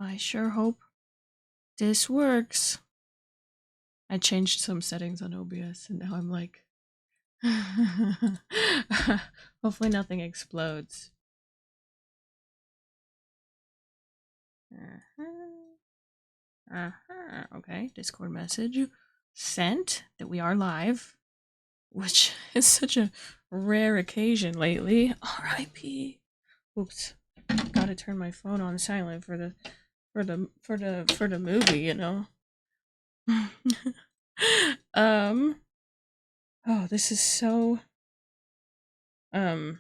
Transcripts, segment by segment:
I sure hope this works. I changed some settings on OBS and now I'm like, hopefully nothing explodes. Okay, Discord message sent that we are live, which is such a rare occasion lately. R.I.P. Oops, gotta turn my phone on silent for the movie, you know. Oh, this is so I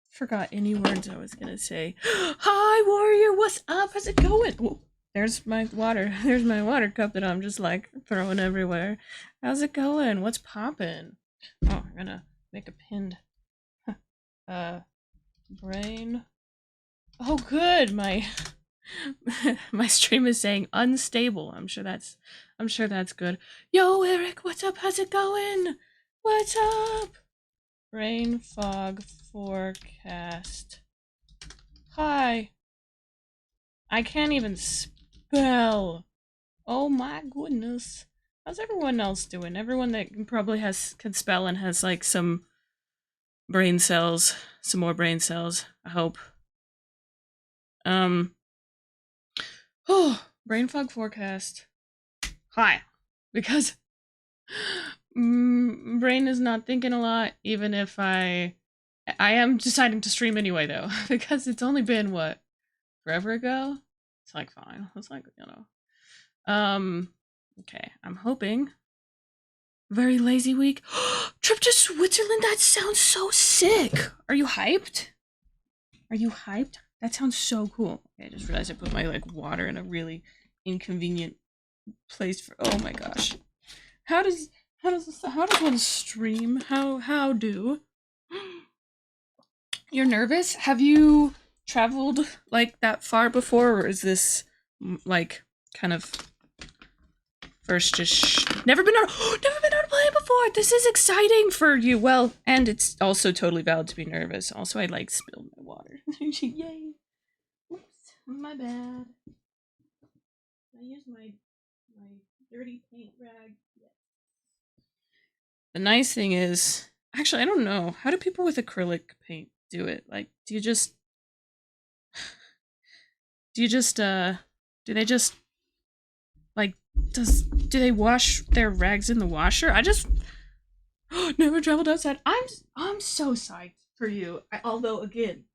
forgot any words I was gonna say. Hi, warrior. What's up? How's it going? Whoa, there's my water. There's my water cup that I'm just like throwing everywhere. How's it going? What's poppin'? Oh, I'm gonna make a pinned. Brain. Oh, good. My my stream is saying unstable. I'm sure that's good. Yo, Eric. What's up? How's it going? What's up? Rain fog forecast. Hi. I can't even spell. Oh my goodness. How's everyone else doing? Everyone that probably can spell and has like some brain cells, some more brain cells, I hope. Oh, brain fog forecast. Hi. Because brain is not thinking a lot, even if I am deciding to stream anyway though, because it's only been what, forever ago? It's like fine. It's like, you know. Okay, I'm hoping. Very lazy week. Trip to Switzerland, that sounds so sick. Are you hyped? Are you hyped? That sounds so cool. Okay, I just realized I put my like water in a really inconvenient place for oh my gosh. How does one stream? How do? You're nervous? Have you traveled like that far before, or is this like kind of first just never been on a plane before? This is exciting for you. Well, and it's also totally valid to be nervous. Also, I like spilled my water. Yay! Oops, my bad. I used my dirty paint rag. Yes. The nice thing is, actually, I don't know. How do people with acrylic paint do it? Like, do you just do they just like do they wash their rags in the washer? I just never traveled outside. I'm so psyched for you. Although again,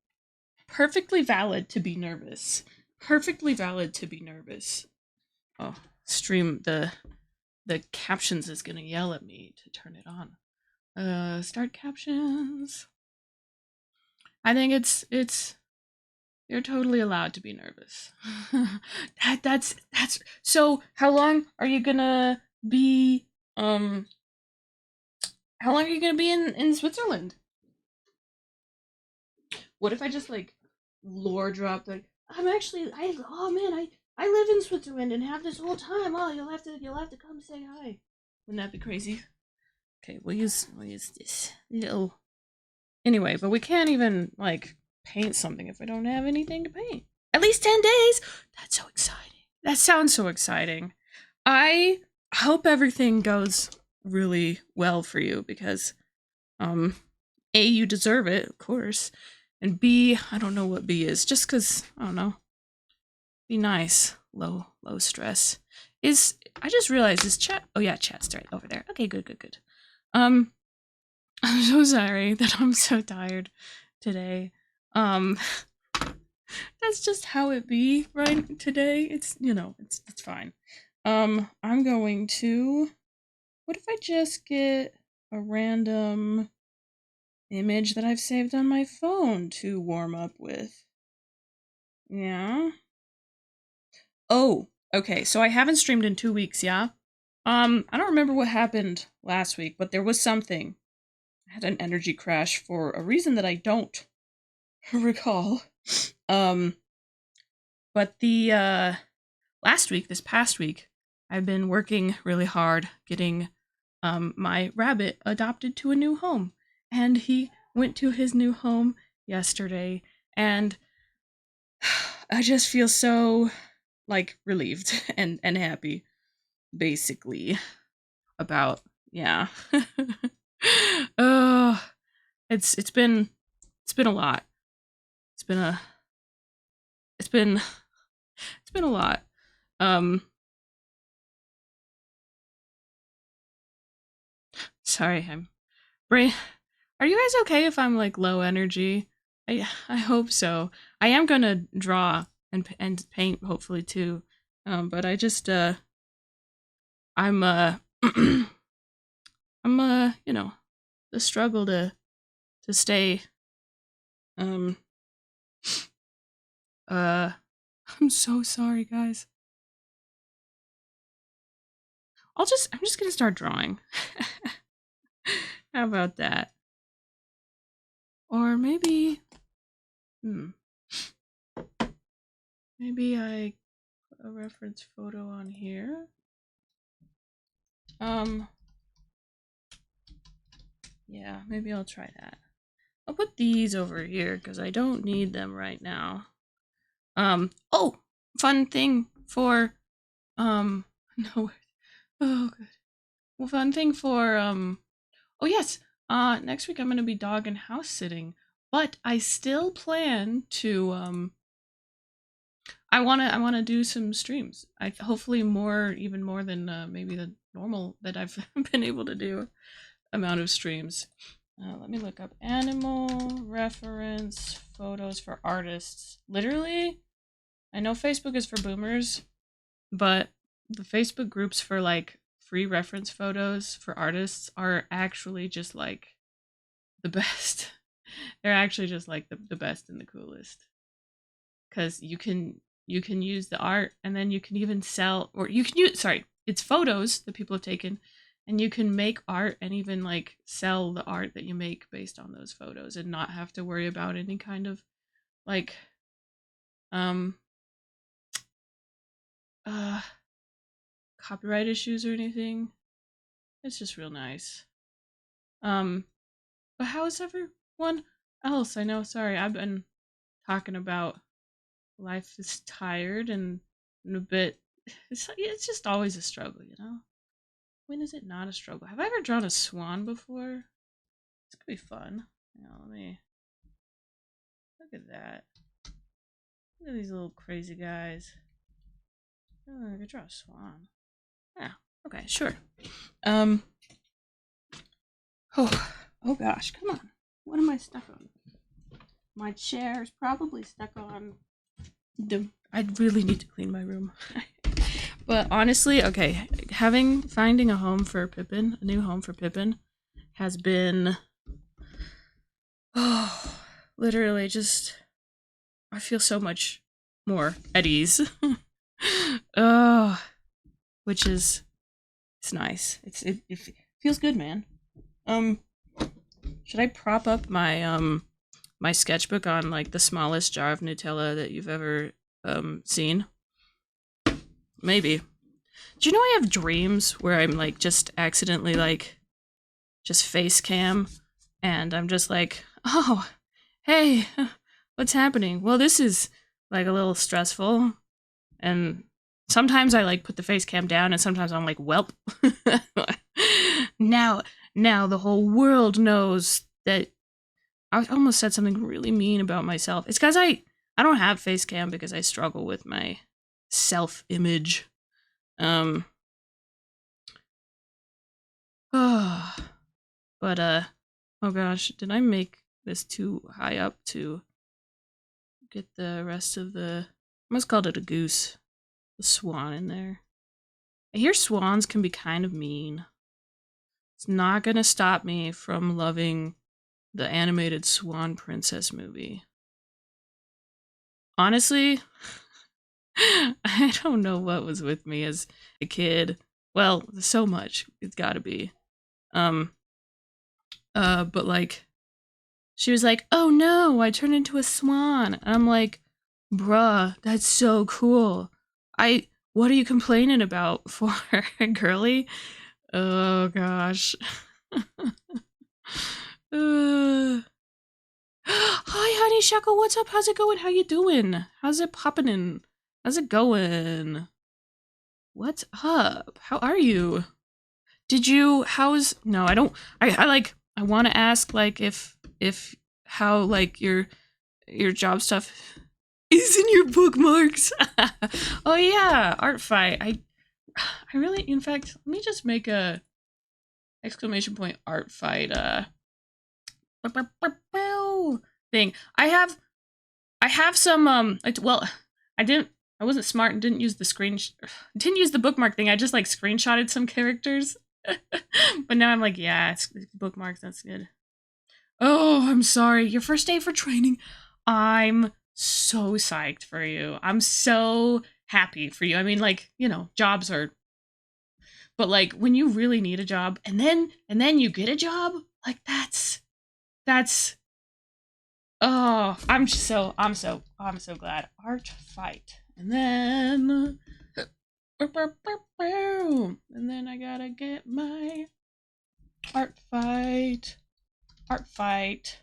perfectly valid to be nervous. Perfectly valid to be nervous. Oh, stream the captions is gonna yell at me to turn it on. Start captions. I think it's you're totally allowed to be nervous. That's so how long are you gonna be how long are you gonna be in Switzerland? What if I just like lore drop like I live in Switzerland and have this whole time. Oh, you'll have to come say hi. Wouldn't that be crazy? Okay, we'll use this little anyway, but we can't even like paint something if we don't have anything to paint. At least 10 days. That's so exciting. That sounds so exciting. I hope everything goes really well for you because A, you deserve it, of course. And B, I don't know what B is, just cuz I don't know. Be nice. Low stress. Is I just realized is chat oh yeah, chat's right over there. Okay, good. I'm so sorry that I'm so tired today. Um that's just how it be right today. It's you know, it's fine. I'm going to what if I just get a random image that I've saved on my phone to warm up with? Yeah. Oh, okay. So I haven't streamed in 2 weeks, yeah? I don't remember what happened last week, but there was something. I had an energy crash for a reason that I don't recall. Um, but the this past week, I've been working really hard getting my rabbit adopted to a new home. And he went to his new home yesterday, and I just feel so like relieved and happy, basically, about yeah. uh it's been a lot. It's been a it's been it's been a lot. Um sorry, I'm brain are you guys okay if I'm like low energy? I hope so. I am gonna draw and paint hopefully too. But I just I'm I'm you know, the struggle to stay um uh I'm so sorry guys. I'm just gonna start drawing. How about that? Or maybe hmm, maybe I put a reference photo on here. Um yeah, maybe I'll try that. I'll put these over here because I don't need them right now. Oh, fun thing for no, oh good. Well, fun thing for oh yes, next week I'm gonna be dog and house sitting, but I still plan to I wanna do some streams. I hopefully more even more than maybe the normal that I've been able to do amount of streams. Let me look up animal reference photos for artists. Literally, I know Facebook is for boomers, but the Facebook groups for like free reference photos for artists are actually just like the best. They're actually just like the best and the coolest. Cause you can use the art and then you can even sell or you can use sorry, it's photos that people have taken and you can make art and even like sell the art that you make based on those photos and not have to worry about any kind of like um uh copyright issues or anything. It's just real nice. Um but how is everyone else? I know, sorry, I've been talking about life is tired and a bit it's just always a struggle, you know? When is it not a struggle? Have I ever drawn a swan before? It's gonna be fun. Let me look at that. Look at these little crazy guys. Oh, I could draw a swan. Yeah. Okay, sure. Um. Oh, oh gosh, come on. What am I stuck on? My chair is probably stuck on. I really need to clean my room. But honestly, okay, finding a home for Pippin, a new home for Pippin, has been oh, literally just I feel so much more at ease. Oh, which is it's nice. It feels good, man. Um, should I prop up my sketchbook on like the smallest jar of Nutella that you've ever seen? Maybe. Do you know I have dreams where I'm like just accidentally like just face cam and I'm just like, oh, hey, what's happening? Well, this is like a little stressful. And sometimes I like put the face cam down and sometimes I'm like, welp. now now the whole world knows that I almost said something really mean about myself. It's because I don't have face cam because I struggle with my self image. Um oh, but oh gosh, did I make this too high up to get the rest of the I almost called it a goose. The swan in there. I hear swans can be kind of mean. It's not gonna stop me from loving the animated Swan Princess movie. Honestly, I don't know what was with me as a kid. Well, so much. It's gotta be. Um, but like, she was like, oh no, I turned into a swan. And I'm like, bruh, that's so cool. What are you complaining about for, girly? Oh gosh. uh, Hi, honey Shuckle. What's up? How's it going? How you doing? How's it popping in? How's it going? What's up? How are you? Did you? How's? No, I don't. I like. I want to ask like if how like your job stuff is in your bookmarks. Oh yeah, art fight. I really. In fact, let me just make a exclamation point art fight. Thing. I have some well, I wasn't smart and didn't use didn't use the bookmark thing. I just like screenshotted some characters. But now I'm like, yeah, it's bookmarks, that's good. Oh, I'm sorry. Your first day for training. I'm so psyched for you. I'm so happy for you. I mean, like, you know, jobs are, but like when you really need a job and then you get a job, like that's oh, I'm so glad. Art fight. And then I gotta get my art fight. Art fight.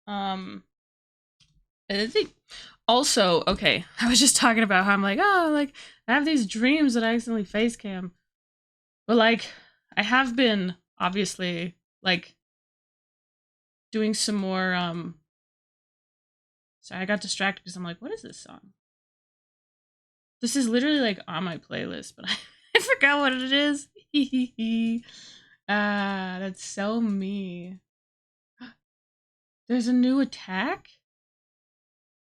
I think also, okay, I was just talking about how I'm like, oh, like I have these dreams that I accidentally face cam. But like I have been obviously like doing some more sorry, I got distracted because I'm like, what is this song? This is literally like on my playlist, but I forgot what it is. Ah, that's so me. There's a new attack?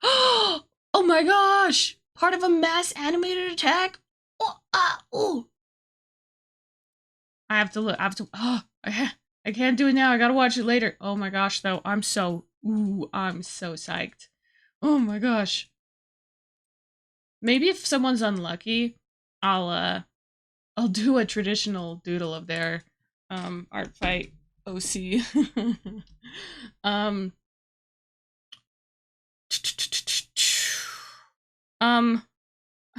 Oh my gosh! Part of a mass animated attack? Oh, oh. I have to look. I have to. Oh, I can't do it now. I gotta watch it later. Oh my gosh, though. I'm so psyched. Oh my gosh. Maybe if someone's unlucky, I'll do a traditional doodle of their art fight OC. um I'm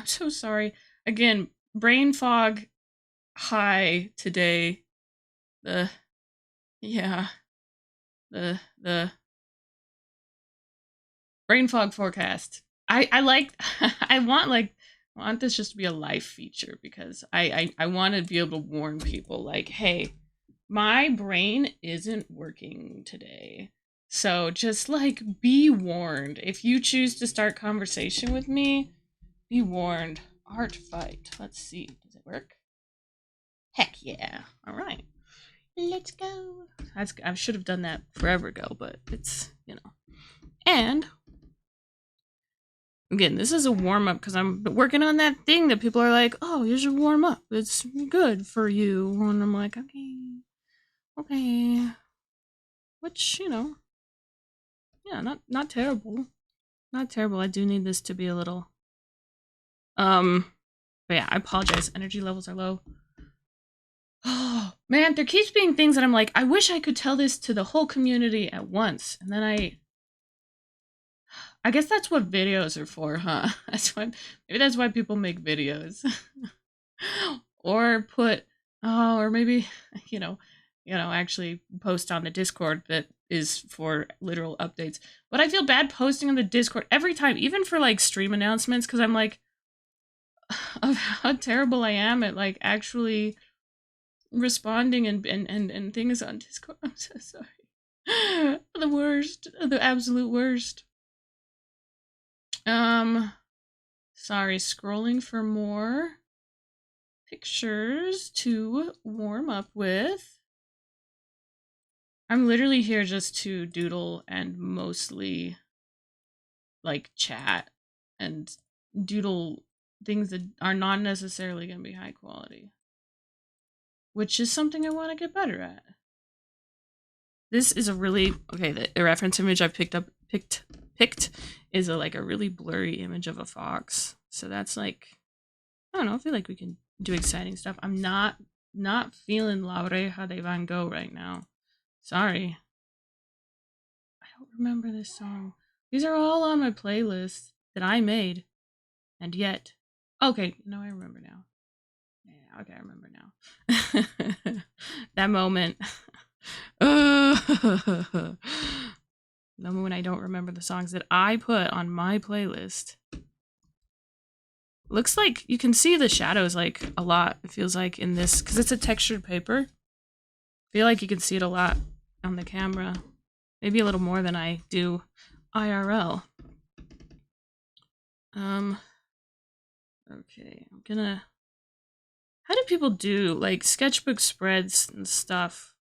so sorry. Again, brain fog high today. The yeah, the brain fog forecast. I like I want this just to be a life feature because I want to be able to warn people like, hey, my brain isn't working today. So just like be warned. If you choose to start conversation with me, be warned. Art fight. Let's see. Does it work? Heck yeah. All right. Let's go. I should have done that forever ago, but it's, you know. And again, this is a warm up because I'm working on that thing that people are like, oh, you should warm up. It's good for you. And I'm like, okay. Which, you know, yeah, not terrible. Not terrible. I do need this to be a little but yeah, I apologize. Energy levels are low. Oh man, there keeps being things that I'm like, I wish I could tell this to the whole community at once. And then I guess that's what videos are for, huh? Maybe that's why people make videos. Or put or maybe, you know, actually post on the Discord that is for literal updates. But I feel bad posting on the Discord every time, even for like stream announcements, because I'm like of how terrible I am at like actually responding and things on Discord. I'm so sorry. The worst. The absolute worst. Sorry, scrolling for more pictures to warm up with. I'm literally here just to doodle and mostly like chat and doodle things that are not necessarily going to be high quality, which is something I want to get better at. This is a really okay. The reference image I've picked is like a really blurry image of a fox. So that's like, I don't know. I feel like we can do exciting stuff. I'm not feeling La Oreja de Van Gogh right now. Sorry. I don't remember this song. These are all on my playlist that I made, and yet, okay. No, I remember now. Yeah, okay, I remember now. That moment. The moment when I don't remember the songs that I put on my playlist. Looks like you can see the shadows like a lot, it feels like, in this, because it's a textured paper. I feel like you can see it a lot on the camera. Maybe a little more than I do IRL. Okay, I'm gonna... How do people do, like, sketchbook spreads and stuff?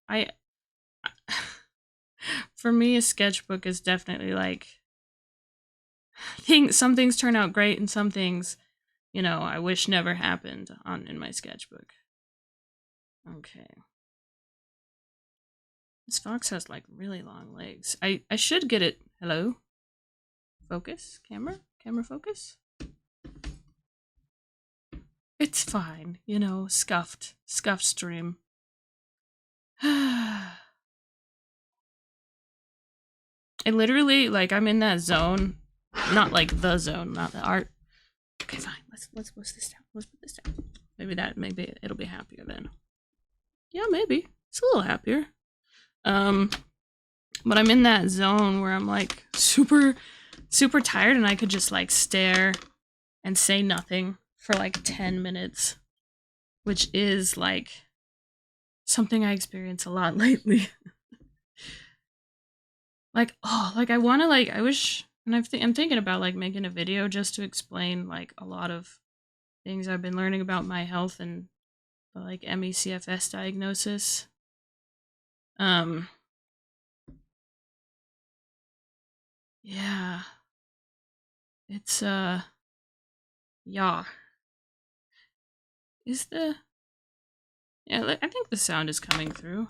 For me, a sketchbook is definitely, like... Some things turn out great, and some things, you know, I wish never happened in my sketchbook. Okay. This fox has, like, really long legs. I should get it... Hello? Focus? Camera? Camera focus? It's fine, you know, scuffed stream. I literally, like, I'm in that zone, not like the zone, not the art. Okay, fine, let's push this down, let's put this down. Maybe it'll be happier then. Yeah, maybe, it's a little happier. But I'm in that zone where I'm, like, super tired and I could just, like, stare and say nothing for like 10 minutes, which is like something I experience a lot lately. Like, oh, like I want to, like, I wish, and I'm thinking about like making a video just to explain like a lot of things I've been learning about my health and the, like, ME/CFS diagnosis. Yeah. It's yeah. Yeah, I think the sound is coming through.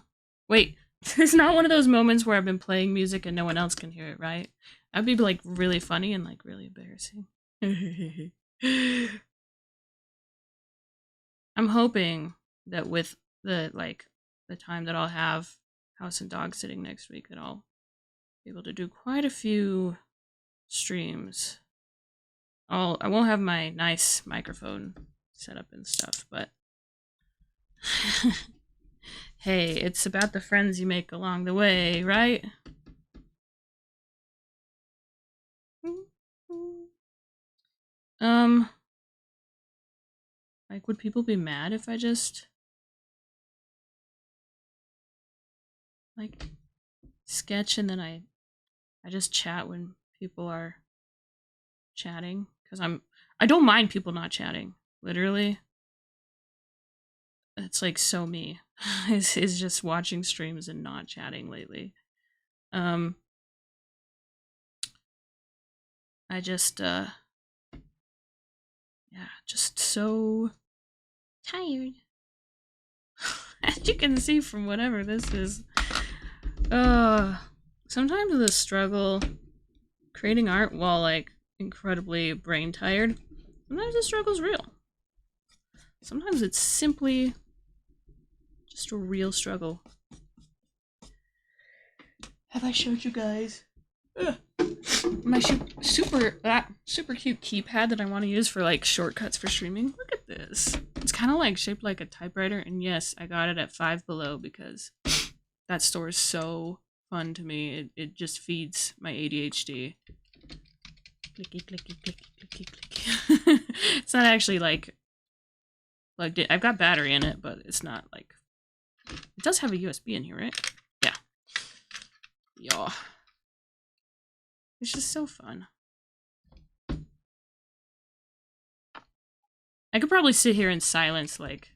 Wait, it's not one of those moments where I've been playing music and no one else can hear it, right? That'd be, like, really funny and, like, really embarrassing. I'm hoping that with the, like, the time that I'll have House and Dog sitting next week, that I'll be able to do quite a few streams. I won't have my nice microphone set up and stuff, but hey, it's about the friends you make along the way, right? Like, would people be mad if I just, like, sketch and then I just chat when people are chatting? Because I don't mind people not chatting, literally. It's, like, so me. is just watching streams and not chatting lately. I just, yeah, just so tired. As you can see from whatever this is. Sometimes the struggle creating art while, like, incredibly brain tired, sometimes the struggle's real. Sometimes it's simply just a real struggle. Have I showed you guys my super cute keypad that I want to use for, like, shortcuts for streaming? Look at this. It's kind of like shaped like a typewriter, and yes, I got it at Five Below because that store is so fun to me. It just feeds my ADHD. Clicky, clicky, clicky, clicky, clicky. It's not actually, like, plugged in. I've got battery in it, but it's not, like... It does have a USB in here, right? Yeah. Yeah. It's just so fun. I could probably sit here in silence, like...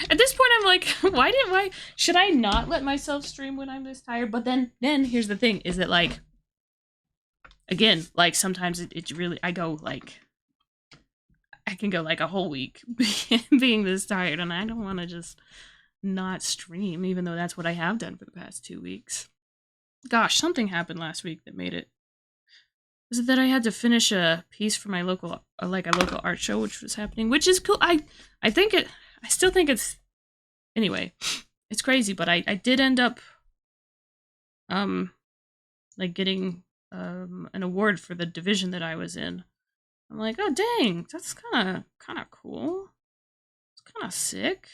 At this point, I'm like, why should I not let myself stream when I'm this tired? But then here's the thing, is that, like, again, like, sometimes it really, I go, like, I can go, like, a whole week being this tired, and I don't want to just not stream, even though that's what I have done for the past 2 weeks. Gosh, something happened last week that made it. Was it that I had to finish a piece for my local, like, a local art show, which was happening, which is cool. I still think it's, anyway, it's crazy, but I did end up, like, getting, an award for the division that I was in. I'm like, oh, dang, that's kind of cool. It's kind of sick.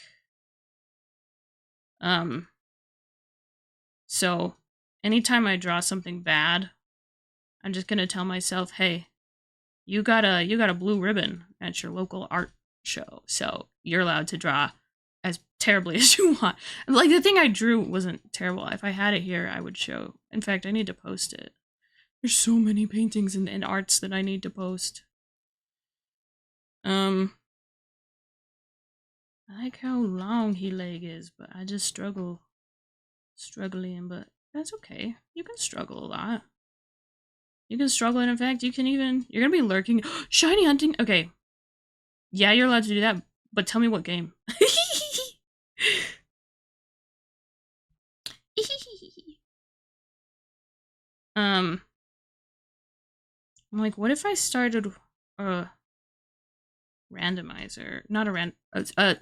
So anytime I draw something bad, I'm just gonna tell myself, hey, you got a blue ribbon at your local art show, so you're allowed to draw as terribly as you want. Like, the thing I drew wasn't terrible. If I had it here, I would show. In fact, I need to post it. There's so many paintings and arts that I need to post. I like how long he leg is, but I just struggling, but that's okay. You can struggle a lot. You can struggle, and in fact, you're gonna be lurking. Shiny hunting? Okay. Yeah, you're allowed to do that, but tell me what game. I'm like, what if I started a randomizer? Not a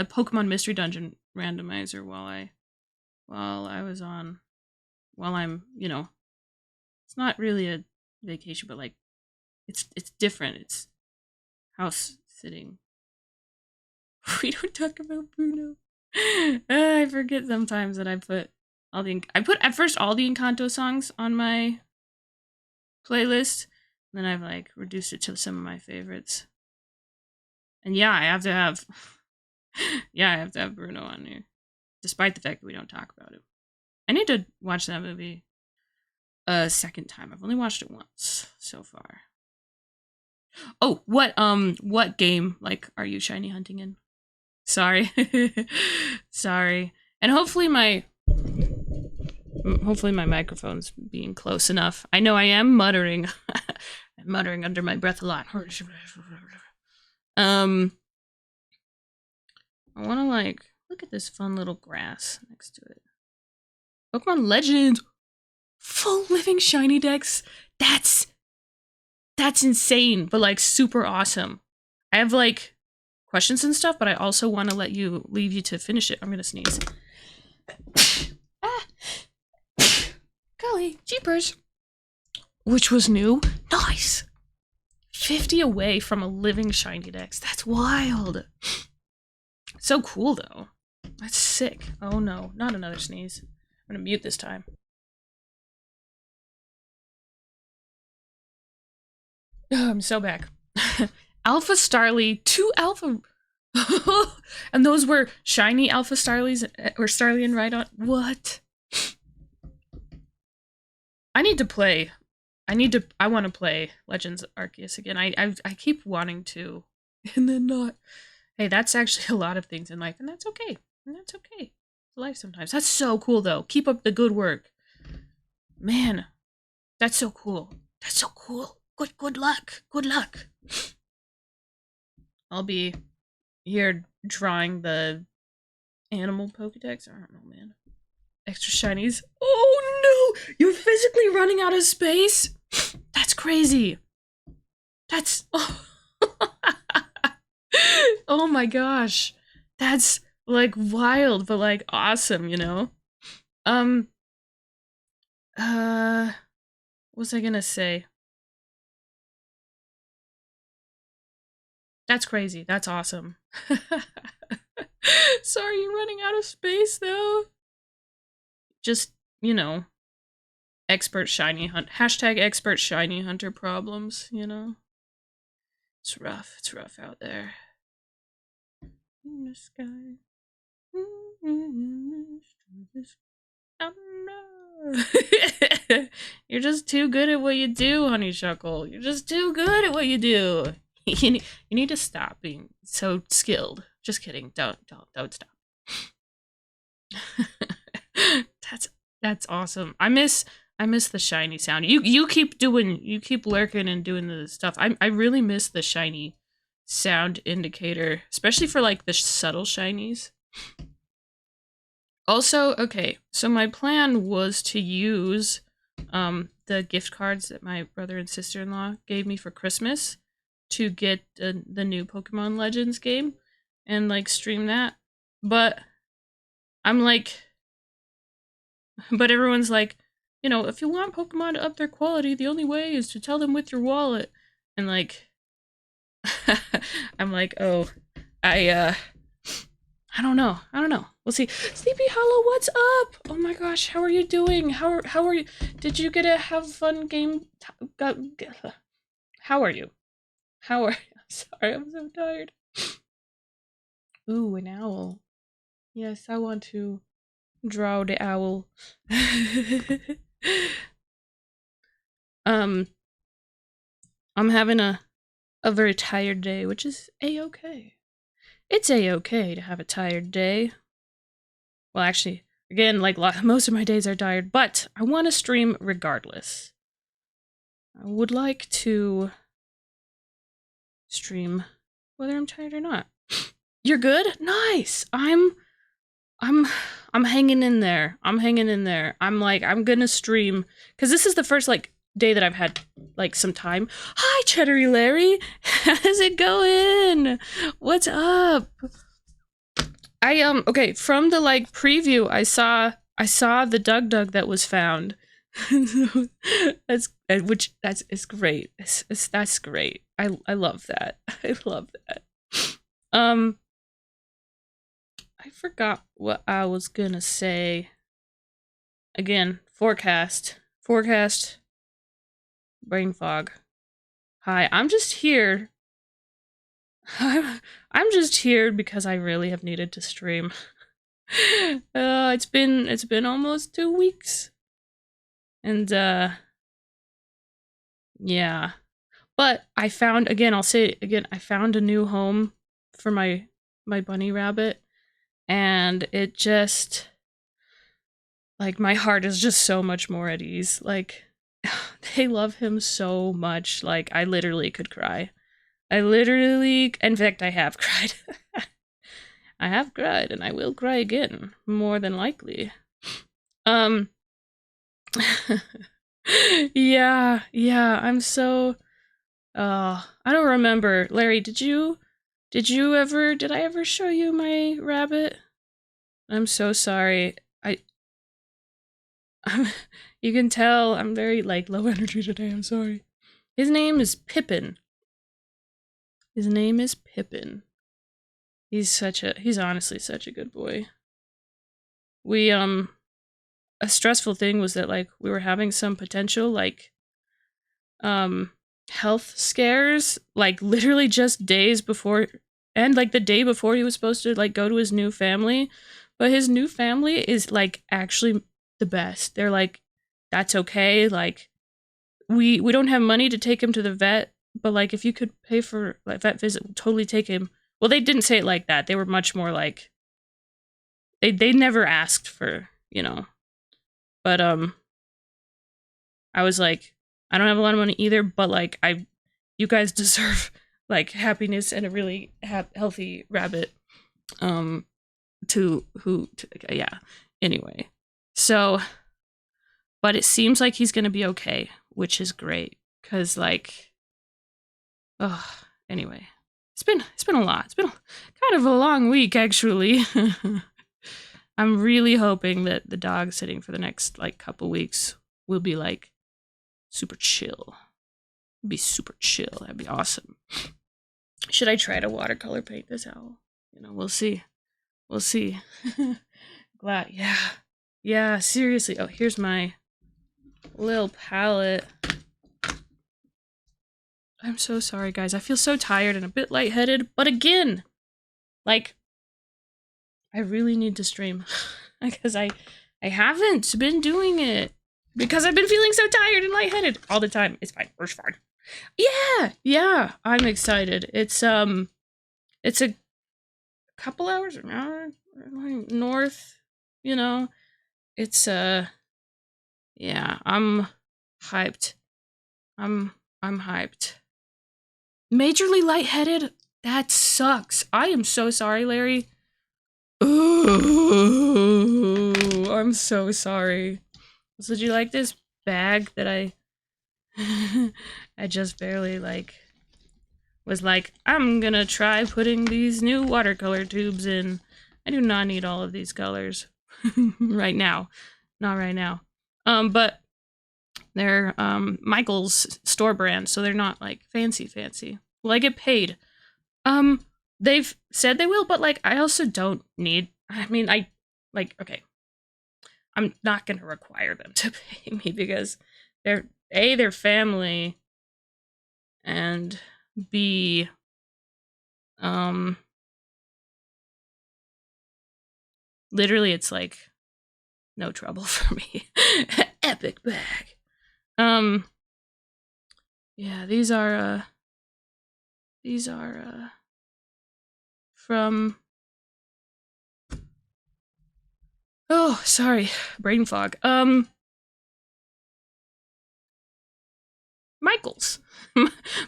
Pokemon Mystery Dungeon randomizer while I'm, it's not really a vacation, but like, it's different. It's house sitting. We don't talk about Bruno. I forget sometimes that I put at first all the Encanto songs on my playlist, and then I've like reduced it to some of my favorites. And yeah, I have to have Bruno on here, despite the fact that we don't talk about it. I need to watch that movie a second time. I've only watched it once so far. Oh, what game like are you shiny hunting in? Sorry. Sorry. And hopefully my microphone's being close enough. I know I am muttering. I'm muttering under my breath a lot. I want to like look at this fun little grass next to it. Pokemon Legends, full living shiny decks. That's insane, but like super awesome. I have like questions and stuff, but I also want to leave you to finish it. I'm gonna sneeze. Golly, jeepers. Which was new. Nice. 50 away from a living shiny dex. That's wild. So cool though. That's sick. Oh no, not another sneeze. I'm gonna mute this time. Oh, I'm so back. Alpha Starly, 2 Alpha. And those were shiny Alpha Starlies or Starly and Rhydon. What? I want to play Legends Arceus again. I keep wanting to, and then not. Hey, that's actually a lot of things in life, and that's okay. It's life sometimes. That's so cool, though. Keep up the good work. Man, that's so cool. Good luck. I'll be here drawing the animal Pokedex. I don't know, man. Extra shinies. Oh no! You're physically running out of space? That's crazy. That's... Oh my gosh. That's like wild, but like awesome, you know? What was I gonna say? That's crazy. That's awesome. Sorry, you're running out of space though. Just, expert shiny hunt. Hashtag expert shiny hunter problems, It's rough. It's rough out there. In the sky. Oh no. You're just too good at what you do, Honeysuckle. You're just too good at what you do. You need to stop being so skilled. Just kidding. Don't stop. That's awesome. I miss the shiny sound. You keep lurking and doing the stuff. I really miss the shiny sound indicator, especially for like the subtle shinies. Also, okay, so my plan was to use the gift cards that my brother and sister-in-law gave me for Christmas to get the new Pokemon Legends game and like stream that. But I'm like, but everyone's like, if you want Pokemon to up their quality, the only way is to tell them with your wallet. And like, I'm like, oh, I I don't know. I don't know. We'll see. Sleepy Hollow, what's up? Oh my gosh, how are you doing? How are you? Did you get to have fun game? How are you? How are you? I'm sorry, I'm so tired. Ooh, an owl. Yes, I want to draw the owl. I'm having a very tired day, which is a-okay. It's a-okay to have a tired day. Well, actually, again, like most of my days are tired, but I want to stream regardless. I would like to stream whether I'm tired or not. You're good? Nice. I'm hanging in there. I'm hanging in there. I'm like, I'm gonna stream because this is the first like day that I've had like some time. Hi, Cheddary Larry. How's it going? What's up? Okay, from the like preview, I saw the Dug that was found. That's great. That's great. I love that. I love that. I forgot what I was gonna say. Again, forecast, brain fog. Hi, I'm just here. I'm just here because I really have needed to stream. It's been almost 2 weeks. And yeah. But I found, again, I'll say it again, I found a new home for my bunny rabbit, and it just, like, my heart is just so much more at ease. Like, they love him so much. Like, I literally could cry. In fact, I have cried. I have cried, and I will cry again, more than likely. Yeah, I'm so, I don't remember. Larry, did I ever show you my rabbit? I'm so sorry. You can tell I'm very, like, low energy today, I'm sorry. His name is Pippin. He's honestly such a good boy. We, a stressful thing was that, like, we were having some potential, like, health scares, like, literally just days before, and, like, the day before he was supposed to, like, go to his new family. But his new family is, like, actually the best. They're like, that's okay, like, we don't have money to take him to the vet, but, like, if you could pay for a vet visit, we'll totally take him. Well, they didn't say it like that. They were much more like, they never asked for, you know. But, I was like, I don't have a lot of money either, but, like, you guys deserve, like, happiness and a really healthy rabbit. Yeah. Anyway. So, but it seems like he's gonna be okay, which is great. Cause, like, anyway. It's been a lot. It's been kind of a long week, actually. I'm really hoping that the dog sitting for the next, like, couple weeks will be, like, super chill. Be super chill. That'd be awesome. Should I try to watercolor paint this owl? You know, we'll see. We'll see. Glad. Yeah. Yeah, seriously. Oh, here's my little palette. I'm so sorry, guys. I feel so tired and a bit lightheaded. But again, like, I really need to stream. Because I haven't been doing it. Because I've been feeling so tired and lightheaded all the time. It's fine. We're fine. Yeah. I'm excited. It's a couple hours, an hour north, you know. It's yeah, I'm hyped. I'm hyped. Majorly lightheaded? That sucks. I am so sorry, Larry. Ooh, I'm so sorry. So did you like this bag that I just barely, like, was like, I'm gonna try putting these new watercolor tubes in. I do not need all of these colors right now. Not right now. But they're Michael's store brand, so they're not, like, fancy. Well, I get paid. they've said they will, but like I also don't need. I mean, okay. I'm not gonna require them to pay me because they're family, and B, um, literally it's like no trouble for me. Epic bag. Yeah, these are from, oh, sorry, brain fog. Michael's.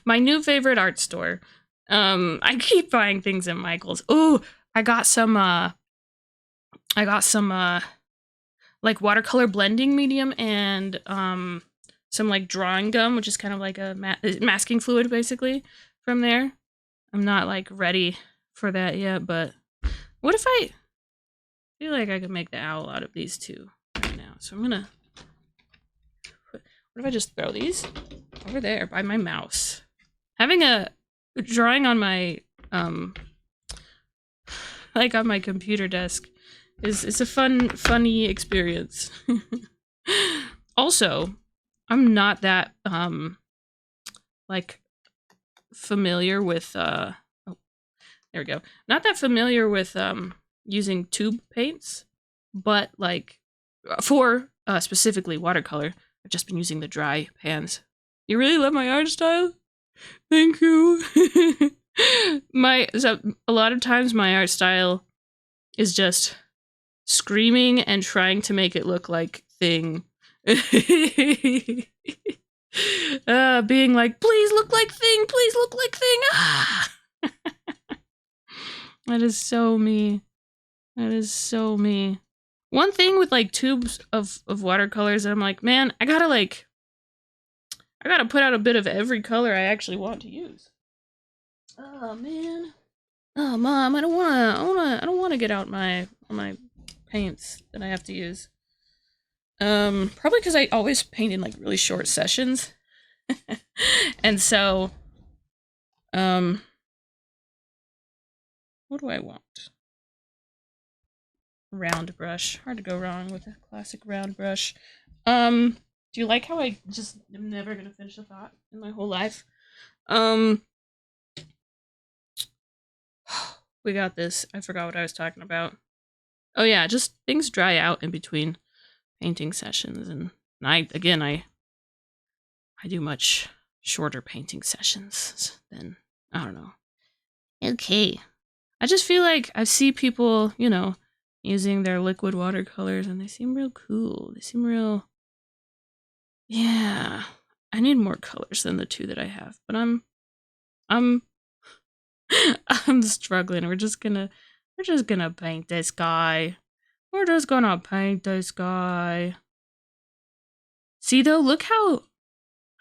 My new favorite art store. I keep buying things in Michael's. Ooh, I got some like watercolor blending medium and some like drawing gum, which is kind of like a masking fluid basically from there. I'm not like ready for that yet, but what if I feel like I could make the owl out of these two right now? So I'm gonna what if I just throw these over there by my mouse? Having a drawing on my like on my computer desk is a funny experience. Also, I'm not that like familiar with oh, there we go. Not that familiar with using tube paints, but like for specifically watercolor, I've just been using the dry pans. You really love my art style? Thank you. So a lot of times my art style is just screaming and trying to make it look like Thing. Being like, please look like Thing, please look like Thing. Ah! That is so me. That is so me. One thing with like tubes of watercolors that I'm like, man, I gotta put out a bit of every color I actually want to use. Oh man. Oh mom, I don't wanna get out my paints that I have to use. Probably because I always paint in like really short sessions. And so what do I want? Round brush. Hard to go wrong with a classic round brush. Do you like how I just am never gonna finish a thought in my whole life? We got this. I forgot what I was talking about. Oh yeah, just things dry out in between painting sessions, and I do much shorter painting sessions than, I don't know. Okay. I just feel like I see people, you know, using their liquid watercolors and they seem real cool. They seem real, yeah. I need more colors than the two that I have, but I'm I'm struggling. We're just gonna paint this guy. We're just gonna paint this guy. See though, look how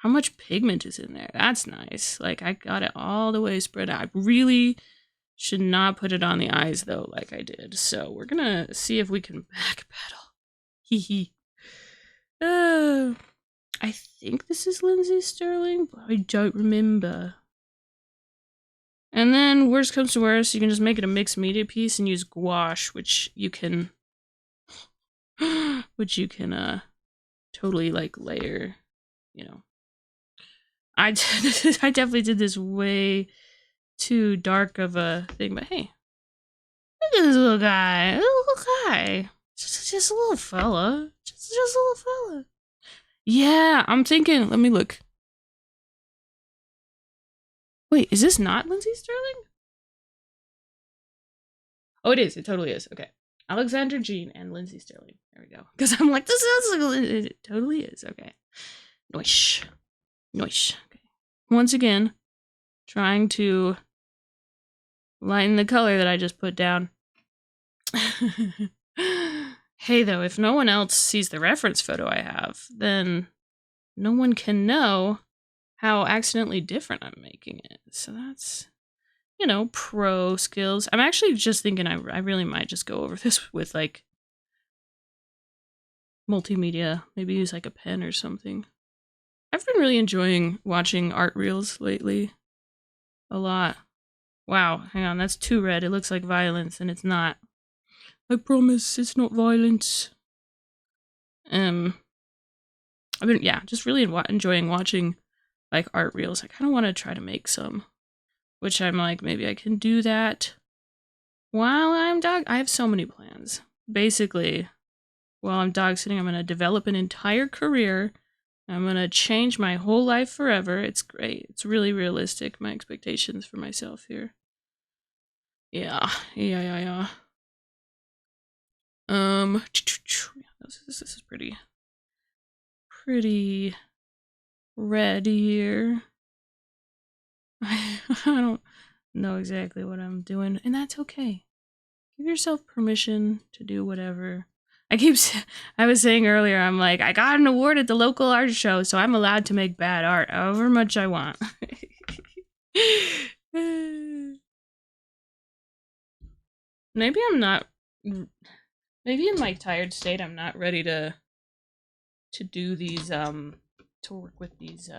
much pigment is in there. That's nice. Like I got it all the way spread out. I really should not put it on the eyes though, like I did. So we're gonna see if we can backpedal. Hee hee. I think this is Lindsay Sterling, but I don't remember. And then, worst comes to worst, you can just make it a mixed media piece and use gouache, which you can totally like layer, you know. I definitely did this way too dark of a thing, but hey, look at this little guy, just a little fella, just a little fella. Yeah, I'm thinking. Let me look. Wait, is this not Lindsay Sterling? Oh, it is. It totally is. Okay. Alexandra Jean and Lindsay Sterling. There we go. Because I'm like, this sounds like it totally is. Okay. Noish. Okay. Once again, trying to lighten the color that I just put down. Hey, though, if no one else sees the reference photo I have, then no one can know how accidentally different I'm making it. So that's, you know, pro skills. I'm actually just thinking I really might just go over this with, like, multimedia. Maybe use, like, a pen or something. I've been really enjoying watching art reels lately. A lot. Wow, hang on, that's too red. It looks like violence, and it's not. I promise, it's not violence. I've been, yeah, just really enjoying watching, like, art reels. I kind of want to try to make some, which I'm like, maybe I can do that while I'm I have so many plans. Basically, while I'm dog sitting, I'm going to develop an entire career. I'm going to change my whole life forever. It's great. It's really realistic, my expectations for myself here. Yeah. This is pretty red here. I don't know exactly what I'm doing, and that's okay. Give yourself permission to do whatever. I was saying earlier, I'm like, I got an award at the local art show, so I'm allowed to make bad art however much I want. Maybe I'm not, maybe in my tired state, I'm not ready to do these, to work with these,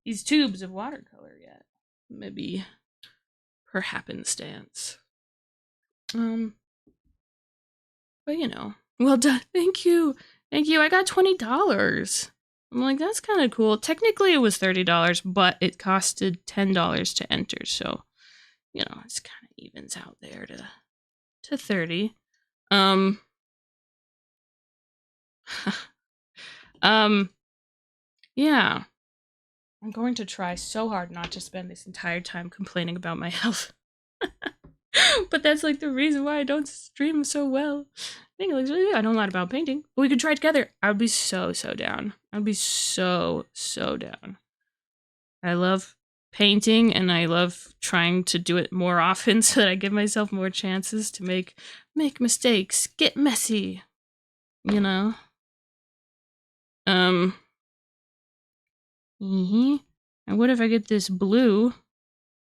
these tubes of watercolor yet. Maybe per happenstance. But you know. Well done. Thank you. I got $20. I'm like, that's kind of cool. Technically it was $30, but it costed $10 to enter, so you know, it's kind of evens out there to 30. Yeah. I'm going to try so hard not to spend this entire time complaining about my health. But that's like the reason why I don't stream so well. I think it looks really good. I know a lot about painting, but we could try it together. I would be so down. I'd be so down. I love painting, and I love trying to do it more often so that I give myself more chances to make mistakes, get messy, you know? And what if I get this blue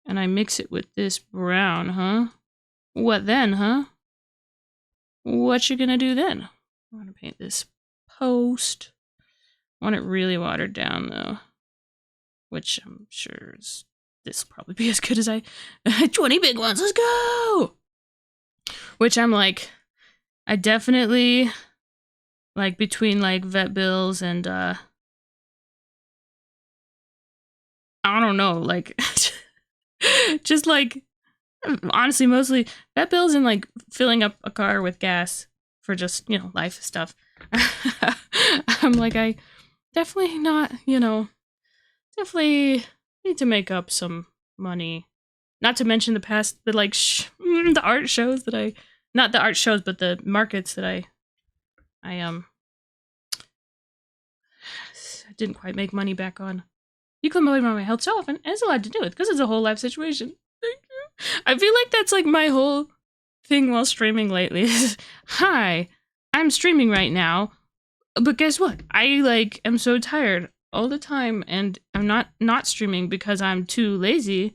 and I mix it with this brown, huh? What then, huh? What you gonna do then? I want to paint this post. I want it really watered down, though. Which I'm sure is... This will probably be as good as 20 big ones, let's go! Which I'm like... I definitely... Like, between, like, vet bills and, I don't know, like... just, like... Honestly, mostly vet bills and, like, filling up a car with gas for just, you know, life stuff. I'm like, I definitely not, you know... Definitely need to make up some money. Not to mention the past, the art shows that I... Not the art shows, but the markets that I didn't quite make money back on. You complain about my health so often, and it's a lot to do with, because it's a whole life situation. Thank you. I feel like that's like my whole thing while streaming lately. Hi, I'm streaming right now, but guess what? I, like, am so tired all the time, and I'm not streaming because I'm too lazy,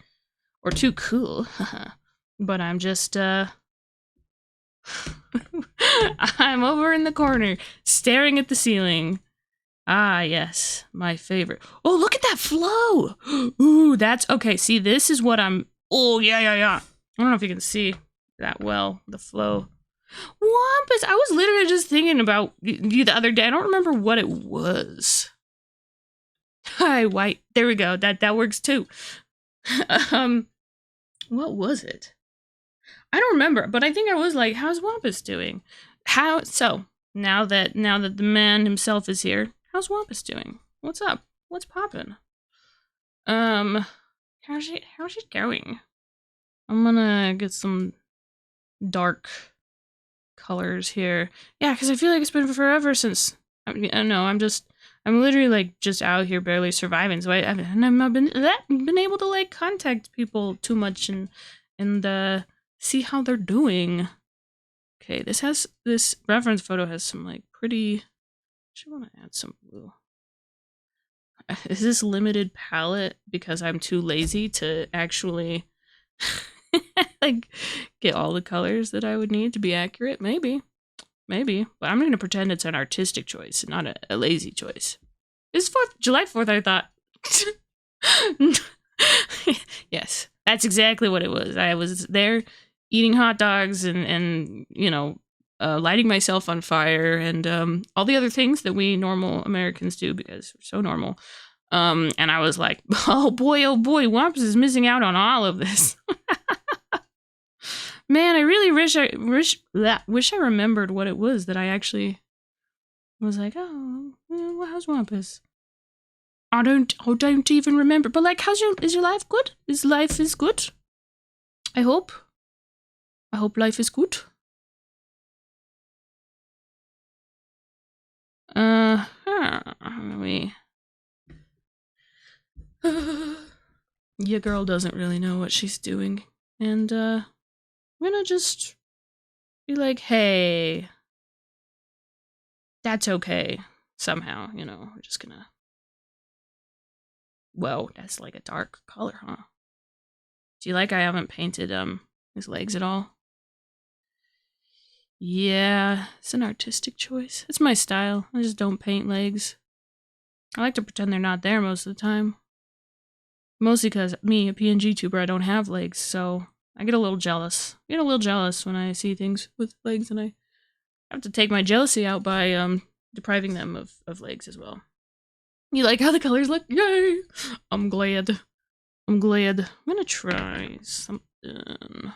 or too cool, but I'm just, I'm over in the corner, staring at the ceiling. Ah, yes, my favorite. Oh, look at that flow! Ooh, that's... Okay, see, this is what I'm... Oh, yeah. I don't know if you can see that well, the flow. Wampus! I was literally just thinking about you the other day. I don't remember what it was. Hi, white. There we go. That works too. What was it? I don't remember, but I think I was like, how's Wampus doing? So, now that the man himself is here, how's Wampus doing? What's up? What's poppin'? How's it going? I'm gonna get some dark colors here. Yeah, because I feel like it's been forever since... I know, I'm literally, like, just out here barely surviving, so I've not been able to, like, contact people too much and see how they're doing. Okay, this reference photo has some, like, pretty... I should want to add some blue. Is this limited palette because I'm too lazy to actually like get all the colors that I would need to be accurate? Maybe. But I'm going to pretend it's an artistic choice, not a lazy choice. It's July 4th, I thought Yes, that's exactly what it was. I was there eating hot dogs and lighting myself on fire and all the other things that we normal Americans do because we're so normal. And I was like, oh boy, Wampus is missing out on all of this. Man, I really wish I remembered what it was that I actually was like, oh, well, how's Wampus? I don't even remember. But like, is your life good? Life is good? I hope life is good. Your girl doesn't really know what she's doing. And, I'm gonna just be like, hey, that's okay. Somehow, we're just gonna... Whoa, that's like a dark color, huh? Do you like I haven't painted, his legs at all? Yeah, it's an artistic choice. It's my style. I just don't paint legs. I like to pretend they're not there most of the time. Mostly because me, a PNG tuber, I don't have legs, so I get a little jealous. I get a little jealous when I see things with legs, and I have to take my jealousy out by depriving them of legs as well. You like how the colors look? Yay! I'm glad. I'm gonna try something. I'm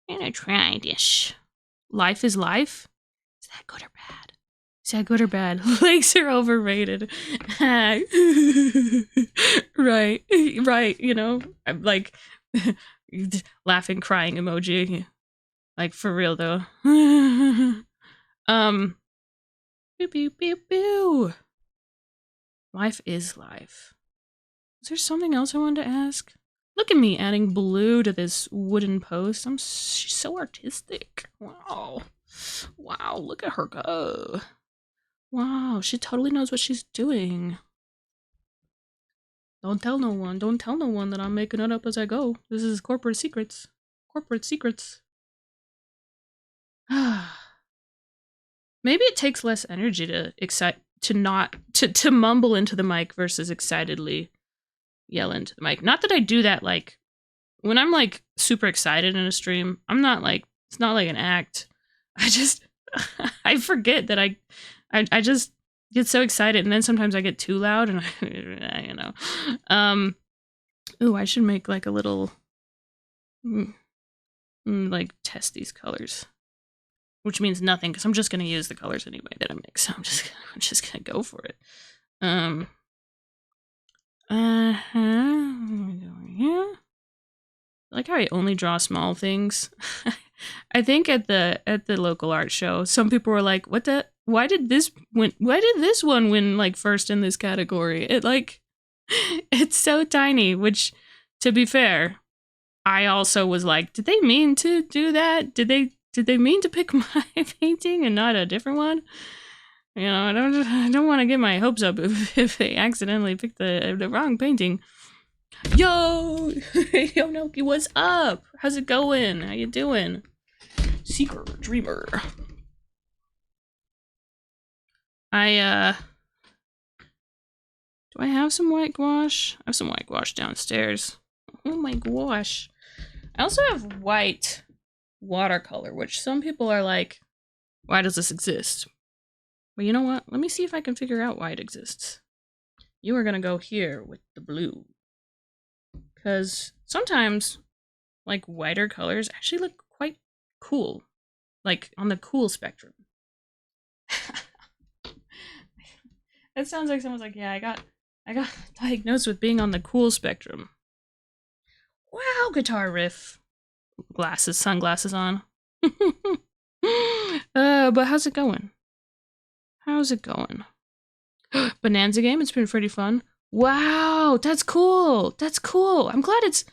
gonna try this. Life is life? Is that good or bad? Is that good or bad? Legs are overrated. Right, I'm like laughing, crying emoji. Like for real though. Pew pew pew pew. Life is life. Is there something else I wanted to ask? Look at me adding blue to this wooden post. She's so artistic. Wow. Wow, look at her go. Wow, she totally knows what she's doing. Don't tell no one. Don't tell no one that I'm making it up as I go. This is corporate secrets. Corporate secrets. Maybe it takes less energy to mumble into the mic versus excitedly yell into the mic. Not that I do that like when I'm like super excited in a stream. I'm not like, it's not like an act. I just I forget that I just get so excited, and then sometimes I get too loud, and ooh, I should make like a little like test these colors, which means nothing because I'm just gonna use the colors anyway that I make, so I'm just gonna go for it. Yeah. Like how I only draw small things. I think at the local art show, some people were like, why did this one win like first in this category? It like it's so tiny, which to be fair, I also was like, did they mean to do that? Did they mean to pick my painting and not a different one? I don't want to get my hopes up if they accidentally picked the wrong painting. Yo, yo, Noki, what's up? How's it going? How you doing? Seeker, dreamer. Do I have some white gouache? I have some white gouache downstairs. Oh my gosh. I also have white watercolor, which some people are like, why does this exist? Well, you know what? Let me see if I can figure out why it exists. You are gonna go here with the blue. Because sometimes, like, whiter colors actually look quite cool. Like, on the cool spectrum. It sounds like someone's like, yeah, I got diagnosed with being on the cool spectrum. Wow, guitar riff. Sunglasses on. But how's it going? How's it going? Bonanza game, it's been pretty fun. Wow, that's cool. That's cool. I'm glad it's...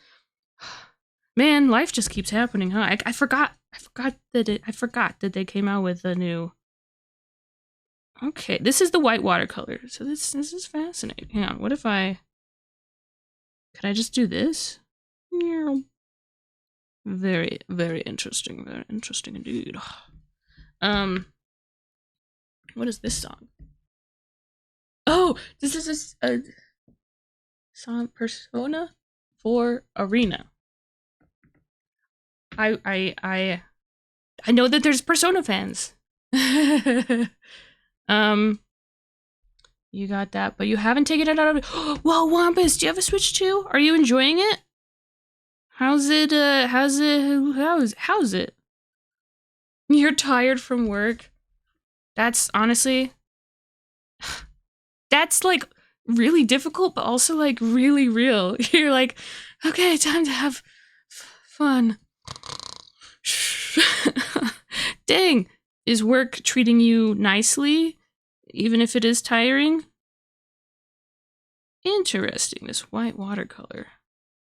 Man, life just keeps happening, huh? I forgot that they came out with a new... Okay, this is the white watercolor. So this is fascinating. Hang on, what if I... Could I just do this? Very, very interesting. Very interesting indeed. What is this song? Oh, this is Persona 4 Arena. I know that there's Persona fans. You got that, but you haven't taken it out of. Whoa, Wampus, do you have a Switch 2? Are you enjoying it? How's it? How's it? You're tired from work. That's honestly, that's like really difficult, but also like really real. You're like, okay, time to have fun. Dang, is work treating you nicely, even if it is tiring? Interesting, this white watercolor.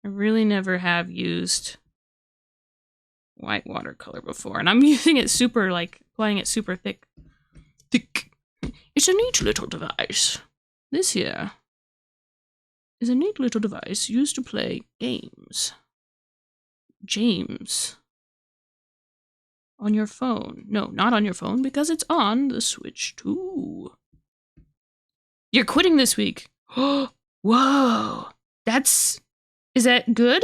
I really never have used white watercolor before, and I'm using it super, like, applying it super thick. It's a neat little device. This here is a neat little device used to play games. James. On your phone. No, not on your phone, because it's on the Switch 2. You're quitting this week. Whoa. Is that good?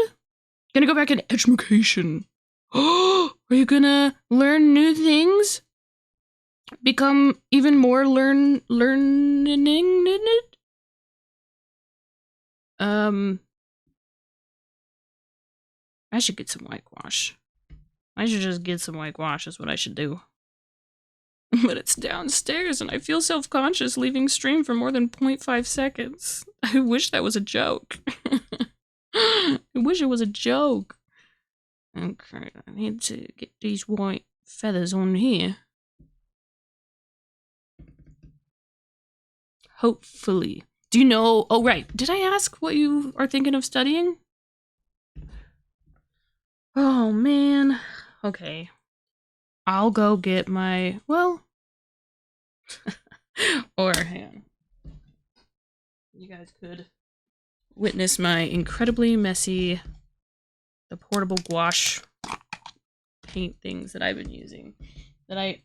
Gonna go back and education. Are you gonna learn new things? Become even more learning? I should get some whitewash. I should just get some whitewash is what I should do. But it's downstairs and I feel self-conscious leaving stream for more than 0.5 seconds. I wish that was a joke. I wish it was a joke. Okay, I need to get these white feathers on here. Hopefully. Do you know... Oh, right. Did I ask what you are thinking of studying? Oh, man. Okay. I'll go get my... Well... or, hang on. You guys could witness my incredibly messy... the portable gouache paint things that I've been using. That I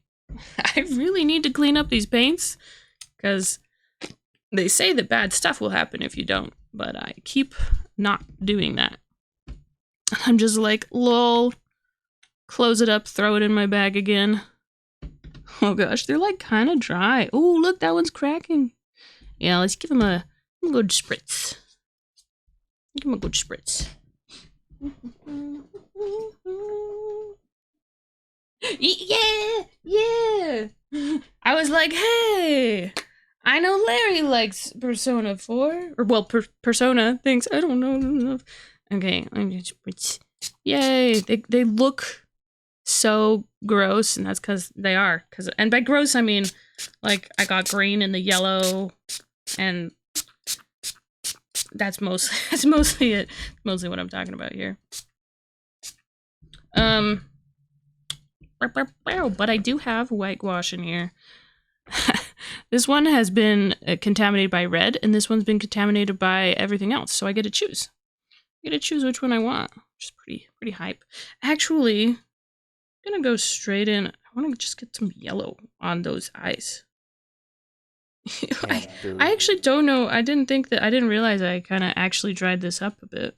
really need to clean up these paints. Because they say that bad stuff will happen if you don't. But I keep not doing that. I'm just like, lol. Close it up, throw it in my bag again. Oh gosh, they're like kind of dry. Oh, look, that one's cracking. Yeah, let's give him a good spritz. Give him a good spritz. Yeah, yeah. I was like, hey, I know Larry likes Persona 4. Or, well, Persona thinks, I don't know. Okay, I'm just spritz. Yay, they look so gross, and that's because they are. And by gross, I mean, like, I got green and the yellow, and that's mostly it. Mostly what I'm talking about here. But I do have whitewash in here. This one has been contaminated by red, and this one's been contaminated by everything else, so I get to choose. I get to choose which one I want, which is pretty hype. Actually, I'm gonna go straight in. I want to just get some yellow on those eyes. I actually don't know. I didn't realize I kind of actually dried this up a bit.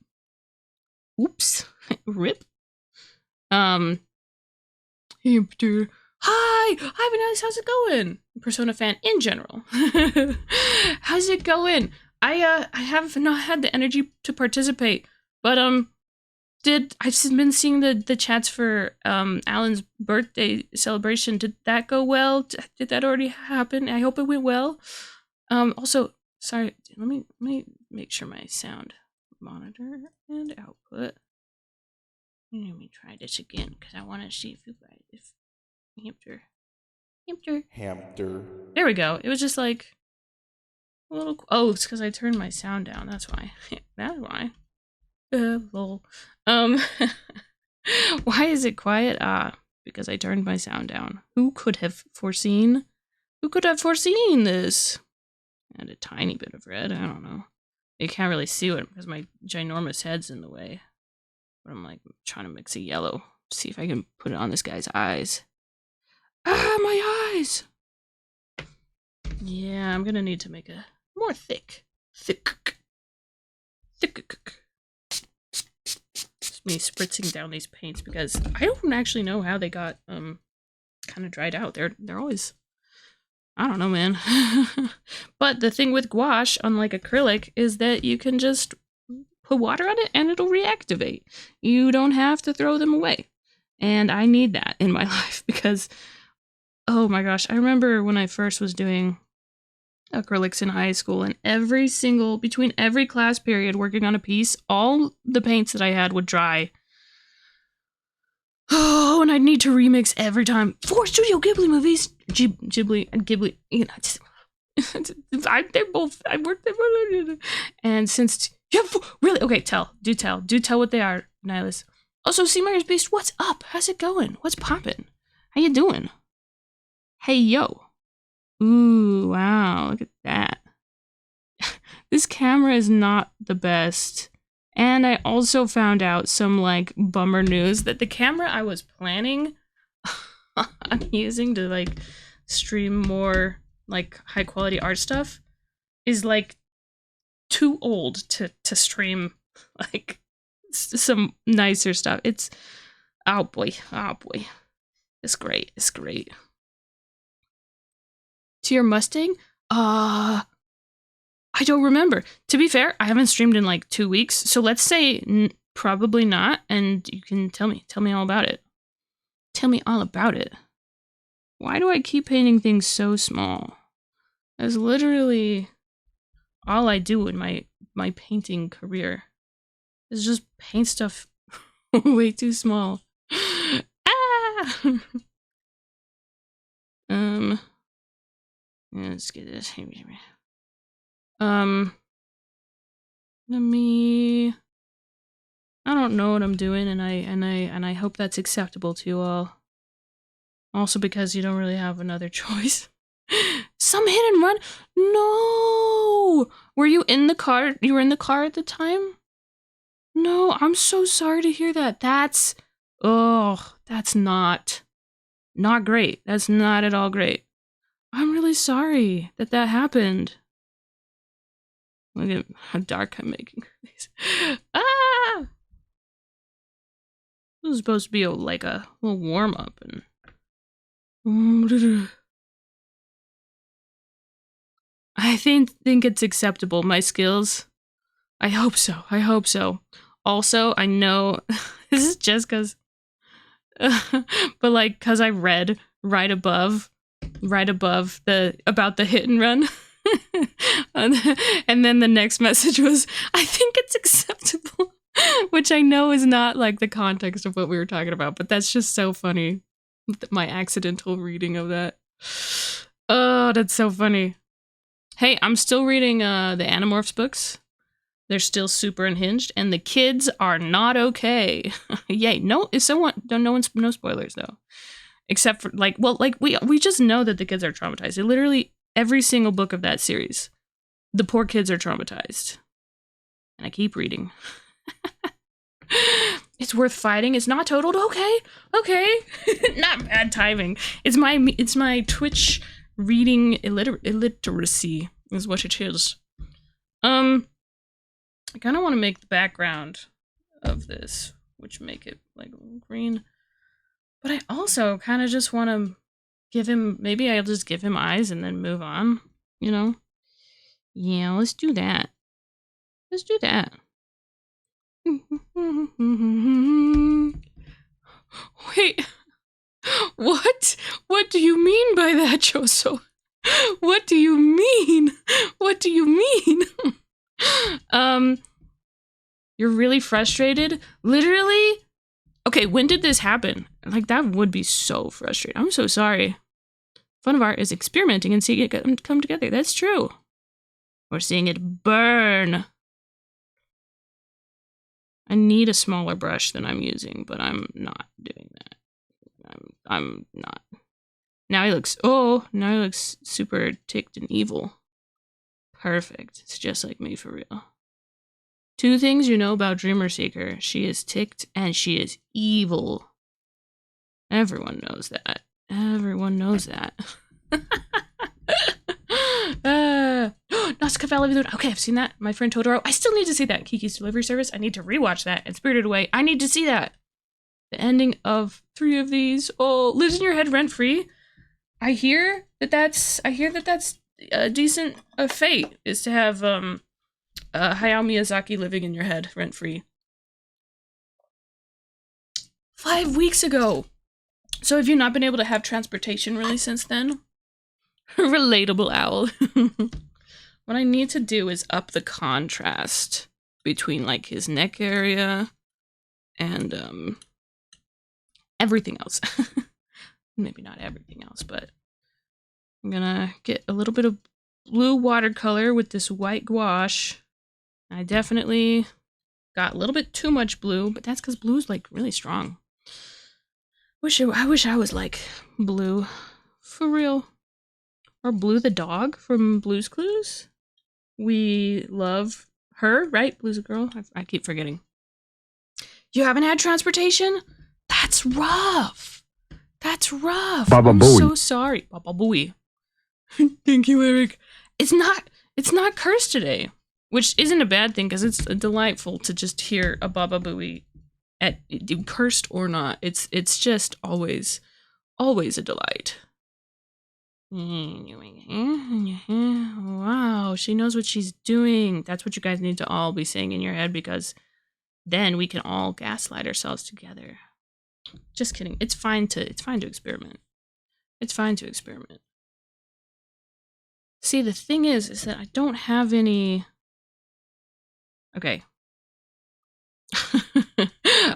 Oops. Rip. Hamster. Hi, Vanessa. How's it going? Persona fan in general. How's it going? I have not had the energy to participate, but I've been seeing the chats for Alan's birthday celebration. Did that go well? Did that already happen? I hope it went well. Also, sorry. Let me make sure my sound monitor and output. Let me try this again because I want to see if hamster. There we go. It was just like a little. Oh, it's because I turned my sound down. That's why. That's why. Lol. Why is it quiet? Because I turned my sound down. Who could have foreseen? Who could have foreseen this? And a tiny bit of red. I don't know. You can't really see it because my ginormous head's in the way. But I'm like trying to mix a yellow. See if I can put it on this guy's eyes. Ah, my eyes! Yeah, I'm gonna need to make a more thick. It's me spritzing down these paints because I don't actually know how they got kind of dried out. They're always, I don't know, man. But the thing with gouache, unlike acrylic, is that you can just put water on it and it'll reactivate. You don't have to throw them away. And I need that in my life because, oh my gosh, I remember when I first was doing acrylics in high school, and between every class period working on a piece, all the paints that I had would dry. Oh, and I'd need to remix every time. 4 Studio Ghibli movies. Ghibli, you know, I worked there. And since, yeah, really? Okay, do tell what they are, Nihilus. Also, Sea Myers Beast, what's up? How's it going? What's poppin'? How you doing? Hey, yo. Ooh, wow, look at that. This camera is not the best. And I also found out some, like, bummer news that the camera I was planning on using to, like, stream more, like, high-quality art stuff is, like, too old to stream, like, some nicer stuff. It's, oh boy. It's great. To your Mustang? I don't remember. To be fair, I haven't streamed in like 2 weeks, so let's say probably not, and you can tell me all about it. Tell me all about it. Why do I keep painting things so small? That's literally all I do in my painting career. Is just paint stuff way too small. Ah! Let's get this. Let me. I don't know what I'm doing, and I hope that's acceptable to you all. Also, because you don't really have another choice. Some hit and run. No. Were you in the car? You were in the car at the time? No, I'm so sorry to hear that. That's not great. That's not at all great. I'm really sorry that happened. Look at how dark I'm making these. Ah! This was supposed to be like a little warm up, and I think it's acceptable. My skills. I hope so. Also, I know this is just because, but like, cause I read right above about the hit and run. And then the next message was, I think it's acceptable, which I know is not like the context of what we were talking about, but that's just so funny. My accidental reading of that. Oh, that's so funny. Hey, I'm still reading the Animorphs books. They're still super unhinged, and the kids are not okay. Yay! No spoilers though, except for we just know that the kids are traumatized. They literally every single book of that series, the poor kids are traumatized, and I keep reading. It's worth fighting. It's not totaled. Okay. Not bad timing. It's my Twitch reading illiteracy is what it is. I kind of want to make the background of this, which make it like green. But I also kind of just want to give him, maybe I'll just give him eyes and then move on, you know? Yeah, let's do that. Wait, what? What do you mean by that, Choso? What do you mean? You're really frustrated? Literally? Okay, when did this happen? Like, that would be so frustrating. I'm so sorry. Fun of art is experimenting and seeing it come together. That's true. Or seeing it burn. I need a smaller brush than I'm using, but I'm not doing that. I'm not. Now he looks super ticked and evil. Perfect. It's just like me for real. 2 things you know about Dreamer Seeker. She is ticked and she is evil. Everyone knows that. Nausicaa Valley of the Wind. Okay, I've seen that. My Friend Totoro. I still need to see that. Kiki's Delivery Service. I need to rewatch that. And Spirited Away. I need to see that. The ending of 3 of these. Oh, lives in your head rent free. I hear that that's a decent fate, is to have Hayao Miyazaki living in your head rent free. 5 weeks ago. So have you not been able to have transportation really since then? Relatable owl. What I need to do is up the contrast between like his neck area and everything else. Maybe not everything else, but I'm gonna get a little bit of blue watercolor with this white gouache. I definitely got a little bit too much blue, but that's because blue's like really strong. I wish I was like Blue, for real. Or Blue the dog from Blue's Clues. We love her, right? Blue's a girl. I keep forgetting. You haven't had transportation? That's rough. That's rough. Baba I'm Booey. so sorry. Baba Booey. Thank you, Eric. It's not cursed today, which isn't a bad thing because it's delightful to just hear a Baba Booey, cursed or not. It's just always a delight. Wow, she knows what she's doing. That's what you guys need to all be saying in your head, because then we can all gaslight ourselves together. Just kidding. It's fine to experiment. It's fine to experiment. See, the thing is that I don't have any. Okay.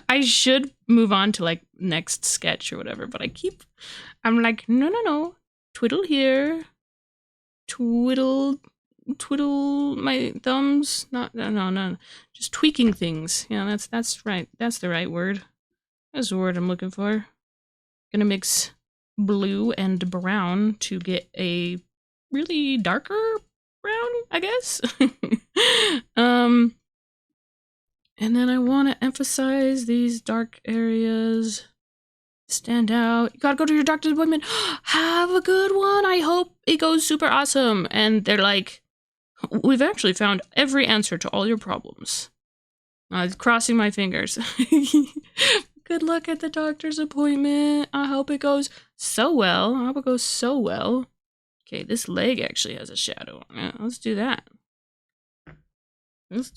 I should move on to like next sketch or whatever, but I'm like, no. Twiddle here. Twiddle my thumbs. No. Just tweaking things. Yeah, that's right. That's the right word. That's the word I'm looking for. Gonna mix blue and brown to get a really darker brown, I guess. And then I want to emphasize these dark areas. Stand out. You gotta go to your doctor's appointment. Have a good one. I hope it goes super awesome. And they're like, we've actually found every answer to all your problems. Crossing my fingers. Good luck at the doctor's appointment. I hope it goes so well. Okay, this leg actually has a shadow on it. Let's do that. Let's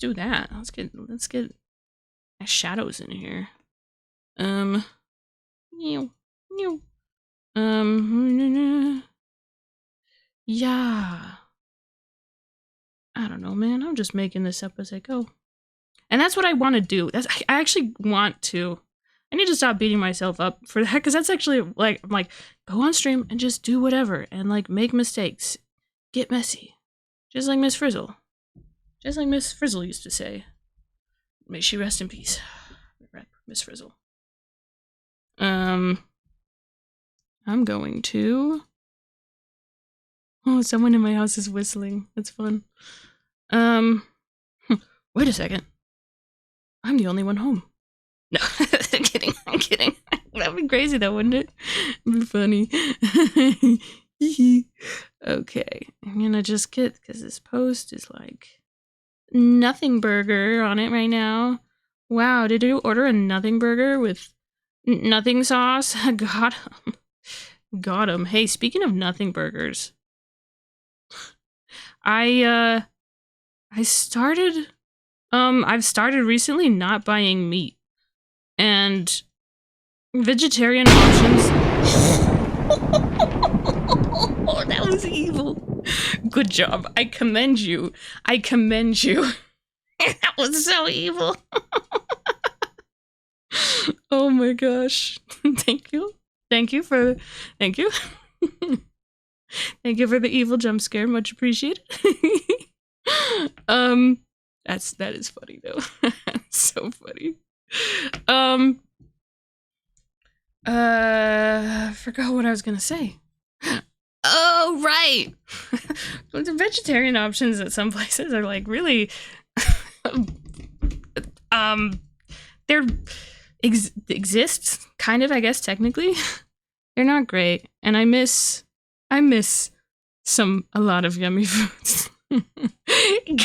get shadows in here. Yeah. I don't know, man. I'm just making this up as I go. And that's what I want to do. I actually want to. I need to stop beating myself up for that, because that's actually like, I'm like, go on stream and just do whatever and like make mistakes. Get messy. Just like Miss Frizzle. Just like Miss Frizzle used to say. May she rest in peace. Miss Frizzle. I'm going to. Oh, someone in my house is whistling. That's fun. Wait a second. I'm the only one home. No, I'm kidding. That'd be crazy though, wouldn't it? It'd be funny. Okay, I'm gonna just get, because this post is like nothing burger on it right now. Wow, did you order a nothing burger with nothing sauce? Got him. Hey, speaking of nothing burgers, I've started recently not buying meat, and vegetarian options. Oh, that was evil. Good job. I commend you. That was so evil. Oh my gosh. Thank you. Thank you for the evil jump scare. Much appreciated. That is funny though. That's so funny. Forgot what I was gonna say. Oh, right. The vegetarian options at some places are like really they're exist kind of, I guess, technically. They're not great, and I miss a lot of yummy foods.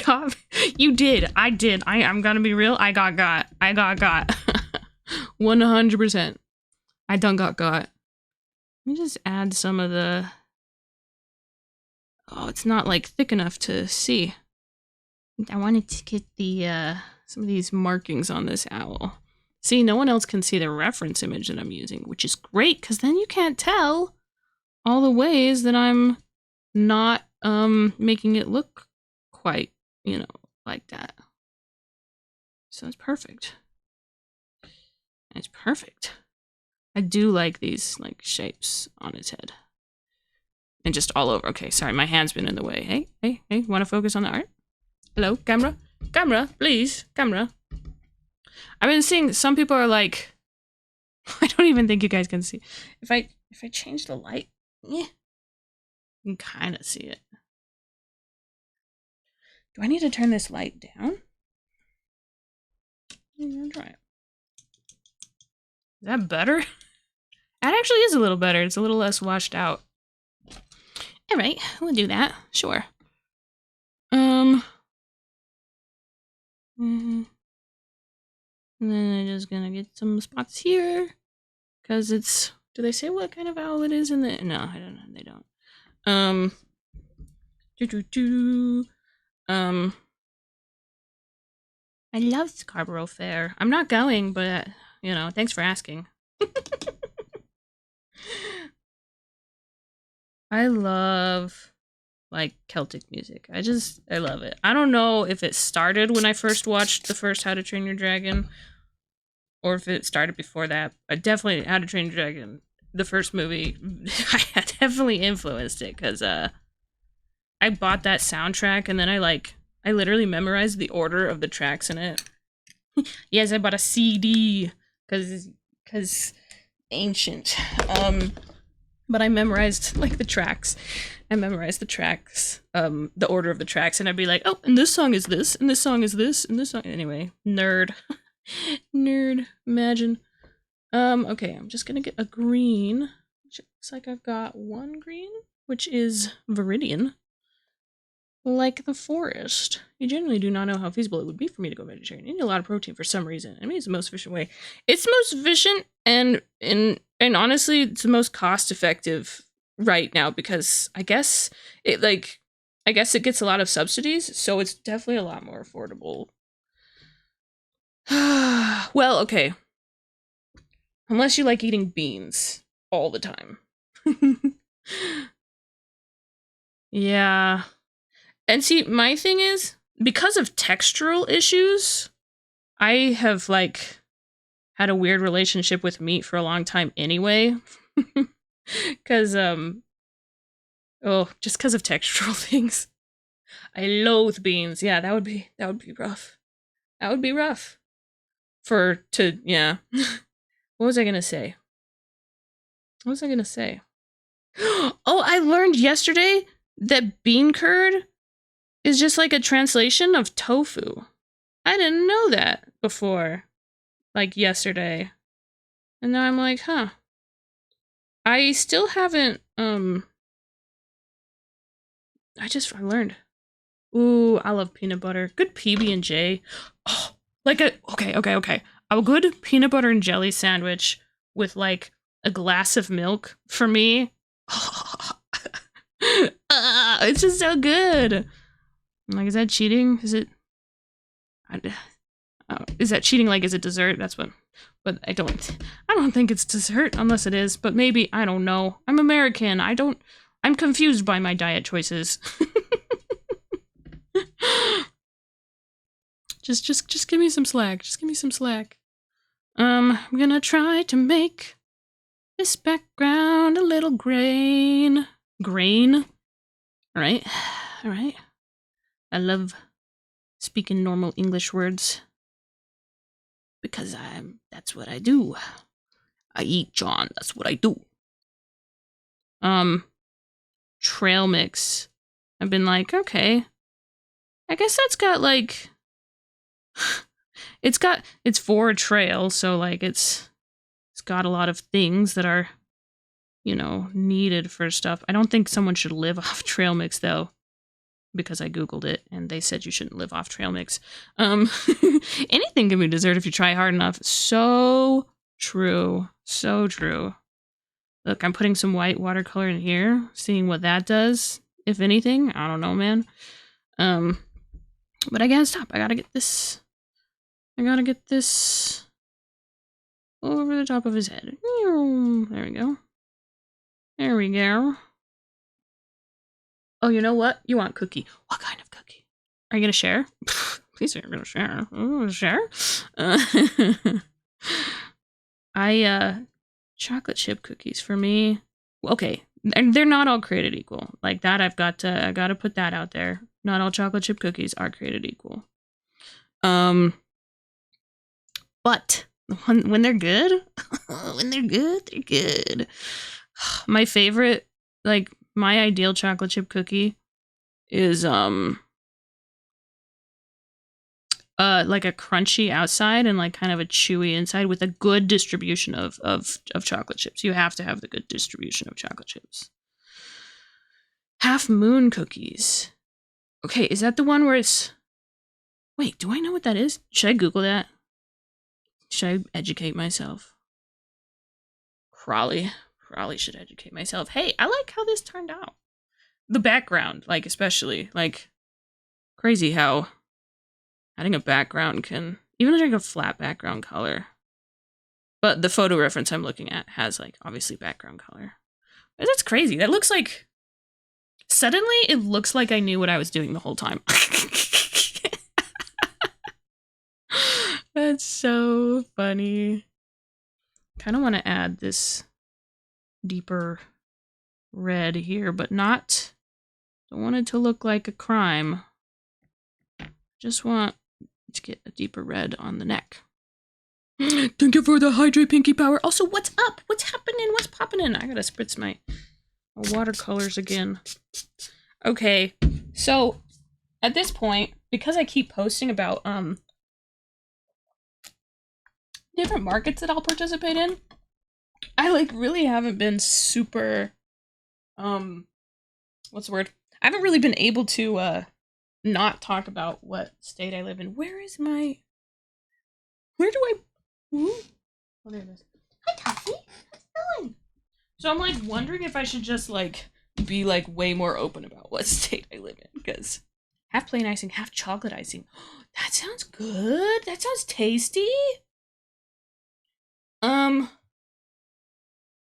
Got you did. I did. I'm gonna be real. I got. I got. 100%. I done got. Let me just add some of the. Oh, it's not like thick enough to see. I wanted to get the some of these markings on this owl. See, no one else can see the reference image that I'm using, which is great because then you can't tell all the ways that I'm not making it look quite, you know, like that. So it's perfect. It's perfect. I do like these like shapes on its head. And just all over. Okay, sorry, my hand's been in the way. Hey, want to focus on the art? Hello, camera? Camera, please, camera. I've been seeing some people are like, I don't even think you guys can see. If I change the light, yeah, you can kind of see it. Do I need to turn this light down? I'm gonna try it. Is that better? That actually is a little better. It's a little less washed out. All right, we'll do that. Sure. And then I'm just gonna get some spots here, cause it's. Do they say what kind of owl it is in the? No, I don't know. They don't. I love Scarborough Fair. I'm not going, but you know, thanks for asking. I love like Celtic music. I love it. I don't know if it started when I first watched the first How to Train Your Dragon, or if it started before that. But definitely How to Train Your Dragon, the first movie, I definitely influenced it because I bought that soundtrack and then I literally memorized the order of the tracks in it. Yes, I bought a CD because ancient. But I memorized like the tracks. I memorized the tracks, the order of the tracks, and I'd be like, oh, and this song is this, and this song is this, and this song. Anyway, nerd. Nerd, imagine. Okay, I'm just gonna get a green, which looks like I've got one green, which is Viridian. Like the forest. You generally do not know how feasible it would be for me to go vegetarian. I need a lot of protein for some reason. I mean, it's the most efficient way. It's the most efficient and honestly, it's the most cost effective right now because I guess it gets a lot of subsidies, so it's definitely a lot more affordable. Well, okay. Unless you like eating beans all the time. Yeah. And see, my thing is, because of textural issues, I have, like, had a weird relationship with meat for a long time anyway. Because, just because of textural things. I loathe beans. Yeah, that would be rough. That would be rough. Yeah. What was I gonna say? Oh, I learned yesterday that bean curd is just like a translation of tofu. I didn't know that before, like yesterday. And now I'm like, huh. I still haven't, I learned. Ooh, I love peanut butter. Good PB&J. Oh, like okay. A good peanut butter and jelly sandwich with like a glass of milk for me. It's just so good. Like, is that cheating? Is it? Is that cheating? Like, is it dessert? That's what. But I don't think it's dessert unless it is. But maybe, I don't know. I'm American. I'm confused by my diet choices. Just give me some slack. Just give me some slack. I'm gonna try to make this background a little grain. All right. I love speaking normal English words because that's what I do. I eat John. That's what I do. Trail mix. I've been like, okay, I guess that's got like, it's for a trail, so like it's got a lot of things that are, you know, needed for stuff. I don't think someone should live off trail mix though. because I Googled it and they said you shouldn't live off trail mix. Anything can be dessert if you try hard enough. So true. So true. Look, I'm putting some white watercolor in here, seeing what that does, if anything. I don't know, man. But I gotta stop. I gotta get this over the top of his head. There we go. There we go. Oh, you know what? You want cookie. What kind of cookie? Are you gonna share? Please say you're gonna share. Share? Chocolate chip cookies for me. Okay, and they're not all created equal. Like that, I gotta put that out there. Not all chocolate chip cookies are created equal. But when they're good, they're good. My favorite, like my ideal chocolate chip cookie is like a crunchy outside and like kind of a chewy inside with a good distribution of chocolate chips. You have to have the good distribution of chocolate chips. Half Moon cookies. Okay, is that the one where it's... Wait, do I know what that is? Should I Google that? Should I educate myself? Probably should educate myself. Hey, I like how this turned out. The background, like especially, like crazy how adding a background can, even like a flat background color. But the photo reference I'm looking at has like obviously background color. But that's crazy. That looks like, suddenly it looks like I knew what I was doing the whole time. That's so funny. Kind of want to add this deeper red here, but don't want it to look like a crime. Just want to get a deeper red on the neck. Thank you for the hydrate pinky power. Also, what's up? What's happening? What's popping in? I gotta spritz my watercolors again. Okay, so at this point, because I keep posting about different markets that I'll participate in, I like really haven't been super what's the word? I haven't really been able to not talk about what state I live in. Where do I oh, there it is. Hi Toffee, how's it going? So I'm like wondering if I should just like be like way more open about what state I live in, because half plain icing, half chocolate icing. That sounds good. That sounds tasty. I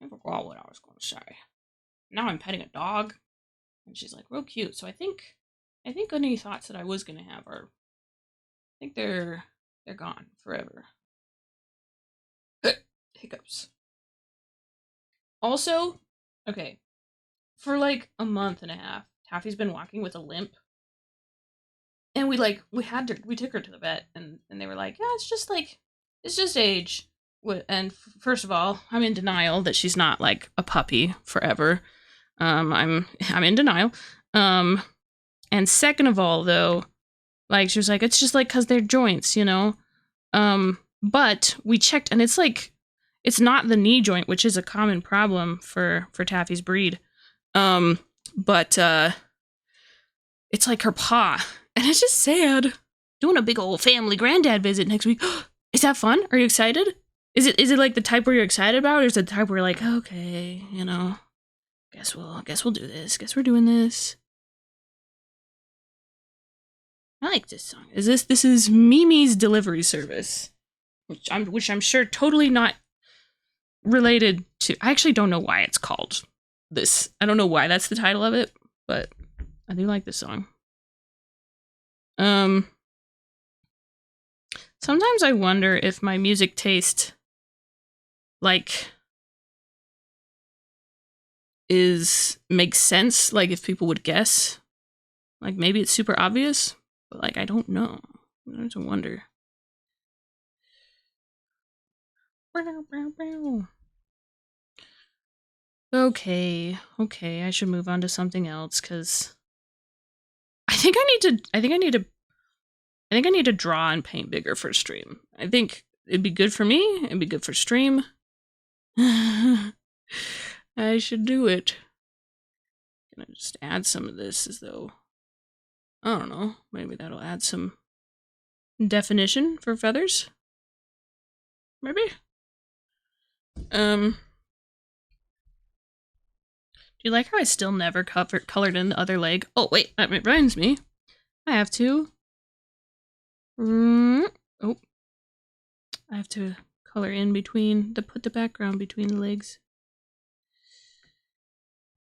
forgot what I was going to say. Now I'm petting a dog, and she's like real cute. So I think any thoughts that I was gonna have are, I think they're gone forever. Hiccups. Also, okay, for like a month and a half, Taffy's been walking with a limp, and we took her to the vet, and they were like, yeah, it's just age. And first of all, I'm in denial that she's not like a puppy forever. I'm in denial. And second of all, though, like she was like, it's just like because they're joints, you know. But we checked, and it's like, it's not the knee joint, which is a common problem for Taffy's breed. But it's like her paw, and it's just sad. Doing a big old family granddad visit next week. Is that fun? Are you excited? Is it like the type where you're excited about, or is it the type where you're like, okay, you know, guess we'll do this. Guess we're doing this. I like this song. This is Mimi's Delivery Service, which I'm sure totally not related to. I actually don't know why it's called this. I don't know why that's the title of it, but I do like this song. Sometimes I wonder if my music taste like makes sense, like if people would guess. Like maybe it's super obvious, but like I don't know. I have to wonder. Okay, I should move on to something else, because I think I need to draw and paint bigger for stream. I think it'd be good for me, it'd be good for stream. I should do it. I'm gonna just add some of this as though I don't know. Maybe that'll add some definition for feathers. Maybe. Do you like how I still never colored in the other leg? Oh wait, that reminds me. I have to. Oh, I have to color in between put the background between the legs.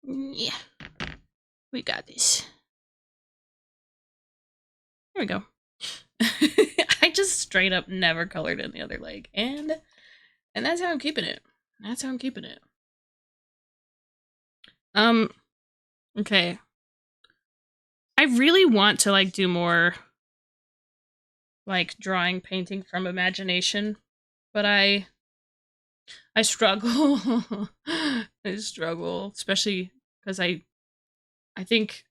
Yeah, we got this. There we go. I just straight up never colored in the other leg, and that's how I'm keeping it. That's how I'm keeping it. Okay. I really want to like do more like drawing, painting from imagination, but I struggle. I struggle, especially because I think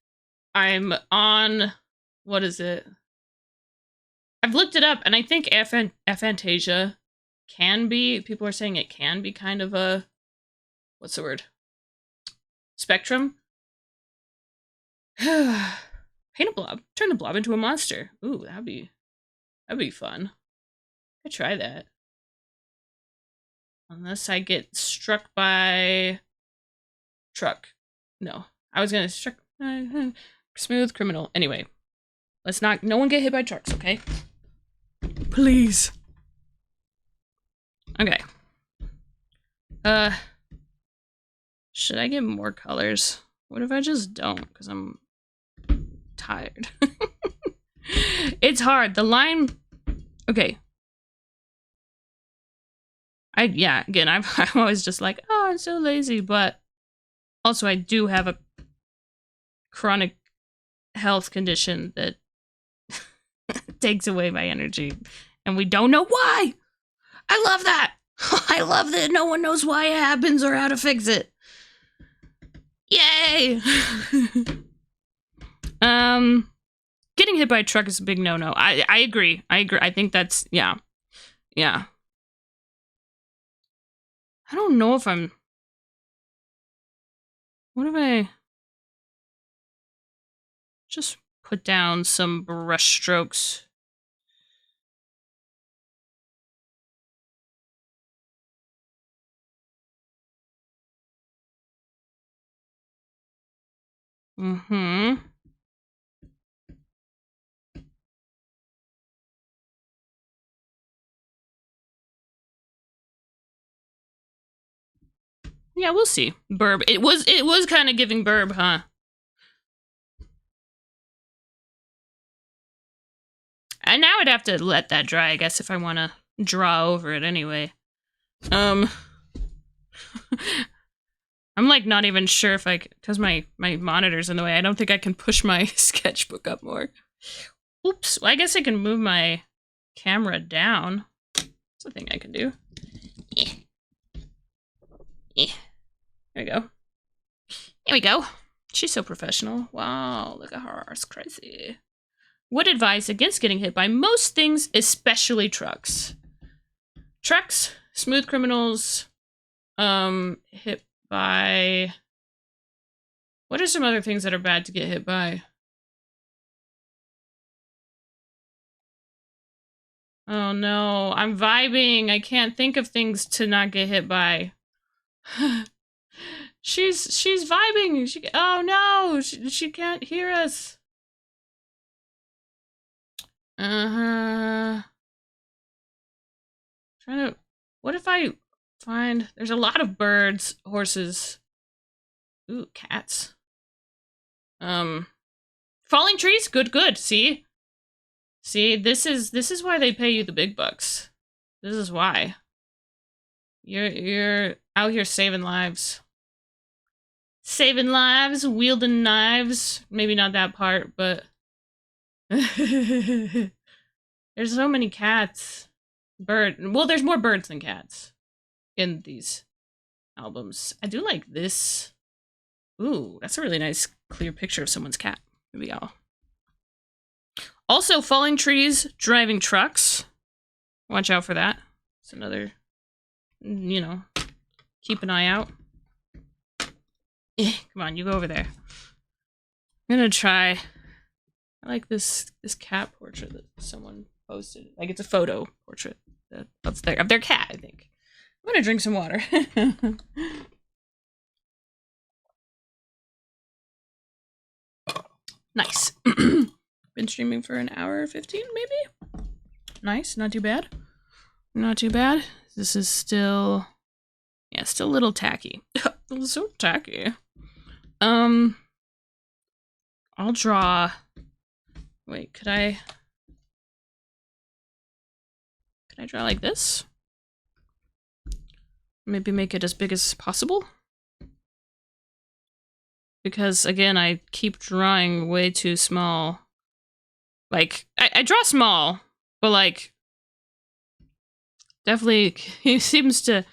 I'm on, what is it? I've looked it up, and I think aphantasia can be, people are saying it can be kind of a, what's the word? Spectrum? Paint a blob. Turn the blob into a monster. Ooh, that'd be fun. I'd try that. Unless I get struck by truck. No. I was gonna struck smooth criminal. Anyway. Let's not, no one get hit by trucks, okay? Please. Okay. Should I get more colors? What if I just don't? Because I'm tired. It's hard. The line... Okay. Again, I'm always just like, oh, I'm so lazy, but also I do have a chronic health condition that takes away my energy, and we don't know why. I love that. I love that no one knows why it happens or how to fix it. Yay! Getting hit by a truck is a big no-no. I agree. I think that's, yeah. I don't know if I'm... What if I... Just put down some brush strokes. Mm-hmm. Yeah, we'll see. Burb. It was kind of giving burb, huh? And now I'd have to let that dry, I guess, if I want to draw over it anyway. I'm like not even sure if I, because my monitor's in the way, I don't think I can push my sketchbook up more. Oops, well, I guess I can move my camera down. That's a thing I can do. Yeah. There we go. Here we go. She's so professional. Wow, look at her. It's crazy. Would advise against getting hit by most things, especially trucks. Trucks, smooth criminals, hit by... What are some other things that are bad to get hit by? Oh no, I'm vibing. I can't think of things to not get hit by. she's vibing. Oh no, she can't hear us. Trying to... What if I find... There's a lot of birds, horses. Ooh, cats. Falling trees? Good. See? This is why they pay you the big bucks. This is why. You're out here saving lives. Saving lives, wielding knives. Maybe not that part, but... There's so many cats. Well, there's more birds than cats in these albums. I do like this. Ooh, that's a really nice clear picture of someone's cat. Maybe I'll... Also, falling trees, driving trucks. Watch out for that. It's another, you know, keep an eye out. Come on, you go over there. I'm gonna try I like this cat portrait that someone posted. Like it's a photo portrait of their cat, I think. I'm gonna drink some water. Nice. Been streaming for an hour 15 maybe? Nice, not too bad. Not too bad. This is still, yeah, still a little tacky. So tacky. I'll draw. Wait, could I draw like this? Maybe make it as big as possible? Because again, I keep drawing way too small. Like, I draw small, but like, definitely, he seems to,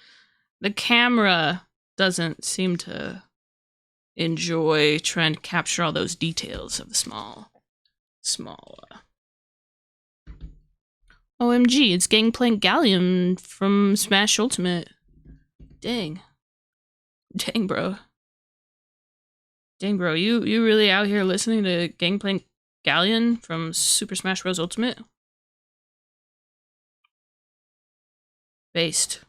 the camera doesn't seem to enjoy trying to capture all those details of the small. OMG, it's Gangplank Galleon from Smash Ultimate. Dang. Dang, bro. Dang, bro, you really out here listening to Gangplank Galleon from Super Smash Bros. Ultimate? Based.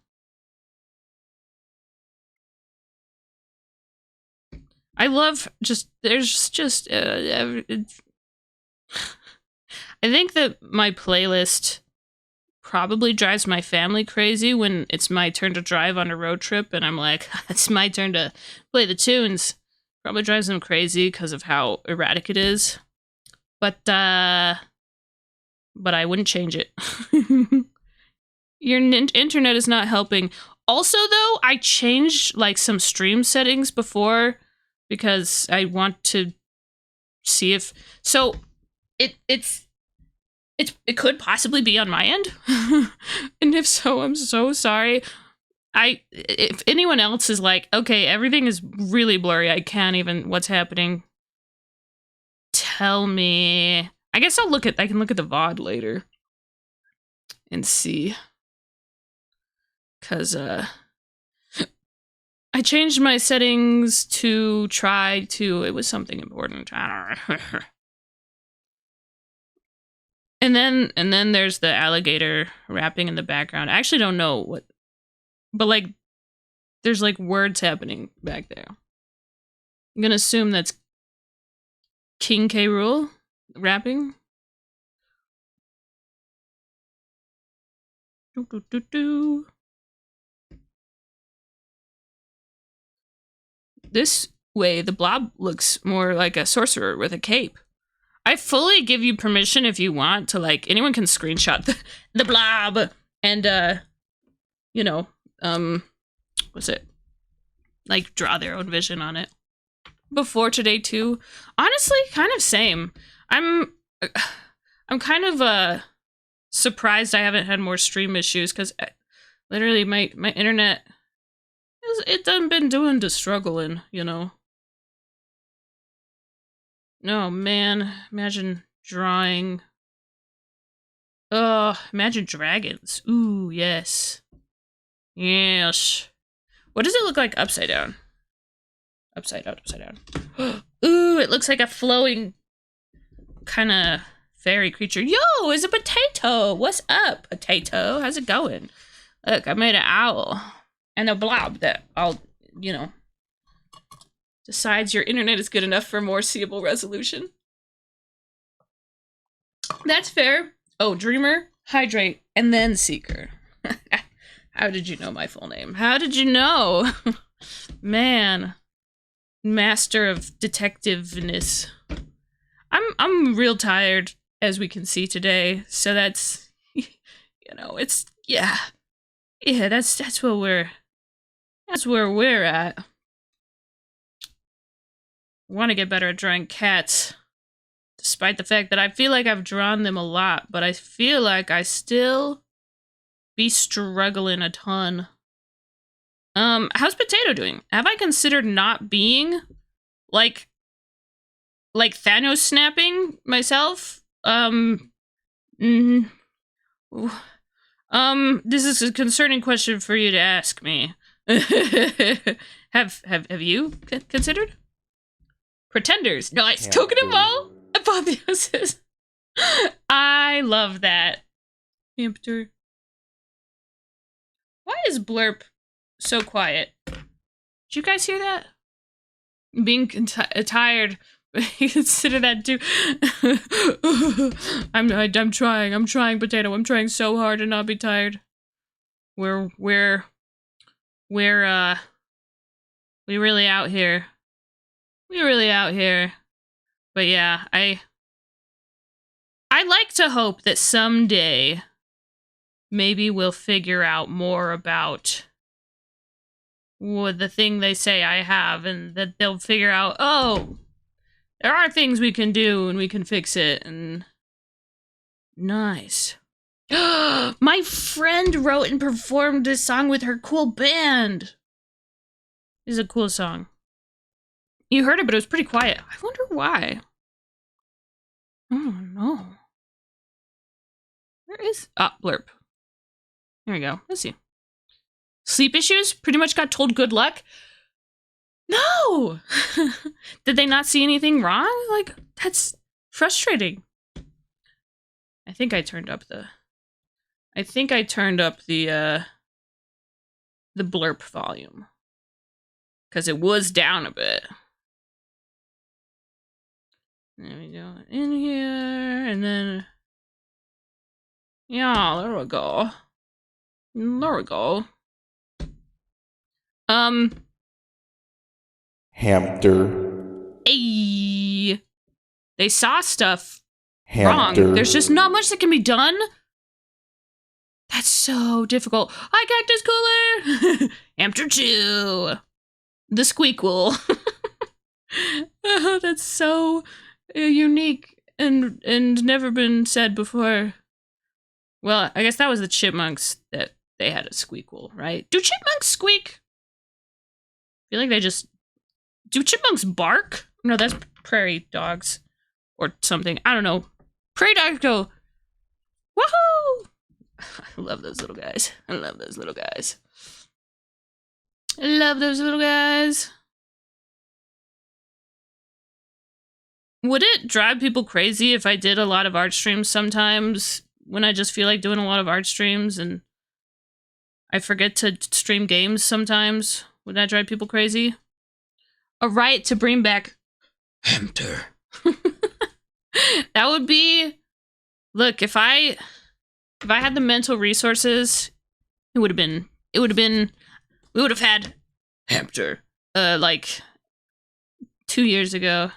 I love there's just, I think that my playlist probably drives my family crazy when it's my turn to drive on a road trip and I'm like, it's my turn to play the tunes. Probably drives them crazy because of how erratic it is. But I wouldn't change it. Your internet is not helping. Also, though, I changed like some stream settings before because I want to see if it could possibly be on my end. And if so, I'm so sorry. If anyone else is like, okay, everything is really blurry, I can't even, what's happening? Tell me. I guess I can look at the VOD later and see. Cause I changed my settings to try to, it was something important. I don't know. And then there's the alligator rapping in the background. I actually don't know what, but like there's like words happening back there. I'm gonna assume that's King K. Rool rapping. This way, the blob looks more like a sorcerer with a cape. I fully give you permission if you want to, like, anyone can screenshot the blob and, you know, what's it? Like, draw their own vision on it. Before today, too. Honestly, kind of same. I'm kind of, surprised I haven't had more stream issues, because literally my internet, it done been doing the struggling, you know. No, man, imagine drawing. Imagine dragons. Ooh, yes. Yes. What does it look like upside down? Upside down, upside down. Ooh, it looks like a flowing kind of fairy creature. Yo, it's a potato. What's up, potato? How's it going? Look, I made an owl. And a blob that I'll, you know, decides your internet is good enough for more seeable resolution. That's fair. Oh, Dreamer, Hydrate, and then Seeker. How did you know my full name? How did you know? Man. Master of detectiveness. I'm real tired, as we can see today. So that's, you know, it's, yeah. Yeah, that's where we're at. I want to get better at drawing cats. Despite the fact that I feel like I've drawn them a lot, but I feel like I still be struggling a ton. How's Potato doing? Have I considered not being like Thanos snapping myself? This is a concerning question for you to ask me. Have you considered? Pretenders. Nice. Token of all. Apotheosis. I love that. Hamster. Why is Blurp so quiet? Did you guys hear that? Being tired. You consider that too. I'm trying, Potato. I'm trying so hard to not be tired. We really out here. We really out here. But yeah, I like to hope that someday maybe we'll figure out more about what the thing they say I have, and that they'll figure out, oh, there are things we can do and we can fix it, and nice. My friend wrote and performed this song with her cool band. This is a cool song. You heard it, but it was pretty quiet. I wonder why. Oh no. Where is... Ah, Blurp. There we go. Let's see. Sleep issues? Pretty much got told good luck? No! Did they not see anything wrong? Like, that's frustrating. I think I turned up the Blurp volume. Because it was down a bit. There we go. In here, and then... Yeah, there we go. There we go. Hamster. Ay. They saw stuff Hamster. wrong. There's just not much that can be done. That's so difficult. Hi, Cactus Cooler! Hamster 2. The Squeakquel. Oh, that's so unique and never been said before. Well, I guess that was the chipmunks that they had a Squeakquel, right? Do chipmunks squeak? I feel like they just... Do chipmunks bark? No, that's prairie dogs. Or something. I don't know. Prairie dogs go... Woohoo! I love those little guys. I love those little guys. I love those little guys. Would it drive people crazy if I did a lot of art streams sometimes when I just feel like doing a lot of art streams and I forget to stream games sometimes? Would that drive people crazy? A right to bring back Hamster. That would be... Look, if I had the mental resources, we would have had Hamster like 2 years ago.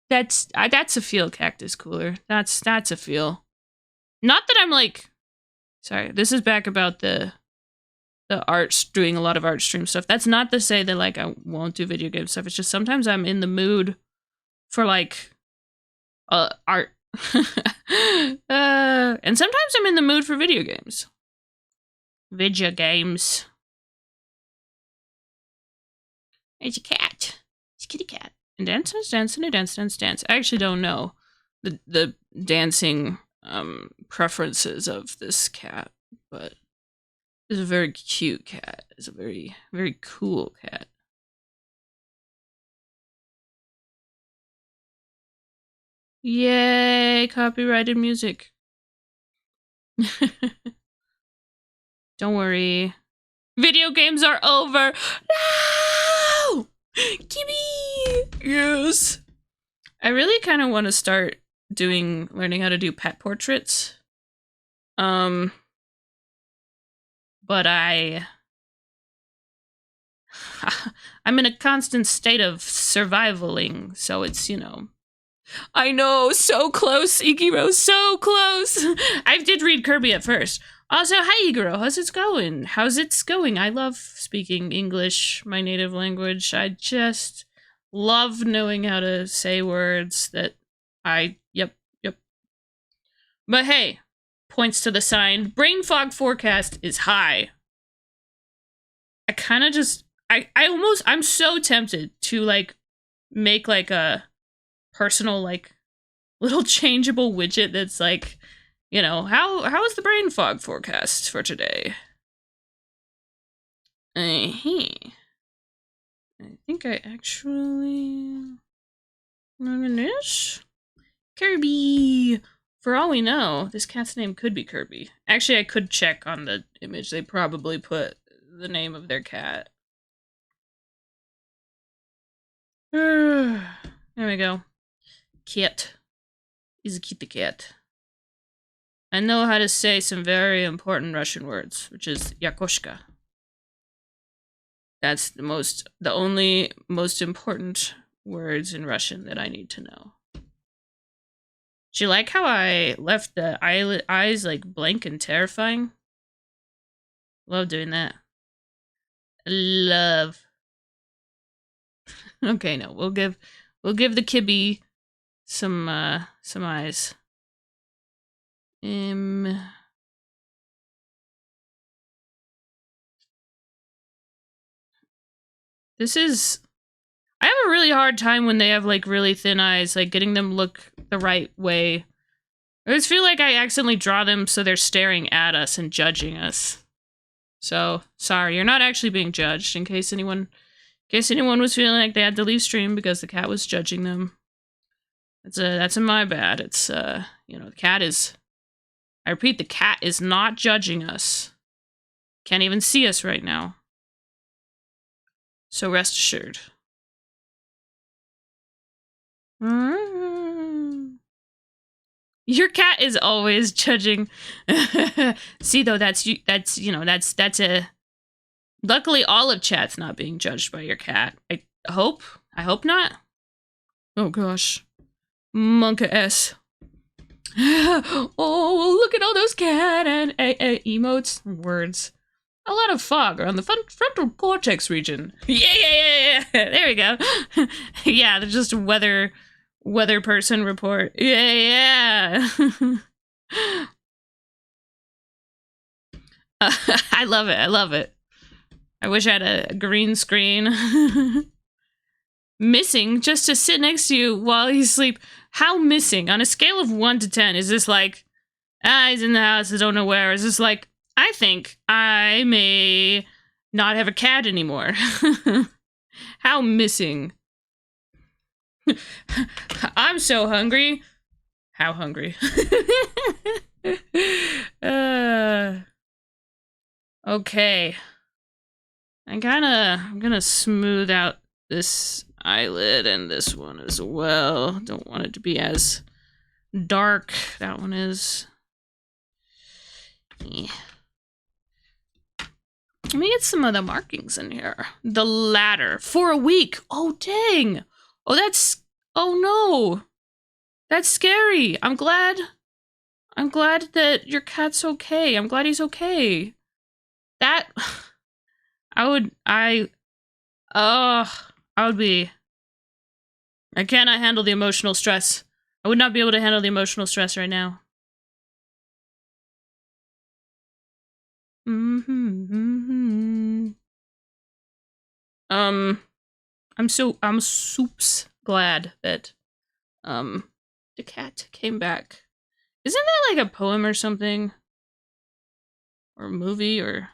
That's a feel, Cactus Cooler. That's a feel. Not that I'm like... Sorry, this is back about the arts, doing a lot of art stream stuff. That's not to say that like I won't do video game stuff. It's just sometimes I'm in the mood for like art. And sometimes I'm in the mood for video games. Video games. It's a cat. It's a kitty cat. And dance, dance, and a dance, dance, dance. I actually don't know the dancing preferences of this cat, but it's a very cute cat. It's a very, very cool cat. Yay, copyrighted music. Don't worry. Video games are over. No! Gimme! Yes. I really kind of want to start learning how to do pet portraits. But I'm in a constant state of survivaling, so it's, you know. I know, so close, Igiro, so close. I did read Kirby at first. Also, hi Igiro, how's it going? How's it going? I love speaking English, my native language. I just love knowing how to say words that yep. But hey, points to the sign, brain fog forecast is high. I kind of just, I'm so tempted to like make like a personal like little changeable widget that's like, you know, how is the brain fog forecast for today? I think I actually... This? Kirby! For all we know, this cat's name could be Kirby. Actually, I could check on the image. They probably put the name of their cat. There we go. Cat. He's a kitty cat. I know how to say some very important Russian words, which is Yakoshka. That's the only most important words in Russian that I need to know. Do you like how I left the eyes like blank and terrifying? Love doing that. Love. Okay, no, we'll give the kibby some eyes. This is... I have a really hard time when they have, like, really thin eyes, like, getting them look the right way. I just feel like I accidentally draw them so they're staring at us and judging us. So, sorry, you're not actually being judged, in case anyone was feeling like they had to leave stream because the cat was judging them. That's a my bad. It's, you know, the cat is... I repeat, the cat is not judging us. Can't even see us right now. So rest assured. Your cat is always judging. See though, that's a... Luckily all of chat's not being judged by your cat. I hope not. Oh gosh. Monka S. Oh, look at all those cat and emotes. Words. A lot of fog around the frontal cortex region. Yeah. There we go. Yeah, there's just a weather person report. Yeah. I love it. I wish I had a green screen. Missing just to sit next to you while you sleep. How missing? On a scale of 1 to 10, is this like, he's in the house, I don't know where? Is this like, I think I may not have a cat anymore? How missing? I'm so hungry. How hungry? Okay. I'm gonna smooth out this eyelid and this one as well. Don't want it to be as dark. That one is. Yeah. Let me get some of the markings in here. The ladder for a week. Oh dang. Oh that's. Oh no. That's scary. I'm glad that your cat's okay. I'm glad he's okay. That. I would be... I cannot handle the emotional stress. I would not be able to handle the emotional stress right now. I'm soups glad that, the cat came back. Isn't that like a poem or something? Or a movie, or...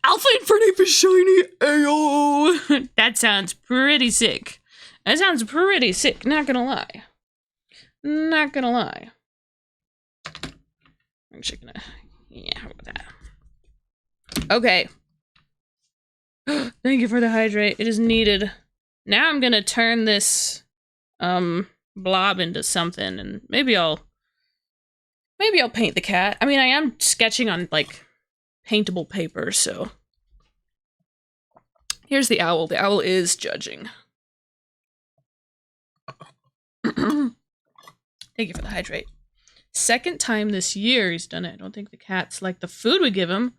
Alpha Infinity for shiny Ayo! That sounds pretty sick. Not gonna lie. I'm just gonna... Yeah, how about that? Okay. Thank you for the hydrate. It is needed. Now I'm gonna turn this, blob into something, and maybe I'll paint the cat. I mean, I am sketching on, like... paintable paper, so... Here's the owl. The owl is judging. Thank you for the hydrate. Second time this year he's done it. I don't think the cat's like the food we give him.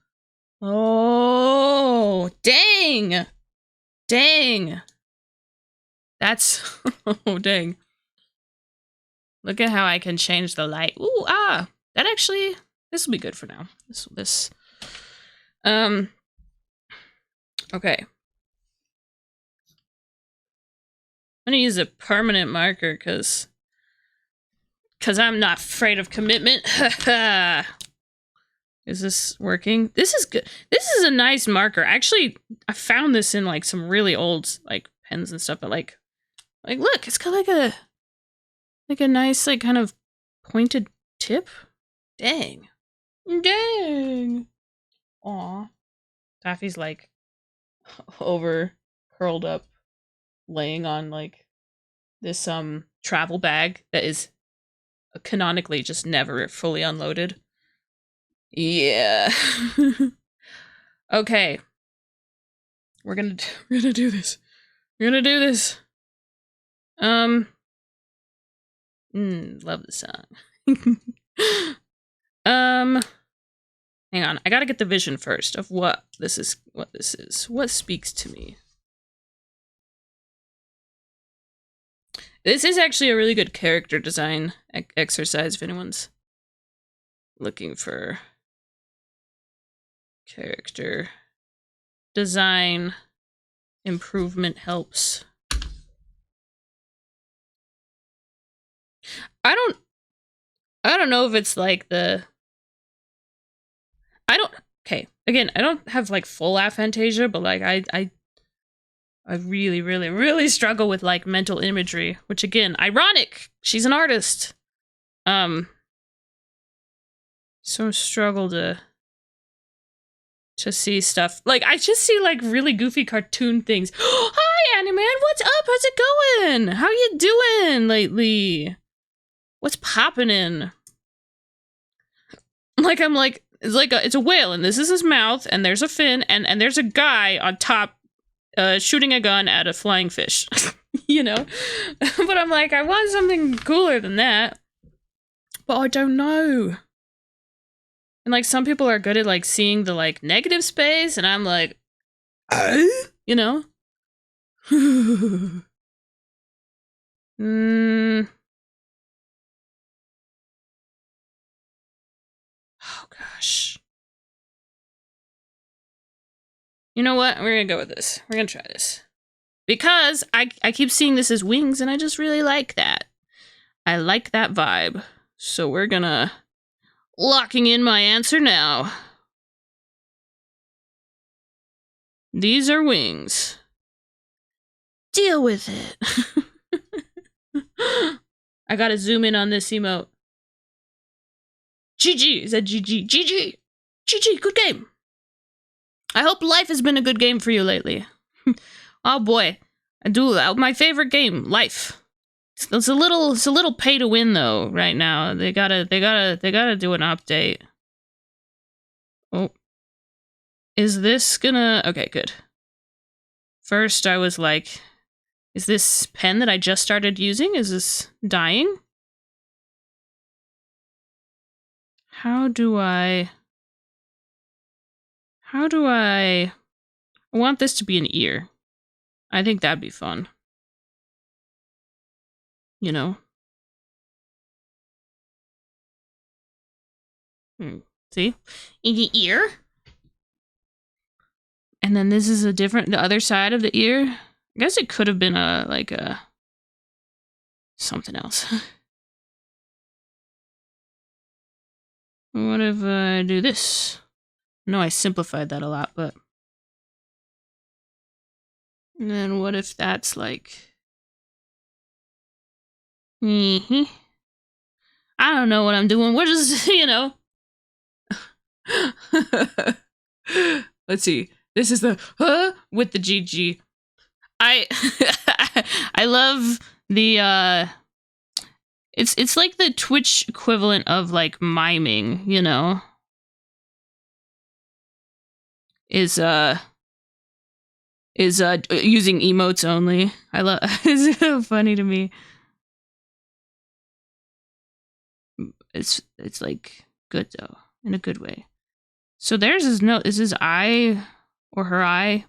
Oh, dang! Dang! That's... oh, dang. Look at how I can change the light. Ooh, that actually... This will be good for now. This... Okay. I'm gonna use a permanent marker, cause I'm not afraid of commitment. Is this working? This is good. This is a nice marker. Actually, I found this in, like, some really old, like, pens and stuff, but, like, Like, look, it's got like a nice, like, kind of pointed tip. Dang. Dang. Aw. Taffy's like over curled up, laying on like this travel bag that is canonically just never fully unloaded. Yeah. Okay. We're gonna do this. We're gonna do this. Love the song. Hang on. I gotta get the vision first of what this is. What speaks to me. This is actually a really good character design exercise if anyone's looking for character design improvement helps. I don't know if it's like okay, again, I don't have like full aphantasia, but like I really, really, really struggle with like mental imagery, which again, ironic. She's an artist. So struggle to see stuff. Like, I just see like really goofy cartoon things. Hi, Animan, what's up? How's it going? How you doing lately? What's poppin' in? Like, I'm like, it's a whale, and this is his mouth, and there's a fin, and there's a guy on top shooting a gun at a flying fish. You know? But I'm like, I want something cooler than that. But I don't know. And like, some people are good at like seeing the like negative space, and I'm like, you know? Oh gosh. You know what? We're gonna go with this. We're gonna try this. Because I keep seeing this as wings, and I just really like that. I like that vibe. So we're gonna... locking in my answer now. These are wings. Deal with it. I gotta zoom in on this emote. GG. Is that GG? GG. GG. Good game. I hope life has been a good game for you lately. Oh boy. I do. My favorite game, Life. It's a little pay to win though right now. They gotta do an update. Oh. Is this gonna... okay, good. First I was like, is this pen that I just started using, is this dying? How do I want this to be an ear. I think that'd be fun. You know? See? In the ear? And then this is the other side of the ear. I guess it could have been something else. What if I do this? No, I simplified that a lot, but... and then what if that's like... I don't know what I'm doing. We're just, you know... Let's see. This is the with the GG. I love the it's like the Twitch equivalent of like miming, you know. Is using emotes only. I love it's so funny to me. It's like good though, in a good way. So there's his note. Is his eye or her eye?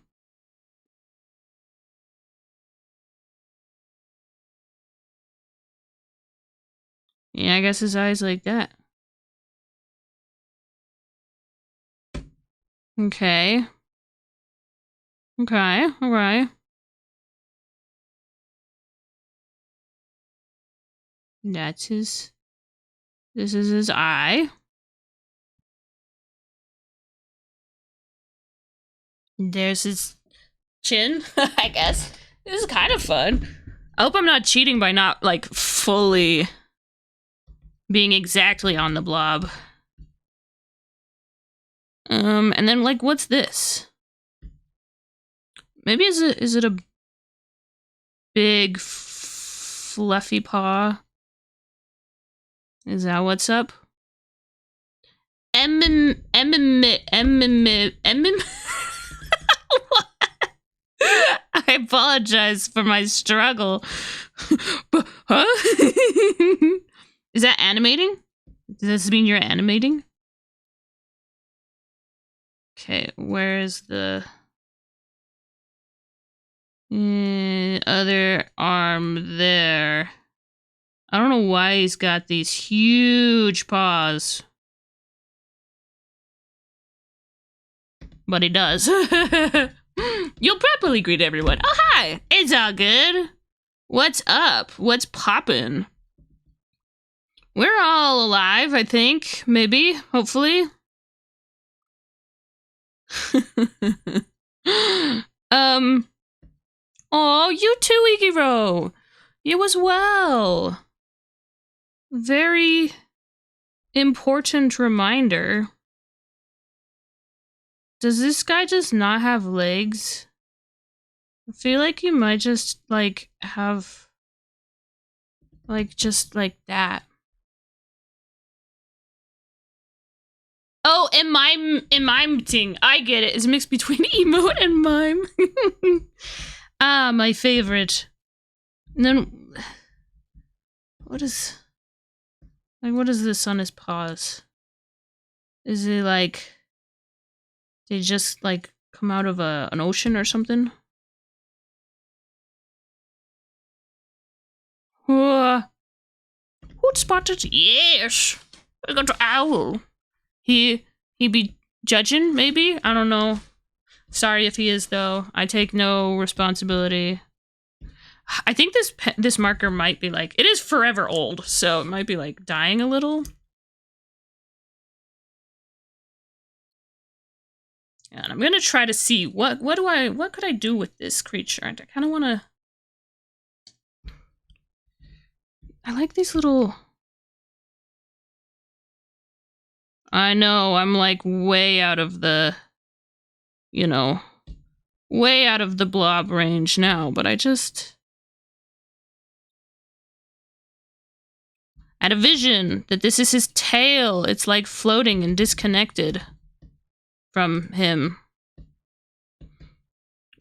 Yeah, I guess his eye's like that. Okay. Okay, alright. That's his... this is his eye. There's his chin, I guess. This is kind of fun. I hope I'm not cheating by not, like, fully being exactly on the blob. And then, like, what's this? Maybe is it a big fluffy paw? Is that what's up? I apologize for my struggle. But, huh? Is that animating? Does this mean you're animating? Okay, where's the other arm there? I don't know why he's got these huge paws. But he does. You'll properly greet everyone. Oh, hi! It's all good. What's up? What's poppin'? We're all alive, I think. Maybe. Hopefully. Oh, you too, Igiro. You as well. Very important reminder. Does this guy just not have legs? I feel like you might just, like, have... like, just like that. Oh, and mime-ting. I get it. It's mixed between emote and mime. Ah, my favorite. And then... what is this on his paws? Is it like... they just, like, come out of an ocean or something? Who spotted? Yes! I got an owl. He be judging, maybe? I don't know. Sorry if he is, though. I take no responsibility. I think this marker might be, like... it is forever old, so it might be, like, dying a little. And I'm gonna try to see what could I do with this creature? I kind of want to... I like these little... I know, I'm like way out of the... you know... way out of the blob range now, but I just... I had a vision that this is his tail. It's like floating and disconnected from him.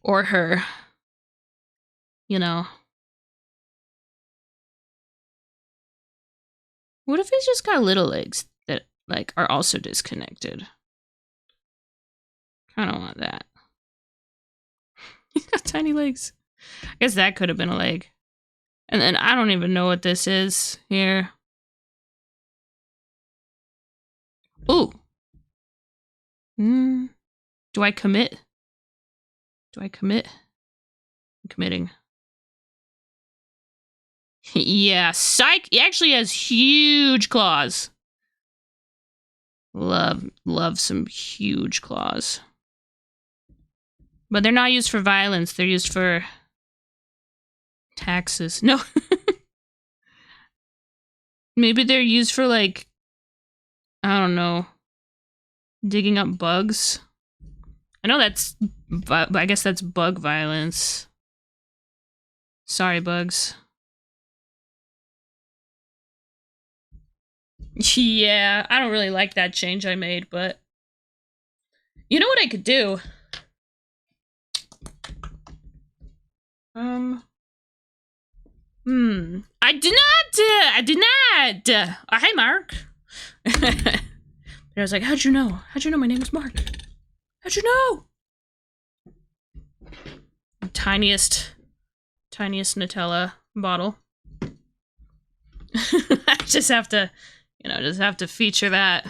Or her. You know. What if he's just got little legs that, like, are also disconnected? Kinda want that. He's got tiny legs. I guess that could have been a leg. And then I don't even know what this is here. Ooh. Do I commit? Do I commit? I'm committing. Yeah, psych! He actually has huge claws. Love some huge claws. But they're not used for violence, they're used for... taxes. No. Maybe they're used for, like... I don't know. Digging up bugs. I know that's... but I guess that's bug violence. Sorry, bugs. Yeah, I don't really like that change I made, but... you know what I could do? I did not! Oh, hey, Mark! I was like, how'd you know? How'd you know my name is Mark? How'd you know? Tiniest Nutella bottle. I just have to, you know, feature that.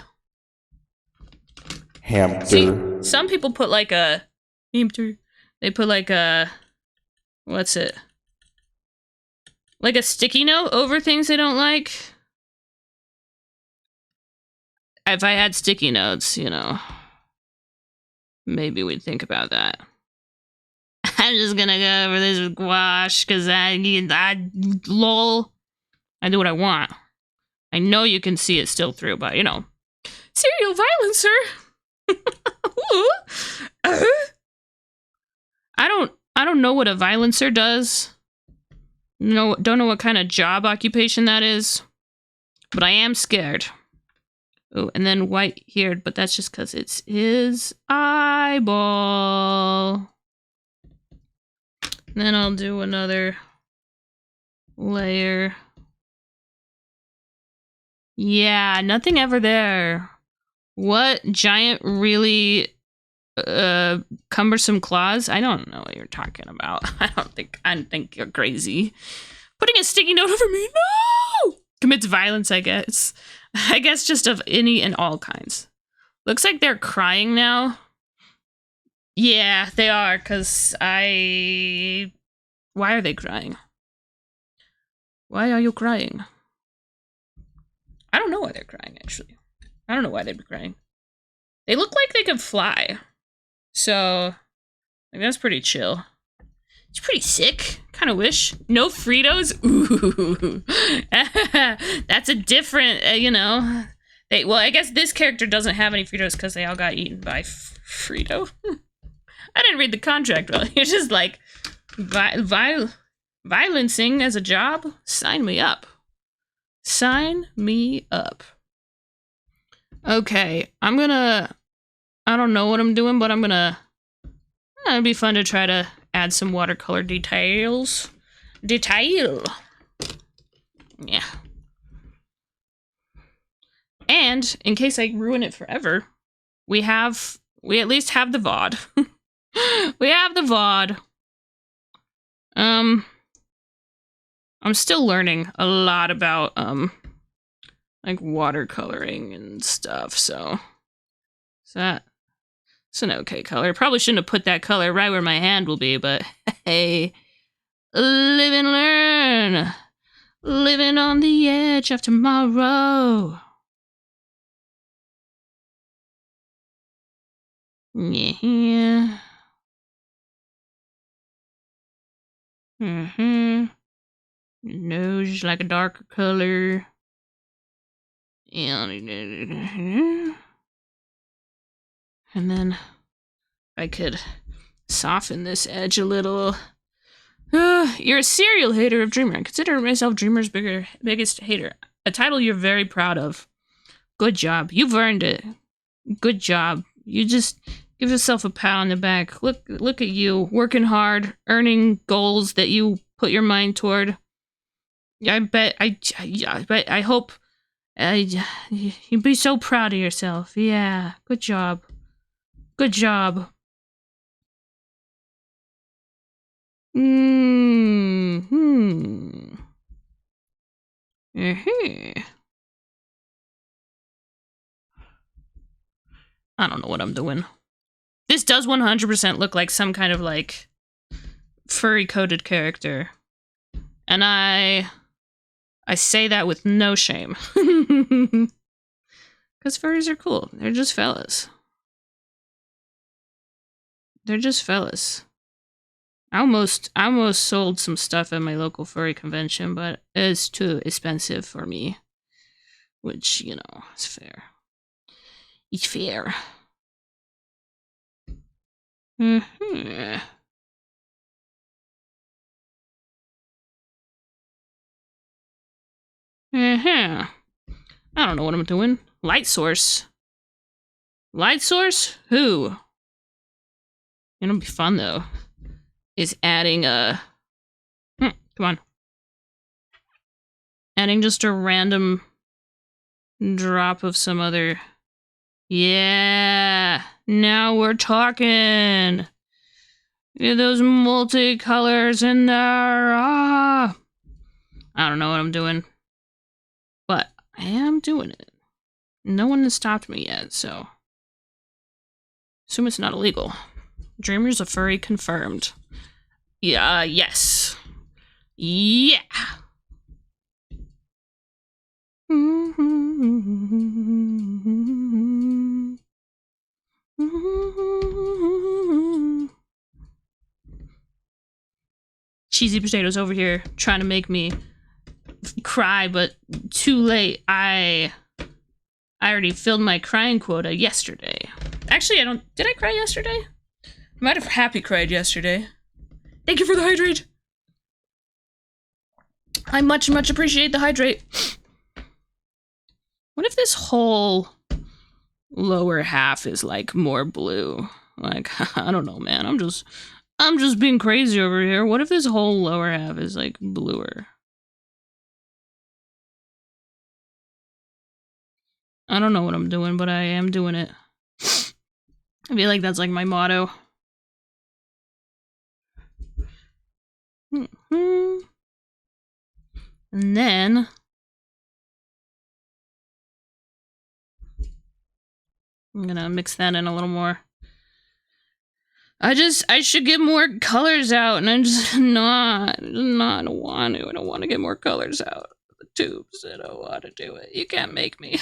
Hamster. See, some people put like a hamster. They put like a, what's it? Like a sticky note over things they don't like. If I had sticky notes, you know, maybe we'd think about that. I'm just gonna go over this with gouache because lol. I do what I want. I know you can see it still through, but you know. Serial violence, sir. I don't know what a violencer does. No, don't know what kind of job occupation that is. But I am scared. Oh, and then white here, but that's just because it's his eyeball. And then I'll do another layer. Yeah, nothing ever there. What giant, really cumbersome claws? I don't know what you're talking about. I think you're crazy. Putting a sticky note over me? No! Commits violence, I guess. I guess just of any and all kinds. Looks like they're crying now. Yeah, they are, because Why are they crying? Why are you crying? I don't know why they're crying, actually. I don't know why they'd be crying. They look like they could fly. So, like, that's pretty chill. It's pretty sick. Kind of wish. No Fritos? Ooh. That's a different, you know. Well, I guess this character doesn't have any Fritos because they all got eaten by Frito. I didn't read the contract well. You're just like, violencing as a job? Sign me up. Sign me up. Okay, I don't know what I'm doing, but it'd be fun to try to add some watercolor details. Yeah. And in case I ruin it forever, we at least have the VOD. We have the VOD. I'm still learning a lot about like watercoloring and stuff, so it's an okay color. Probably shouldn't have put that color right where my hand will be, but hey, live and learn. Living on the edge of tomorrow. Yeah. Nose like a darker color. And then I could soften this edge a little. You're a serial hater of Dreamer. I consider myself Dreamer's biggest hater. A title you're very proud of. Good job. You've earned it. Good job. You just give yourself a pat on the back. Look at you, working hard, earning goals that you put your mind toward. I hope you'd be so proud of yourself. Yeah, good job. Good job. I don't know what I'm doing. This does 100% look like some kind of like furry coated character. And I say that with no shame. Because furries are cool. They're just fellas. They're just fellas. I almost sold some stuff at my local furry convention, but it's too expensive for me. Which, you know, is fair. It's fair. I don't know what I'm doing. Light source. Light source? Who? It'll be fun though. Is adding a come on. Adding just a random drop of some other. Yeah, now we're talking. Yeah, those multicolors in there. I don't know what I'm doing, but I am doing it. No one has stopped me yet, so assume it's not illegal. Dreamer's a furry confirmed. Yeah, yes. Yeah. Cheesy Potatoes over here trying to make me cry, but too late. I already filled my crying quota yesterday. Actually, did I cry yesterday? I might have happy cried yesterday. Thank you for the hydrate. I much appreciate the hydrate. What if this whole lower half is like more blue? Like, I don't know, man. I'm just being crazy over here. What if this whole lower half is like bluer? I don't know what I'm doing, but I am doing it. I feel like that's like my motto. And then I'm gonna mix that in a little more. I should get more colors out, and I'm just not. I don't want to. I don't want to get more colors out of the tubes. I don't want to do it. You can't make me.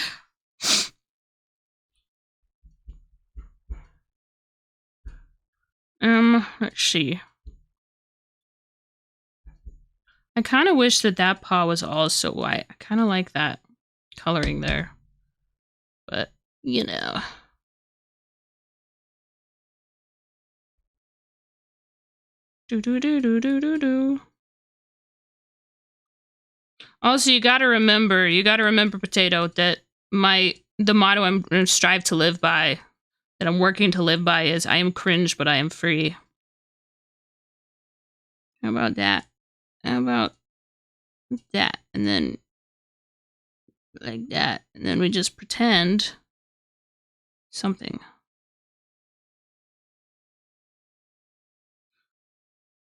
Let's see. I kind of wish that paw was also white. I kind of like that coloring there. But, you know. Do. Also, you gotta remember, Potato, that the motto I'm gonna strive to live by, that I'm working to live by, is I am cringe, but I am free. How about that? How about that? And then like that. And then we just pretend something.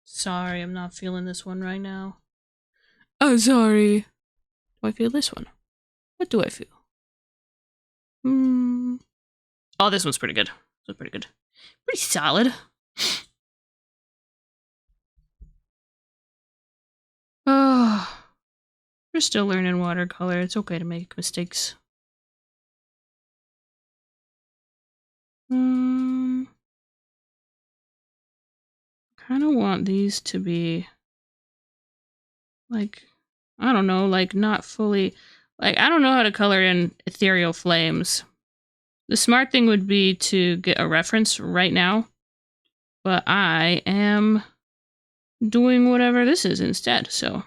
Sorry, I'm not feeling this one right now. Oh, sorry. Do I feel this one? What do I feel? Oh, this one's pretty good. This one's pretty good. Pretty solid. Oh, we're still learning watercolor. It's okay to make mistakes. Kind of want these to be like, I don't know, like not fully, like I don't know how to color in ethereal flames. The smart thing would be to get a reference right now, but I am doing whatever this is instead, so.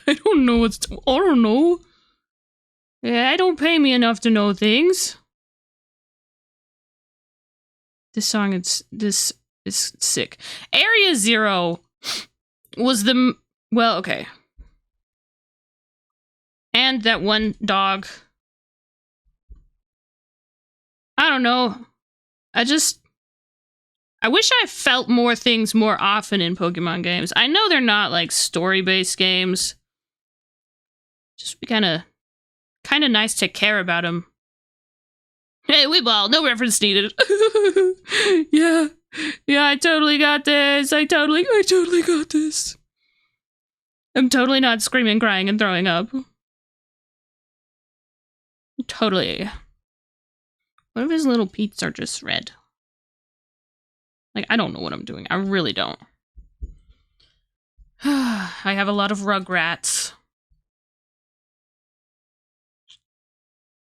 I don't know I don't know. Yeah, don't pay me enough to know things. This is sick. Area Zero was well, okay. And that one dog. I don't know. I wish I felt more things more often in Pokemon games. I know they're not like story-based games. Just be kind of nice to care about them. Hey, Weeball, no reference needed. Yeah, I totally got this. I totally got this. I'm totally not screaming, crying, and throwing up. Totally. What if his little peats are just red? Like, I don't know what I'm doing. I really don't. I have a lot of Rugrats.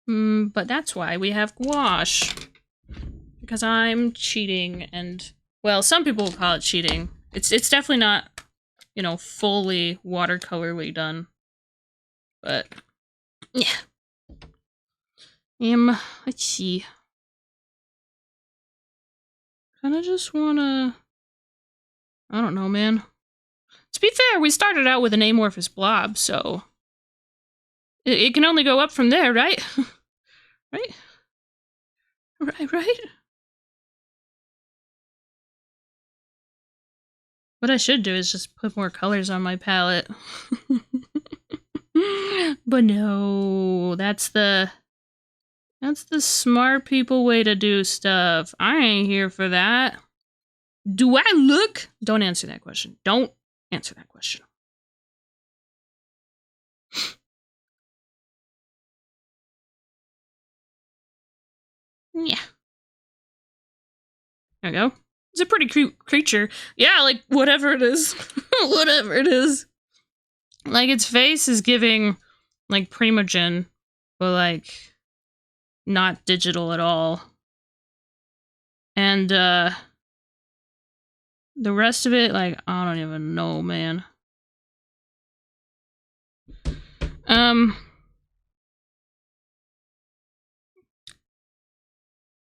But that's why we have gouache. Because I'm cheating, and, well, some people will call it cheating. It's definitely not, you know, fully watercolorly done. But, yeah. Let's see. Kinda just wanna... I don't know, man. To be fair, we started out with an amorphous blob, so... It can only go up from there, right? Right? Right? What I should do is just put more colors on my palette. But no, that's the smart people way to do stuff. I ain't here for that. Do I look? Don't answer that question. Don't answer that question. Yeah. There we go. It's a pretty cute creature. Yeah, like, whatever it is. Whatever it is. Like, its face is giving, like, Primogen, but, like, not digital at all. And, the rest of it, like, I don't even know, man.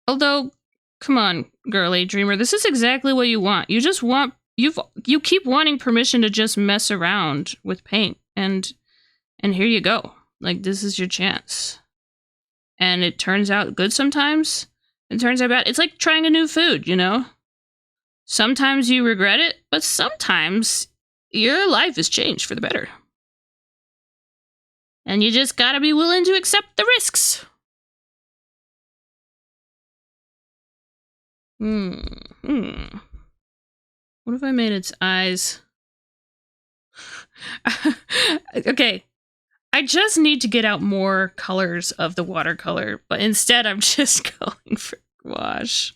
Although, come on, girly dreamer, this is exactly what you want. You just want, you keep wanting permission to just mess around with paint, and here you go. Like, this is your chance. And it turns out good sometimes, it turns out bad. It's like trying a new food, you know? Sometimes you regret it, but sometimes your life has changed for the better. And you just gotta be willing to accept the risks. What if I made its eyes? Okay. I just need to get out more colors of the watercolor, but instead I'm just going for gouache.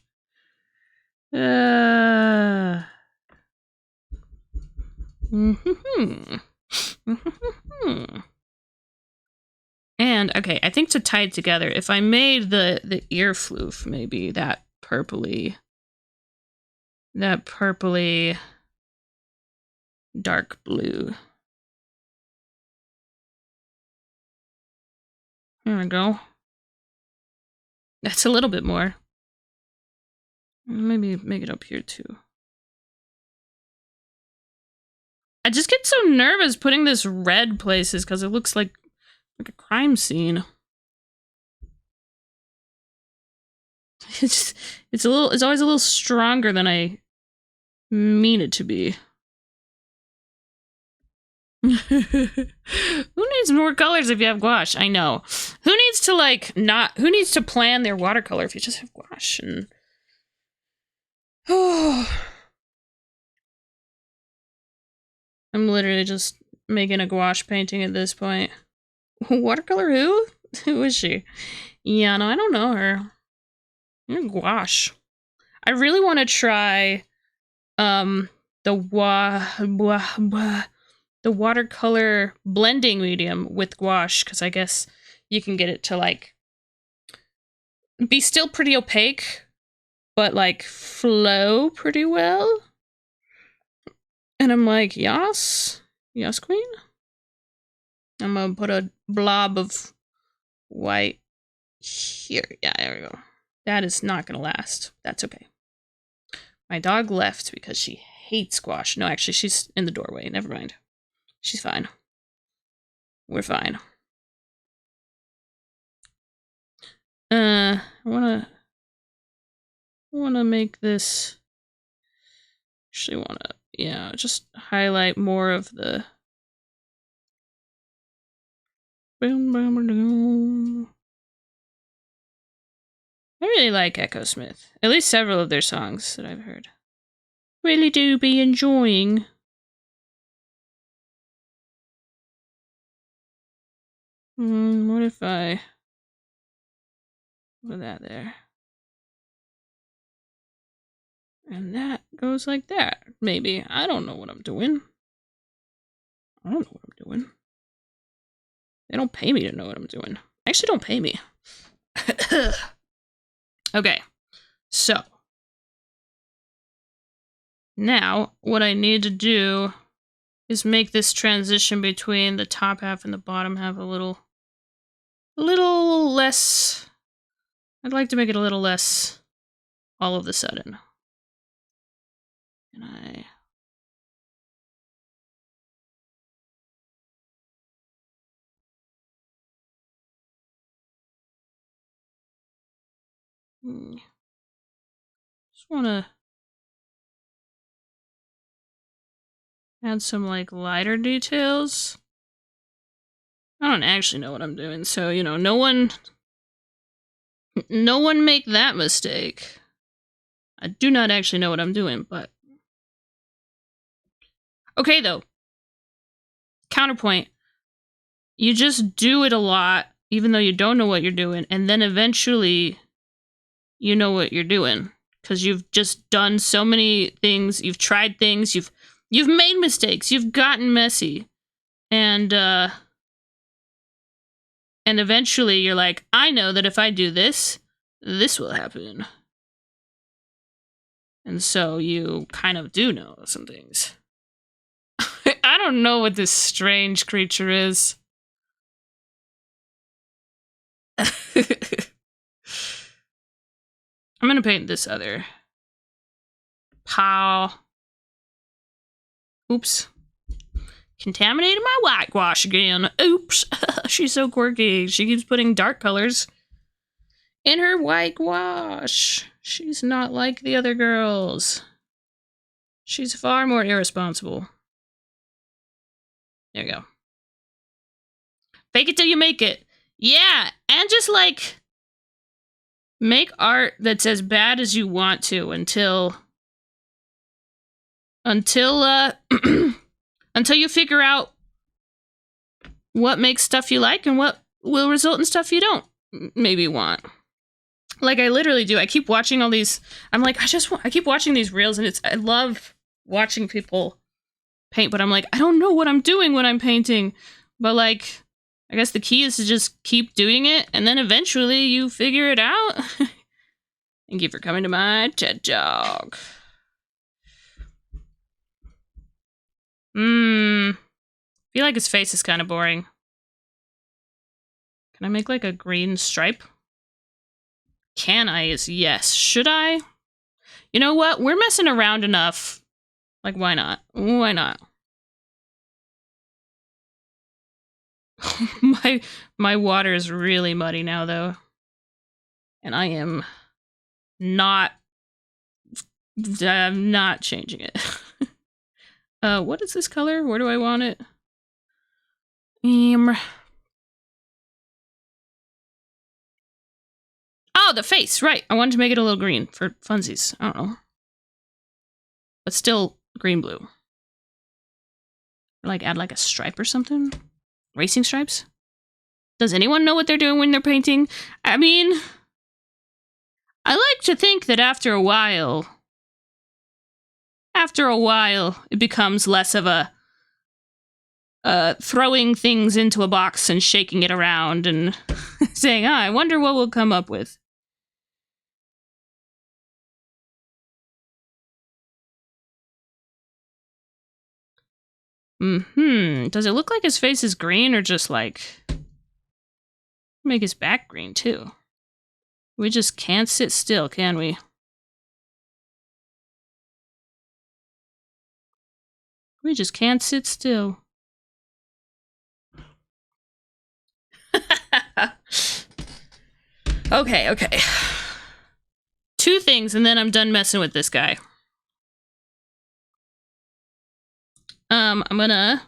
And, okay, I think to tie it together, if I made the ear floof, maybe that purpley dark blue. There we go. That's a little bit more. Maybe make it up here too. I just get so nervous putting this red places because it looks like a crime scene. It's always a little stronger than I mean it to be. Who needs more colors if you have gouache? I know. Who needs to plan their watercolor if you just have gouache? And I'm literally just making a gouache painting at this point. Watercolor who? Who is she? Yeah, no, I don't know her. Gouache. I really want to try the watercolor blending medium with gouache, because I guess you can get it to like be still pretty opaque, but like flow pretty well. And I'm like, yes, queen. I'm gonna put a blob of white here. Yeah, there we go. That is not gonna last. That's okay. My dog left because she hates gouache. No, actually, she's in the doorway. Never mind. She's fine. We're fine. I wanna make this. Actually, yeah, just highlight more of the. I really like Echosmith. At least several of their songs that I've heard. Really do be enjoying. What if I put that there? And that goes like that, maybe. I don't know what I'm doing. They don't pay me to know what I'm doing. They actually don't pay me. Okay, so now what I need to do is make this transition between the top half and the bottom half a little less. I'd like to make it a little less all of a sudden. And I just want to add some like lighter details. I don't actually know what I'm doing, so you know, no one make that mistake. I do not actually know what I'm doing, but okay though. Counterpoint. You just do it a lot, even though you don't know what you're doing, and then eventually you know what you're doing. because you've just done so many things. You've tried things. You've made mistakes. You've gotten messy, and eventually you're like, I know that if I do this, this will happen. And so you kind of do know some things. I don't know what this strange creature is. I'm gonna paint this other. Pow. Oops. Contaminated my whitewash again. Oops. She's so quirky. She keeps putting dark colors in her whitewash. She's not like the other girls. She's far more irresponsible. There you go. Fake it till you make it. Yeah, and just like make art that's as bad as you want to until until you figure out what makes stuff you like and what will result in stuff you don't maybe want. Like I literally do. I keep watching all these. I'm like, I keep watching these reels, and I love watching people paint, but I'm like, I don't know what I'm doing when I'm painting. But like, I guess the key is to just keep doing it, and then eventually you figure it out. Thank you for coming to my TED Talk. I feel like his face is kind of boring. Can I make like a green stripe? Can I is yes. Should I? You know what? We're messing around enough. Like, why not? Why not? my water is really muddy now, though. And I am not... I'm not changing it. What is this color? Where do I want it? Oh, the face, right. I wanted to make it a little green for funsies. I don't know. But still green-blue. Or like add like a stripe or something? Racing stripes? Does anyone know what they're doing when they're painting? I mean, I like to think that after a while, it becomes less of a throwing things into a box and shaking it around and saying, I wonder what we'll come up with. Does it look like his face is green or just like... Make his back green too. We just can't sit still, can we? We just can't sit still. Okay. 2 things and then I'm done messing with this guy. I'm gonna...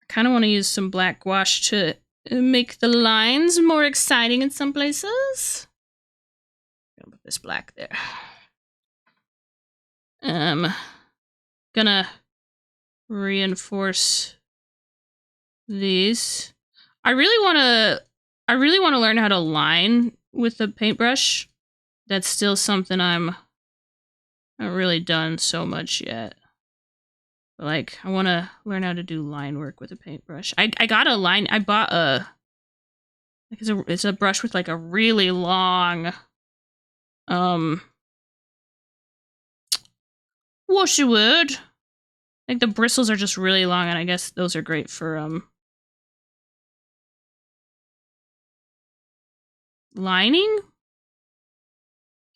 I kind of want to use some black gouache to make the lines more exciting in some places. Gonna put this black there. Gonna reinforce these. I really want to learn how to line with the paintbrush. That's still something I haven't really done so much yet. But like, I want to learn how to do line work with a paintbrush. I got a line. I bought a... Like it's a brush with like a really long... What's your word? Like the bristles are just really long, and I guess those are great for lining?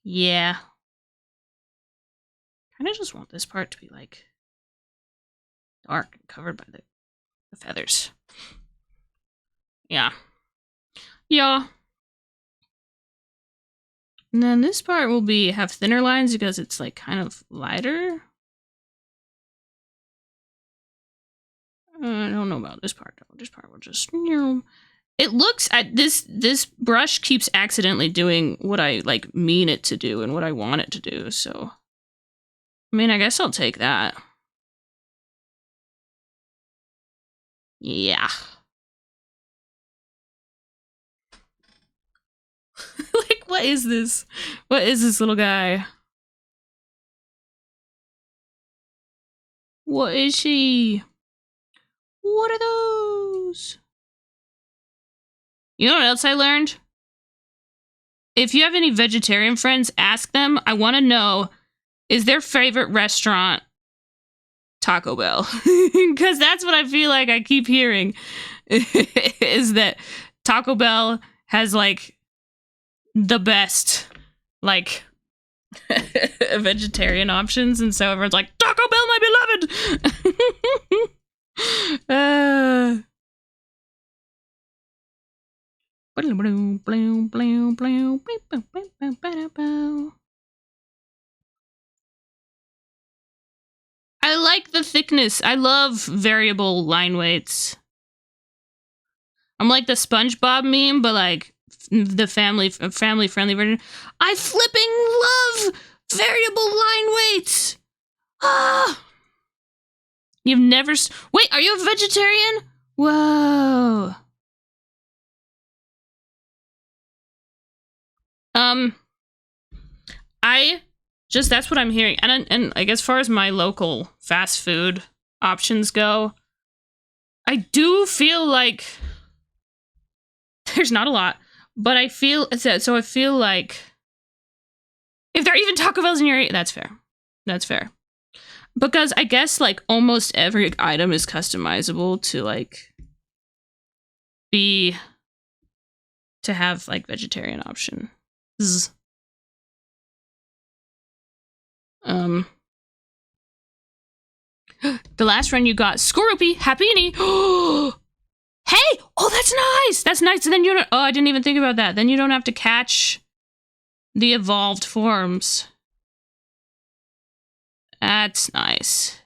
Yeah. Kinda just want this part to be like dark and covered by the feathers. Yeah. And then this part will have thinner lines because it's like kind of lighter. I don't know about this part though. This part will just, it looks at this brush keeps accidentally doing what I like mean it to do and what I want it to do. So, I mean, I guess I'll take that. Yeah. Like What is this? What is this little guy? What is she? What are those? You know what else I learned? If you have any vegetarian friends, ask them. I want to know, is their favorite restaurant Taco Bell? Because that's what I feel like I keep hearing. Is that Taco Bell has, like, the best, like, vegetarian options. And so everyone's like, Taco Bell, my beloved! I like the thickness. I love variable line weights. I'm like the SpongeBob meme, but like the family friendly version. I flipping love variable line weights. Ah, you've never. Wait, are you a vegetarian? Whoa. That's what I'm hearing. And like, as far as my local fast food options go, I do feel like there's not a lot, but I feel like if there are even Taco Bells in your area, that's fair. That's fair. Because I guess like almost every item is customizable to like to have like vegetarian options. The last run you got Skorupi, Happiny. Hey! Oh, that's nice! That's nice. And then you don't... Oh, I didn't even think about that. Then you don't have to catch the evolved forms. That's nice.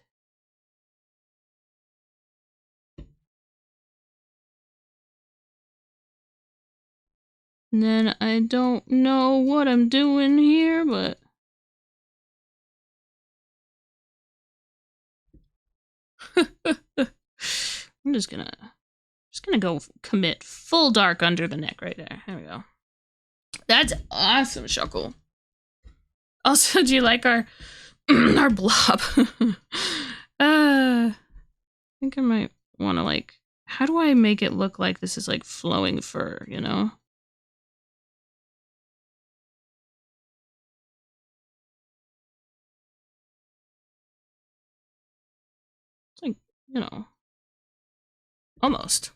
And then I don't know what I'm doing here, but... I'm just gonna go commit full dark under the neck right there. There we go. That's awesome, Shuckle. Also, do you like our our blob? I think I might want to like. How do I make it look like this is like flowing fur? You know. It's like, you know. Almost.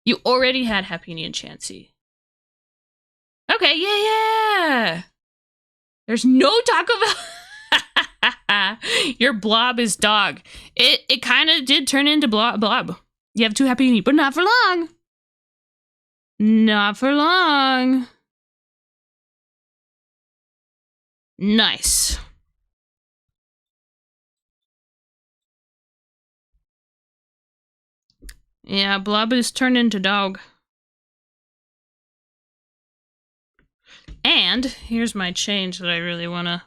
You already had Happiny and Chansey. Okay, yeah. There's no Taco Bell. Your blob is dog. It kind of did turn into blob. You have two Happiny, but not for long. Not for long. Nice. Yeah, blob is turned into dog. And here's my change that I really wanna.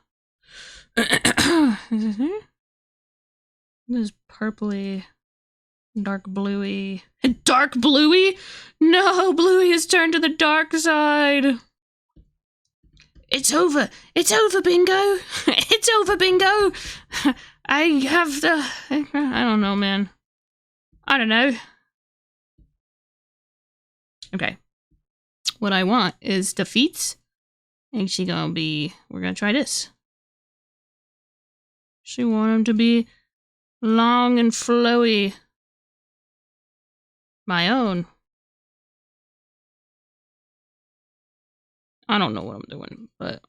This purpley, dark bluey. Dark bluey? No, bluey has turned to the dark side. It's over. It's over, Bingo. It's over, Bingo. I have the... I don't know, man. I don't know. Okay. What I want is defeats. And she gonna be... We're gonna try this. She want him to be long and flowy. My own. I don't know what I'm doing, but...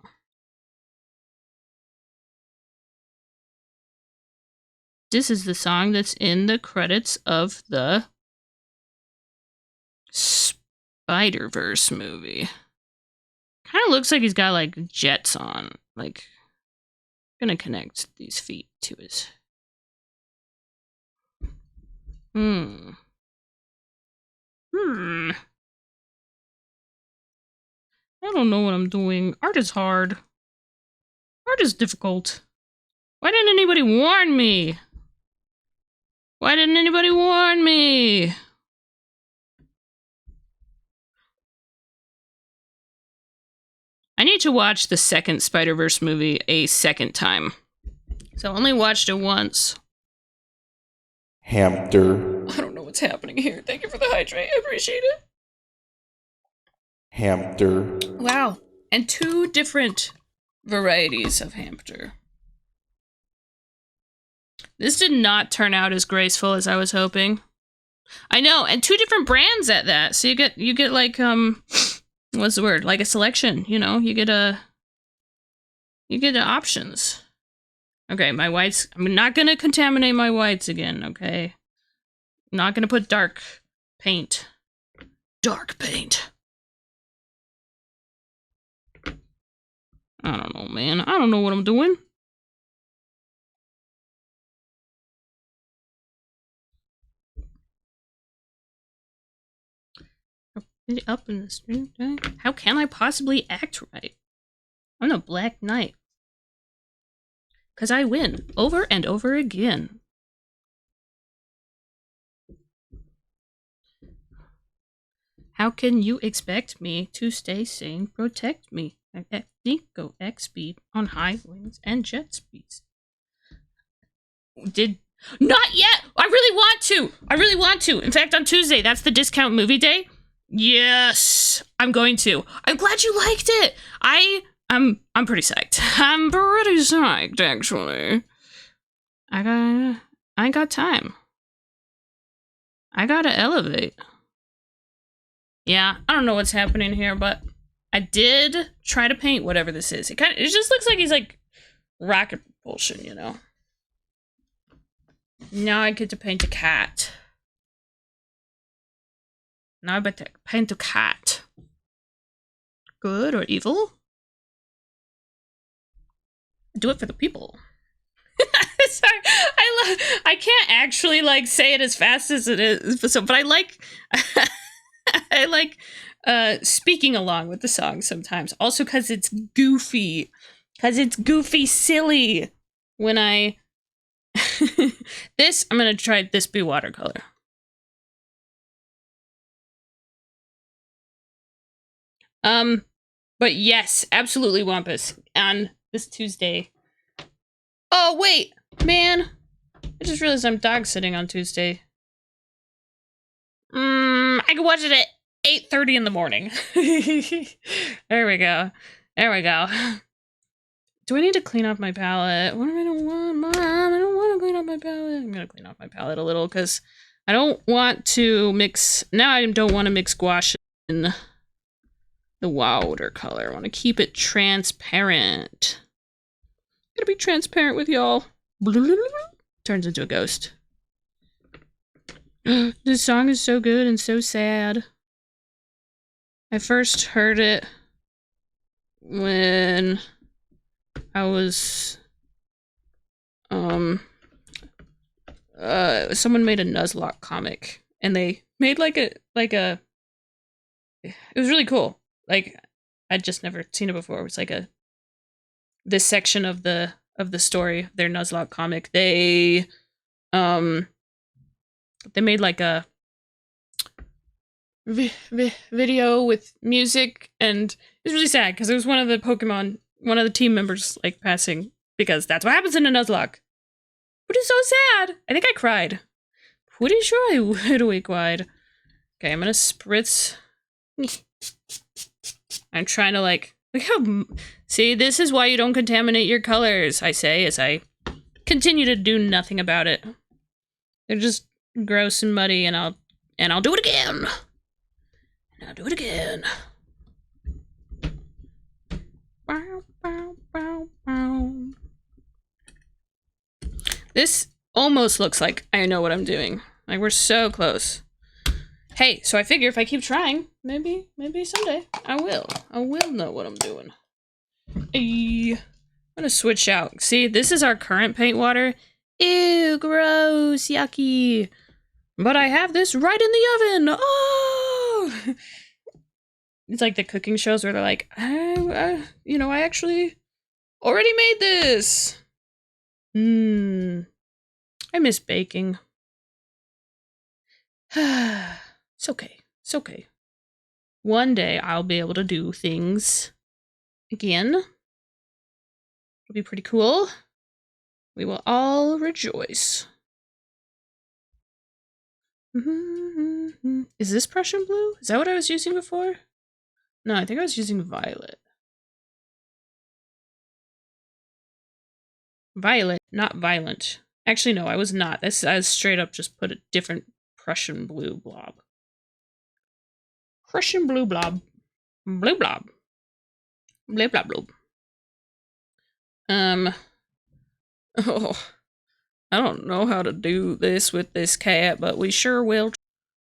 This is the song that's in the credits of the Spider-Verse movie. Kind of looks like he's got, like, jets on. Like, I'm gonna connect these feet to his... I don't know what I'm doing. Art is hard. Art is difficult. Why didn't anybody warn me? Why didn't anybody warn me? I need to watch the second Spider-Verse movie a second time. So I only watched it once. Hamster. I don't know what's happening here. Thank you for the hydrate. I appreciate it. Hamster. Wow. And 2 different varieties of hamster. This did not turn out as graceful as I was hoping. I know, and 2 different brands at that. So you get like what's the word? Like a selection, you know? You get options. Okay, my whites, I'm not gonna contaminate my whites again, okay? I'm not gonna put dark paint. Dark paint. I don't know, man. I don't know what I'm doing. Up in the street. How can I possibly act right? I'm the Black Knight. Because I win over and over again. How can you expect me to stay sane? Protect me. Go X speed on high wings and jet speeds. Not yet! I really want to! In fact, on Tuesday, that's the discount movie day. Yes! I'm going to. I'm glad you liked it! I'm pretty psyched. I'm pretty psyched, actually. I ain't got time. I gotta elevate. Yeah, I don't know what's happening here, but I did try to paint whatever this is. It just looks like he's like rocket propulsion, you know. Now I get to paint a cat. Now I better paint a cat. Good or evil? Do it for the people. Sorry, I can't actually like say it as fast as it is, but I like I like speaking along with the song sometimes. Also because it's goofy. Because it's goofy silly. When I I'm gonna try this be watercolor. But yes, absolutely Wampus on this Tuesday. Oh wait, man. I just realized I'm dog sitting on Tuesday. I can watch it at 8:30 in the morning. There we go. There we go. Do I need to clean off my palette? What do I want, Mom? I don't want to clean off my palette. I'm gonna clean off my palette a little because I don't want to mix. Now I don't want to mix gouache in the watercolor. I want to keep it transparent. Gonna be transparent with y'all. Turns into a ghost. This song is so good and so sad. I first heard it when I was someone made a Nuzlocke comic and they made like a it was really cool. Like I'd just never seen it before. It was like this section of the story, their Nuzlocke comic. They made like a video with music, and it was really sad because it was one of the team members like passing, because that's what happens in a Nuzlocke. But it's so sad. I think I cried. Pretty sure I would have cried. Okay, I'm gonna spritz. I'm trying to like look how. See, this is why you don't contaminate your colors. I say as I continue to do nothing about it. They're just gross and muddy, and I'll do it again. And I'll do it again. Bow, bow, bow, bow. This almost looks like I know what I'm doing. Like we're so close. Hey, so I figure if I keep trying, maybe someday I will know what I'm doing. I'm gonna switch out. See, this is our current paint water. Ew, gross, yucky. But I have this right in the oven. Oh! It's like the cooking shows where they're like, I actually already made this. I miss baking. It's okay. It's okay. One day I'll be able to do things again. It'll be pretty cool. We will all rejoice. Is this Prussian blue? Is that what I was using before? No, I think I was using violet. Violet, not violent. Actually, no, I was not. I was straight up just put a different Prussian blue blob. Prussian blue blob. Blue blob. Blue blob blob. Oh, I don't know how to do this with this cat, but we sure will.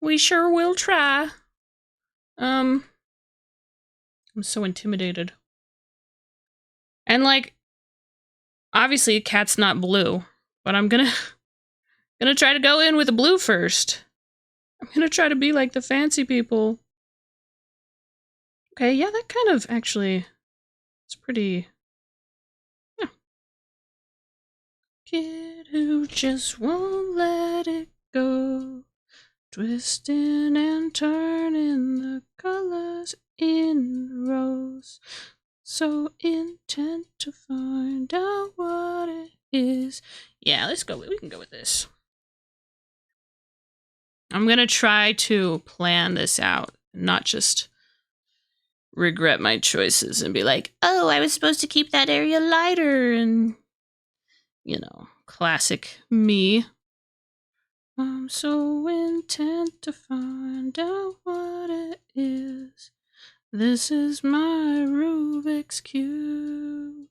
We sure will try. I'm so intimidated. And like, obviously, a cat's not blue, but I'm gonna try to go in with the blue first. I'm gonna try to be like the fancy people. Okay, yeah, that kind of actually, it's pretty. Yeah. Kid who just won't let it go, twisting and turning the colors in rows, so intent to find out what it is. Yeah, let's go. We can go with this. I'm gonna try to plan this out, not just regret my choices and be like, oh, I was supposed to keep that area lighter, and, you know, classic me. I'm so intent to find out what it is. This is my Rubik's Cube.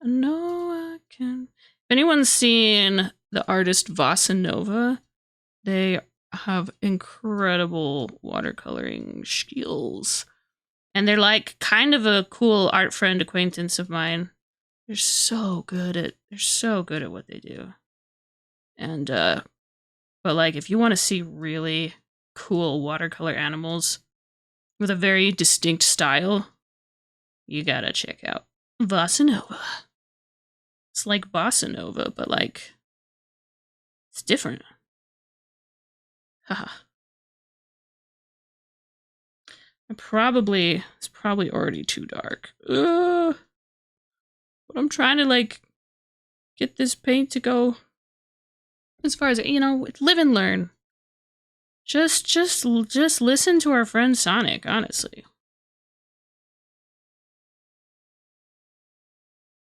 I know I can. If anyone's seen the artist Vasa Nova, they have incredible watercoloring skills. And they're like kind of a cool art friend acquaintance of mine. They're so good at what they do. And but like if you want to see really cool watercolor animals with a very distinct style, you gotta check out Vasa Nova. It's like Bossa Nova, but like it's different. Haha. It's probably already too dark. But I'm trying to like get this paint to go as far as, you know, live and learn. Just listen to our friend Sonic, honestly.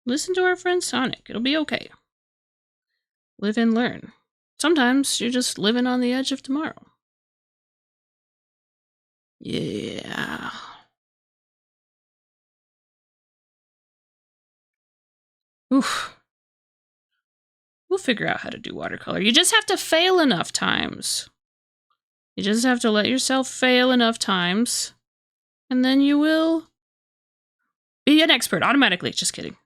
Listen to our friend Sonic. It'll be okay. Live and learn. Sometimes you're just living on the edge of tomorrow. Yeah. Oof. We'll figure out how to do watercolor. You just have to fail enough times. You just have to let yourself fail enough times, and then you will be an expert automatically. Just kidding.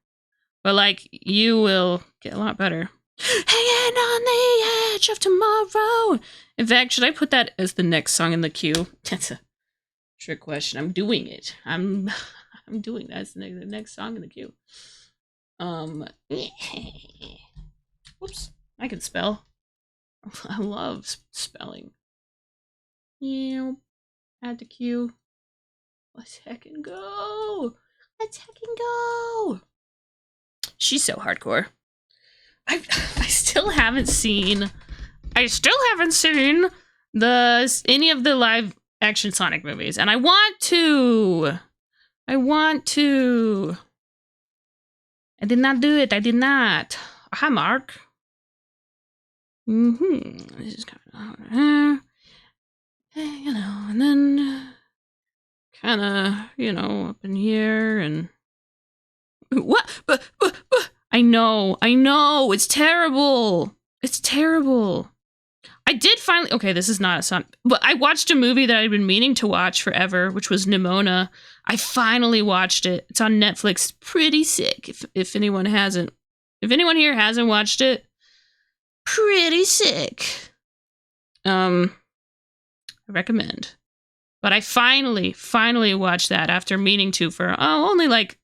But like, you will get a lot better. Hanging on the edge of tomorrow. In fact, should I put that as the next song in the queue? That's a trick question. I'm doing it. I'm doing that as the next song in the queue. Whoops. I can spell. I love spelling. Yeah. Add to queue. Let's heckin' go. Let's heckin' go. She's so hardcore. I still haven't seen any of the live action Sonic movies, and I want to. I did not do it. I did not. Hi, Mark. This is kind of, you know, and then kind of, you know, up in here and what? But I know, it's terrible. It's terrible. I did finally, okay, this is not a Sonic, but I watched a movie that I'd been meaning to watch forever, which was Nimona. I finally watched it. It's on Netflix. Pretty sick. If anyone here hasn't watched it, pretty sick. I recommend. But I finally watched that after meaning to for only like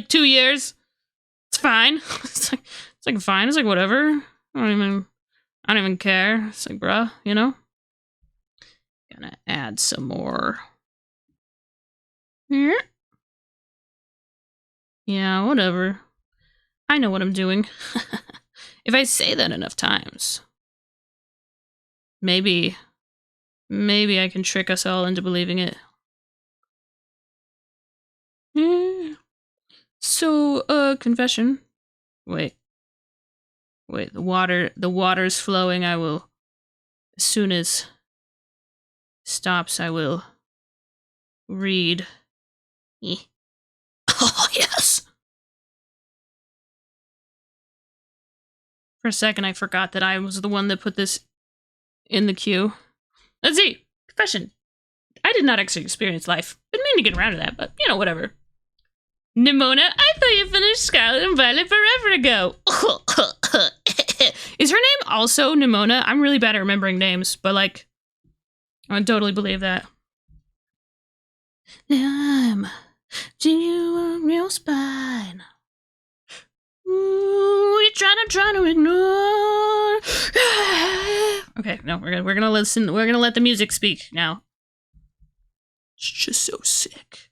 2 years. It's fine. It's like fine. It's like whatever. I don't even care. It's like, bruh, you know? Gonna add some more. Yeah, whatever. I know what I'm doing. If I say that enough times, maybe I can trick us all into believing it. So, confession. Wait, the water's flowing. I will, as soon as it stops, I will read. Oh, yes! For a second, I forgot that I was the one that put this in the queue. Let's see. Confession. I did not actually experience life. Been meaning to get around to that, but, you know, whatever. Nimona, I thought you finished Scarlet and Violet forever ago. Is her name also Nimona? I'm really bad at remembering names, but, like, I would totally believe that. I'm to you on your spine. Ooh, you're trying to ignore. Okay, no, we're gonna listen. We're gonna let the music speak now. It's just so sick.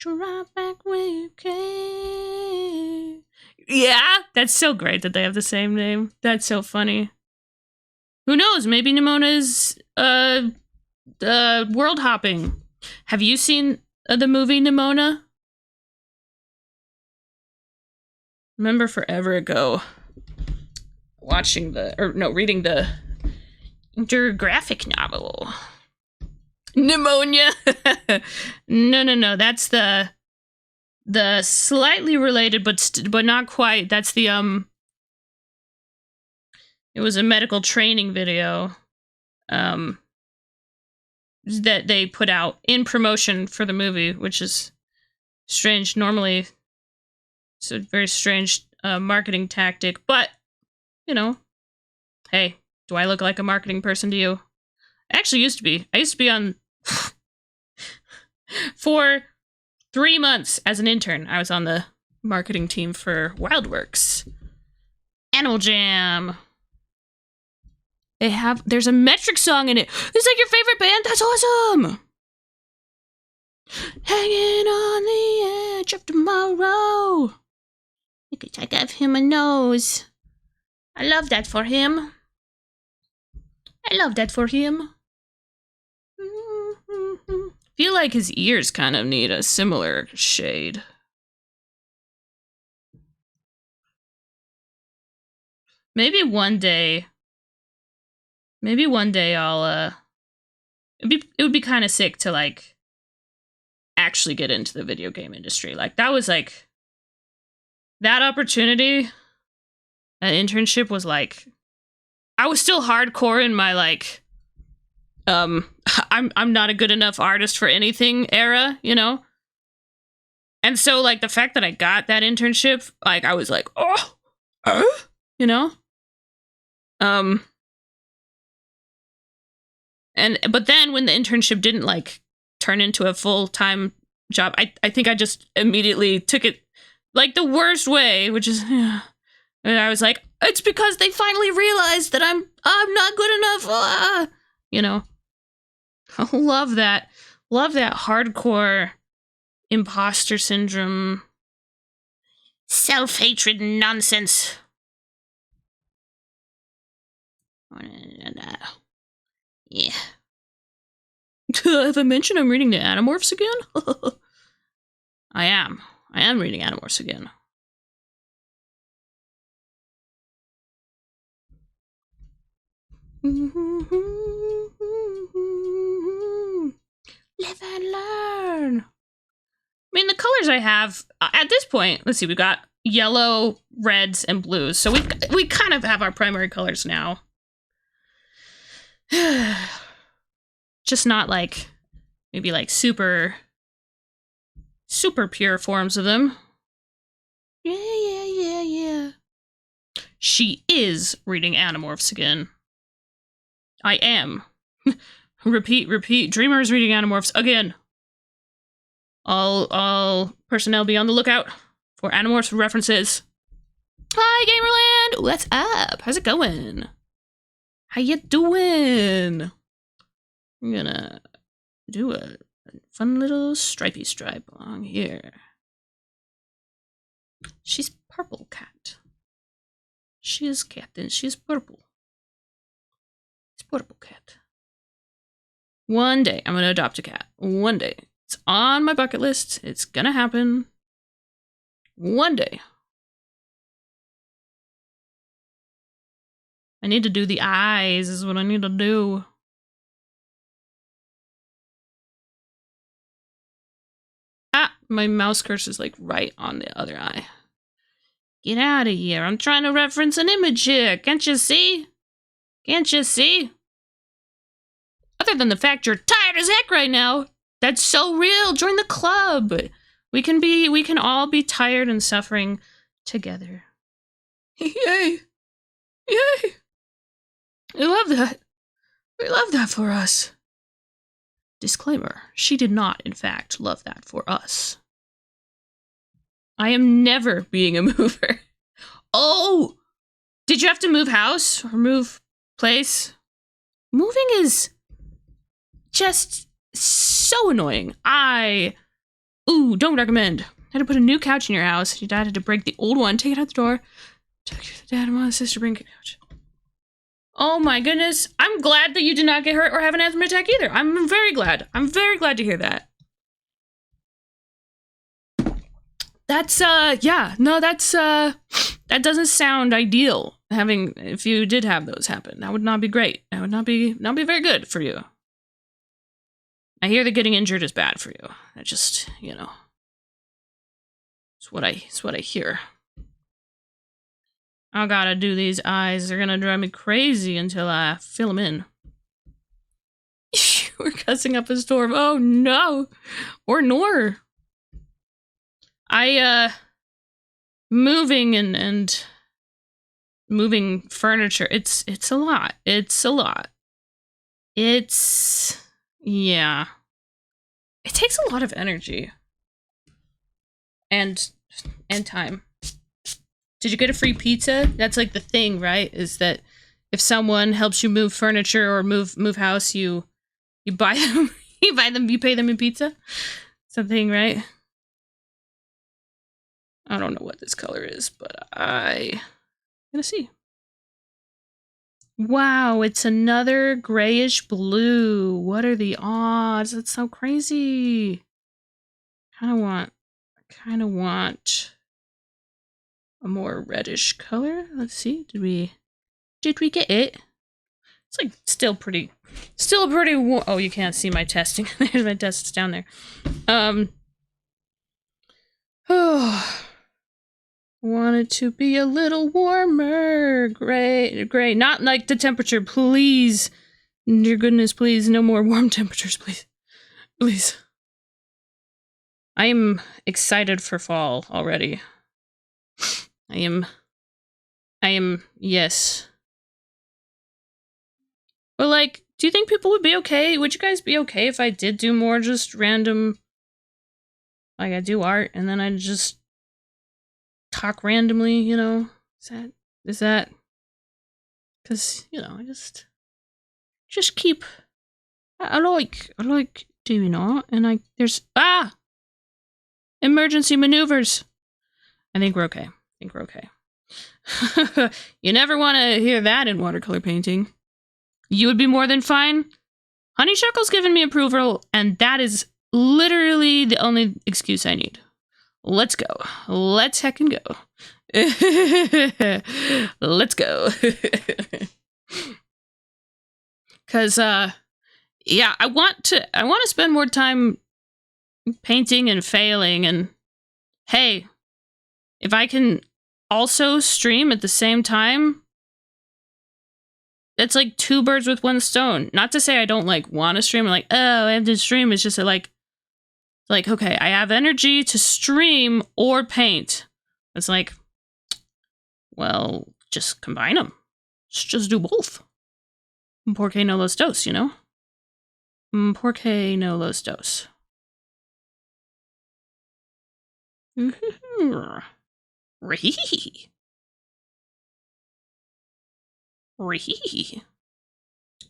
Right back where you came. Yeah, that's so great that they have the same name. That's so funny. Who knows? Maybe Nimona is world hopping. Have you seen the movie Nimona? Remember forever ago reading the graphic novel. Pneumonia. No. That's the slightly related, but not quite. That's the It was a medical training video, that they put out in promotion for the movie, which is strange. Normally, it's a very strange marketing tactic, but you know, hey, do I look like a marketing person to you? I actually used to be. I used to be on for 3 months as an intern. I was on the marketing team for Wildworks. Animal Jam. There's a Metric song in it. It's like your favorite band? That's awesome! Hanging on the edge of tomorrow. You could take off him a nose. I love that for him. Feel like his ears kind of need a similar shade. Maybe one day I'll it would be kind of sick to like actually get into the video game industry. Like that was like that opportunity, that internship was like I was still hardcore in my like I'm not a good enough artist for anything era, you know? And so like the fact that I got that internship, like I was like, you know? But then when the internship didn't like turn into a full-time job, I think I just immediately took it like the worst way, which is and I was like, it's because they finally realized that I'm not good enough, you know. Love that hardcore imposter syndrome, self-hatred nonsense. Yeah. Have I mentioned I'm reading the Animorphs again? I am reading Animorphs again. Live and learn. I mean, the colors I have at this point, let's see, we've got yellow, reds, and blues. So we kind of have our primary colors now. Just not like maybe like super pure forms of them. Yeah. She is reading Animorphs again. I am. Repeat. Dreamer is reading Animorphs again. All personnel be on the lookout for Animorphs references. Hi, Gamerland! What's up? How's it going? How you doing? I'm gonna do a fun little stripey stripe along here. She's purple cat. She is cat and she's purple. It's purple cat. One day I'm gonna adopt a cat. One day. It's on my bucket list. It's gonna happen. One day. I need to do the eyes is what I need to do. Ah, my mouse cursor is like right on the other eye. Get out of here. I'm trying to reference an image here. Can't you see? Can't you see? Other than the fact you're tired as heck right now. That's so real. Join the club. We can all be tired and suffering together. Yay. Yay. I love that. We love that for us. Disclaimer, she did not, in fact, love that for us. I am never being a mover. Oh! Did you have to move house or move place? Moving is just so annoying. Don't recommend. Had to put a new couch in your house. Your dad had to break the old one, take it out the door. Took your dad and mom, sister, bring a couch. Oh my goodness. I'm glad that you did not get hurt or have an asthma attack either. I'm very glad. I'm very glad to hear that. That's, yeah. No, that's, that doesn't sound ideal. If you did have those happen. That would not be great. That would not be very good for you. I hear that getting injured is bad for you. That just, you know. It's what I hear. I gotta do these eyes. They're gonna drive me crazy until I fill them in. We're cussing up a storm. Oh no. Or nor. Moving and moving furniture. It's a lot. It's a lot. Yeah. It takes a lot of energy. And time. Did you get a free pizza? That's like the thing, right? Is that if someone helps you move furniture or move house, you buy them, you pay them in pizza? Something, right? I don't know what this color is, but I'm gonna see. Wow, it's another grayish blue. What are the odds? That's so crazy. I kind of want a more reddish color. Let's see. Did we get it? It's like still pretty warm. Oh, you can't see my testing. There's my tests down there. Oh, want it to be a little warmer. Gray. Not like the temperature, please. Dear goodness, please. No more warm temperatures, please. Please. I am excited for fall already. I am, yes. But, like, do you think people would be okay? Would you guys be okay if I did do more just random, like, I do art, and then I just talk randomly, you know? Is that, because, you know, I just keep, I like doing art, and there's, emergency maneuvers. I think we're okay. You never want to hear that in watercolor painting. You would be more than fine. Honeysuckle's given me approval, and that is literally the only excuse I need. Let's go. Let's heckin' go. Let's go. Cause yeah, I want to spend more time painting and failing, and hey, if I can also stream at the same time, it's like 2 birds with 1 stone. Not to say I don't like want to stream. I'm like, oh, I have to stream. It's just that, like, okay, I have energy to stream or paint. It's like, well, just combine them. Just do both. Porque no los dos, you know? Porque no los dos. Ree.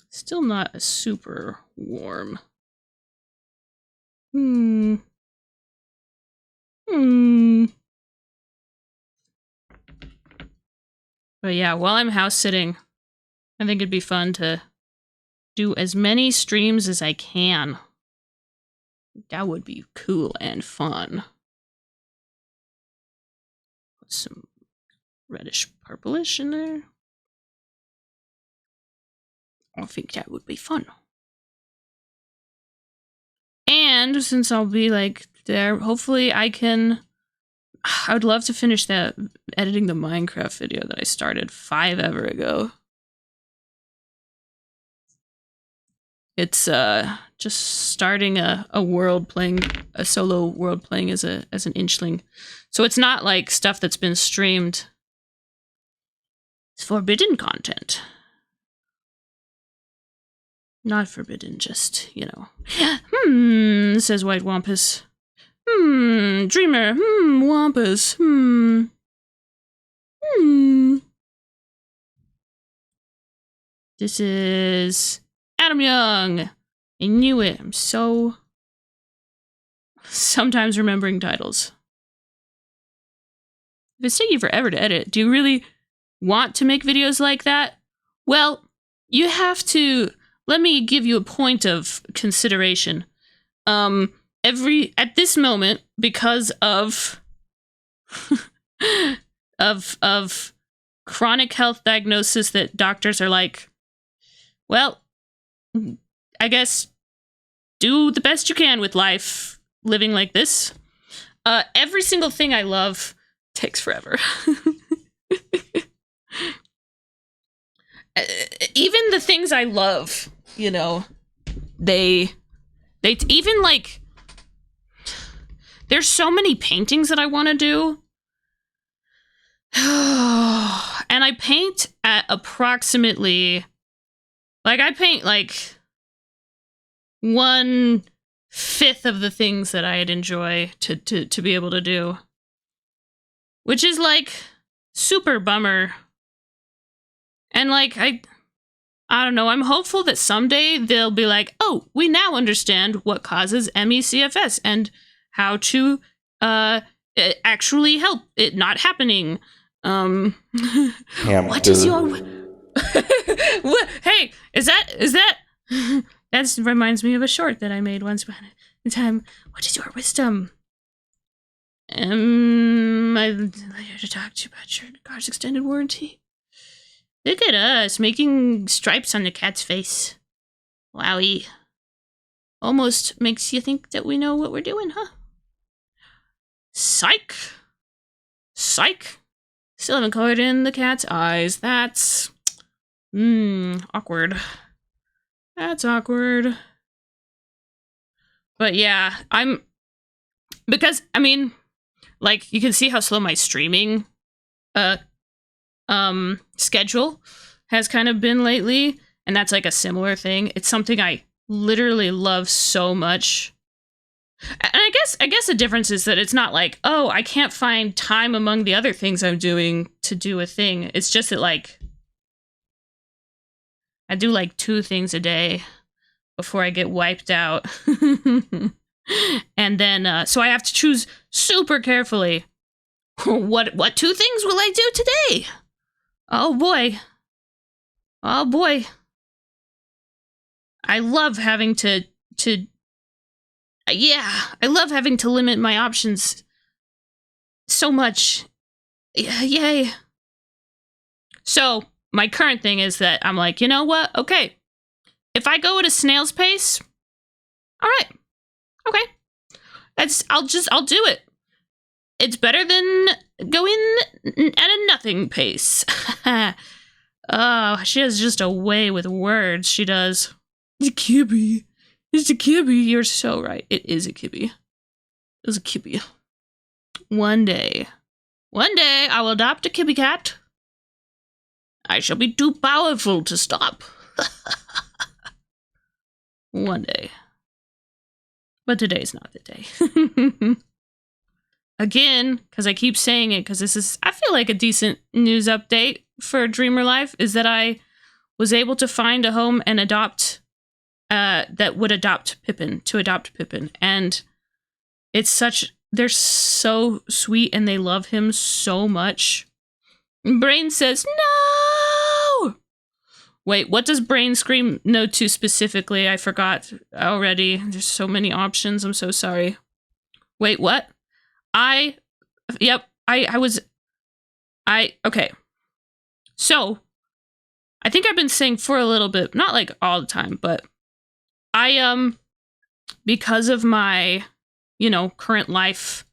Still not super warm. But yeah, while I'm house sitting, I think it'd be fun to do as many streams as I can. That would be cool and fun. Put some reddish purplish in there. I think that would be fun. And since I'll be like there, hopefully I would love to finish that editing the Minecraft video that I started 5 ever ago. It's just starting a world playing, a solo world playing as an inchling. So it's not like stuff that's been streamed. It's forbidden content. Not forbidden, just, you know. Says White Wampus. Dreamer. Wampus. This is Adam Young. I knew it. I'm so... sometimes remembering titles. If it's taking forever to edit, do you really want to make videos like that? Well, you have to... let me give you a point of consideration. At this moment, because of of chronic health diagnosis that doctors are like, well, I guess do the best you can with life, living like this. Every single thing I love takes forever. Even the things I love, you know, they even like, there's so many paintings that I want to do. And I paint at approximately, like, I paint like 1/5 of the things that I'd enjoy to be able to do. Which is like super bummer. And like, I don't know, I'm hopeful that someday they'll be like, oh, we now understand what causes ME/CFS and how to actually help it not happening. What is your... what? Hey, is that... That reminds me of a short that I made once upon a time. What is your wisdom? I'm here to talk to you about your car's extended warranty. Look at us, making stripes on the cat's face. Wowie. Almost makes you think that we know what we're doing, huh? Psych! Psych! Still haven't colored in the cat's eyes. That's... awkward. That's awkward. But yeah, because, I mean, like, you can see how slow my streaming, schedule has kind of been lately, and that's like a similar thing. It's something I literally love so much. And I guess the difference is that it's not like, oh, I can't find time among the other things I'm doing to do a thing. It's just that, like, I do like 2 things a day before I get wiped out. And then, so I have to choose super carefully. What 2 things will I do today? Oh boy. Oh boy. I love having to yeah, I love having to limit my options so much. Yay. So, my current thing is that I'm like, you know what? Okay. If I go at a snail's pace, all right. Okay. I'll do it. It's better than going at a nothing pace. Oh, she has just a way with words, she does. It's a kibby. It's a kibby. You're so right. It is a kibby. It's a kibby. One day I will adopt a kibby cat. I shall be too powerful to stop. One day. But today's not the day. Again, because I keep saying it, because this is, I feel like a decent news update for Dreamer Life, is that I was able to find a home and adopt, that would adopt Pippin, and they're so sweet and they love him so much. Brain says, no! Wait, what does Brain scream no to specifically? I forgot already. There's so many options. I'm so sorry. Wait, what? Okay. So, I think I've been saying for a little bit, not like all the time, but because of my, current life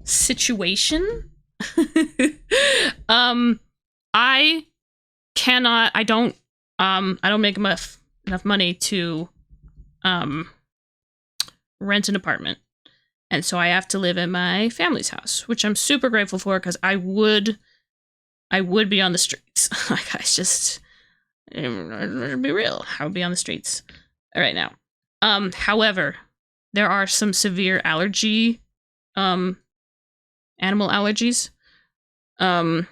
situation, I don't make enough money to, rent an apartment. And so I have to live in my family's house, which I'm super grateful for, because I would be on the streets. Like, be real, I would be on the streets right now. However, there are some severe animal allergies, at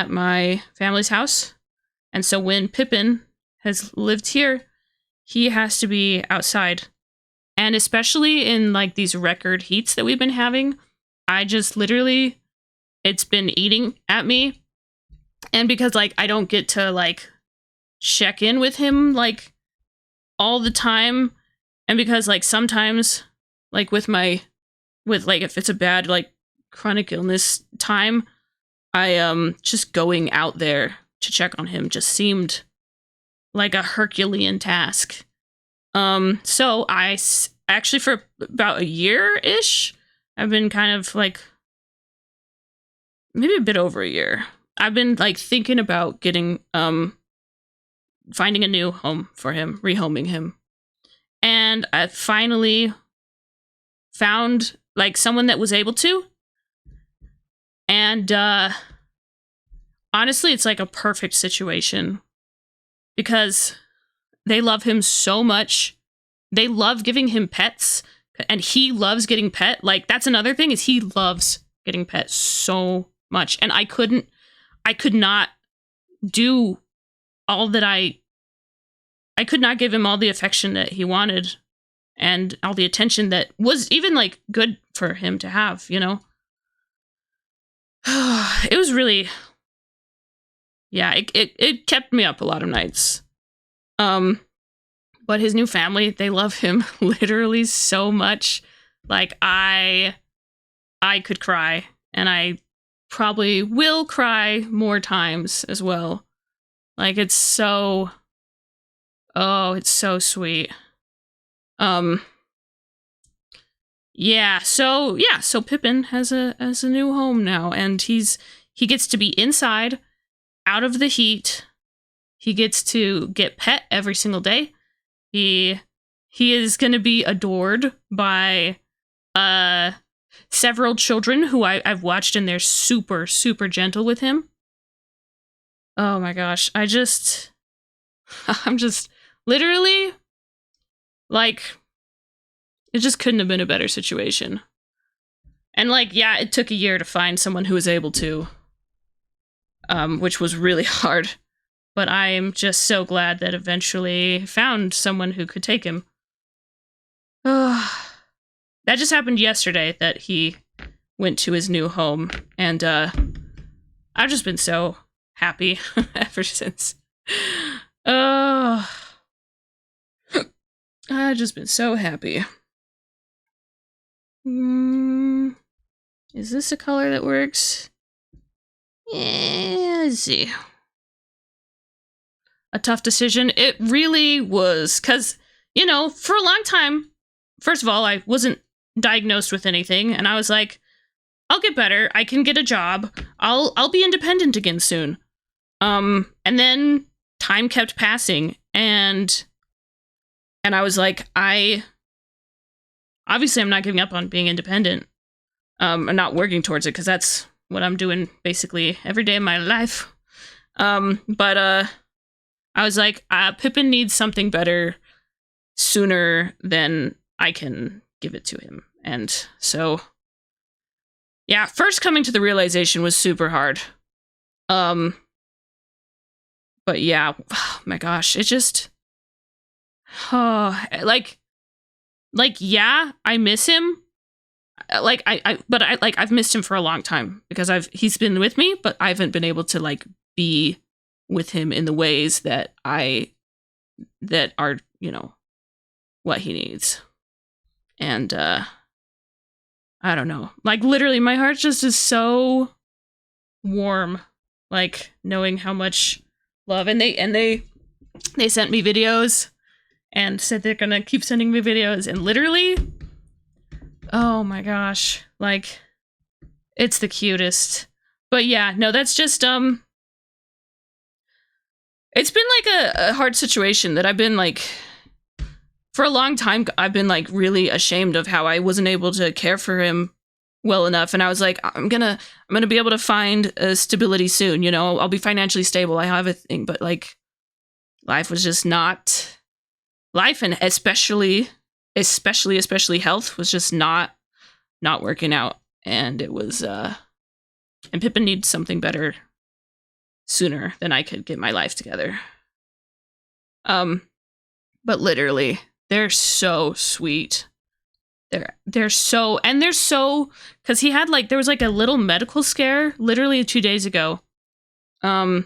my family's house. And so when Pippin has lived here, he has to be outside. And especially in like these record heats that we've been having, I just literally, it's been eating at me. And because like I don't get to like check in with him like all the time, and because like sometimes like if it's a bad like chronic illness time, I just going out there to check on him just seemed like a Herculean task. So I actually for about a year-ish, I've been kind of like, maybe a bit over a year, I've been like thinking about getting, finding a new home for him, rehoming him. And I finally found like someone that was able to. And, honestly, it's like a perfect situation because they love him so much. They love giving him pets, and he loves getting pet. Like, that's another thing, is he loves getting pet so much. And I could not do all that I could not give him all the affection that he wanted and all the attention that was even like good for him to have, It was really, yeah, it kept me up a lot of nights. But his new family, they love him literally so much. Like, I could cry, and I probably will cry more times as well. Like, it's so sweet. So Pippin has a new home now, and he gets to be inside, out of the heat. He gets to get pet every single day. He is going to be adored by several children who I've watched, and they're super, super gentle with him. Oh my gosh. I'm just literally like, it just couldn't have been a better situation. And like, yeah, it took a year to find someone who was able to, which was really hard. But I am just so glad that eventually found someone who could take him. That just happened yesterday, that he went to his new home. And I've just been so happy ever since. I've just been so happy. Is this a color that works? Yeah, let's see. A tough decision. It really was, because, for a long time, first of all, I wasn't diagnosed with anything, and I was like, I'll get better. I can get a job. I'll be independent again soon. And then time kept passing, and I was like, obviously I'm not giving up on being independent. I'm not working towards it, because that's what I'm doing basically every day of my life. But I was like, Pippin needs something better sooner than I can give it to him. And so, yeah, first coming to the realization was super hard. But yeah, oh my gosh, it just, oh, like yeah, I miss him. Like I've missed him for a long time because he's been with me, but I haven't been able to like be with him in the ways that are, what he needs. And I don't know. Like literally my heart just is so warm, like knowing how much love, and they sent me videos and said they're gonna keep sending me videos, and literally, oh my gosh, like it's the cutest. But yeah, no, that's just it's been like a hard situation that I've been like, for a long time, I've been like really ashamed of how I wasn't able to care for him well enough. And I was like, I'm gonna be able to find a stability soon. I'll be financially stable. I have a thing, but like life was just not life. And especially health was just not working out. And it was, and Pippin needs something better sooner than I could get my life together. But literally, they're so sweet. They're so, because he had like, there was like a little medical scare literally 2 days ago. And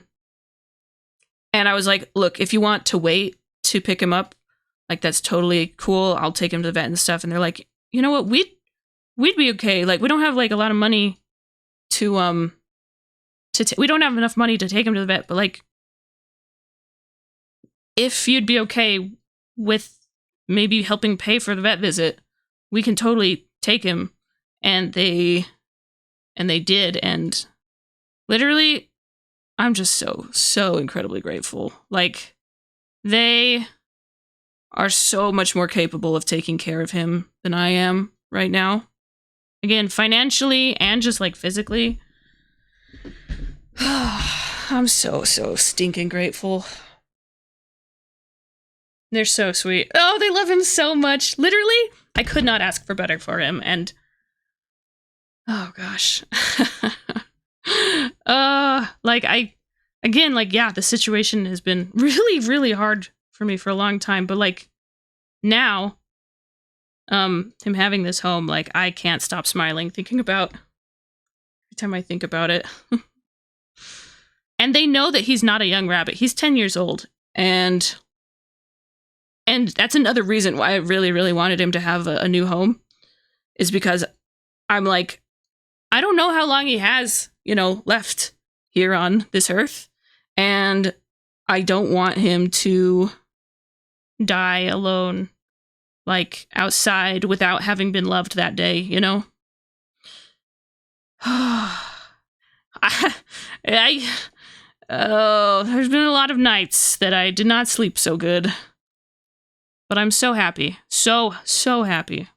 I was like, look, if you want to wait to pick him up, like that's totally cool. I'll take him to the vet and stuff. And they're like, you know what? We'd be okay. Like we don't have like a lot of money to we don't have enough money to take him to the vet, but like if you'd be okay with maybe helping pay for the vet visit, we can totally take him. And they did. And literally, I'm just so incredibly grateful. Like they are so much more capable of taking care of him than I am right now. Again, financially and just like physically. I'm so stinking grateful. They're so sweet. Oh, they love him so much. Literally, I could not ask for better for him. And oh gosh. The situation has been really, really hard for me for a long time. But like now, him having this home, like I can't stop smiling thinking about every time I think about it. And they know that he's not a young rabbit. He's 10 years old. And that's another reason why I really, really wanted him to have a new home, is because I'm like, I don't know how long he has, left here on this earth. And I don't want him to die alone, like outside without having been loved that day, there's been a lot of nights that I did not sleep so good. But I'm so happy. So happy.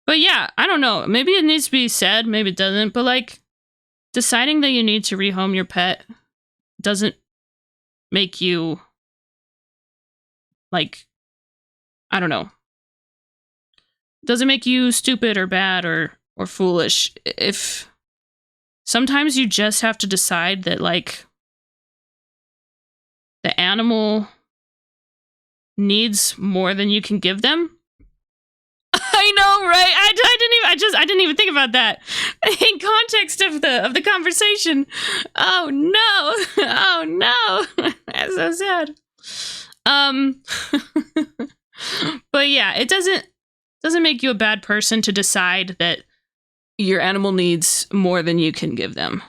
But yeah, I don't know. Maybe it needs to be said, maybe it doesn't. But like, deciding that you need to rehome your pet doesn't make you, like, I don't know. Doesn't make you stupid or bad or foolish. If sometimes you just have to decide that, like, the animal needs more than you can give them. I know, right? I didn't even think about that in context of the conversation. Oh no, that's so sad. But yeah, it doesn't make you a bad person to decide that your animal needs more than you can give them.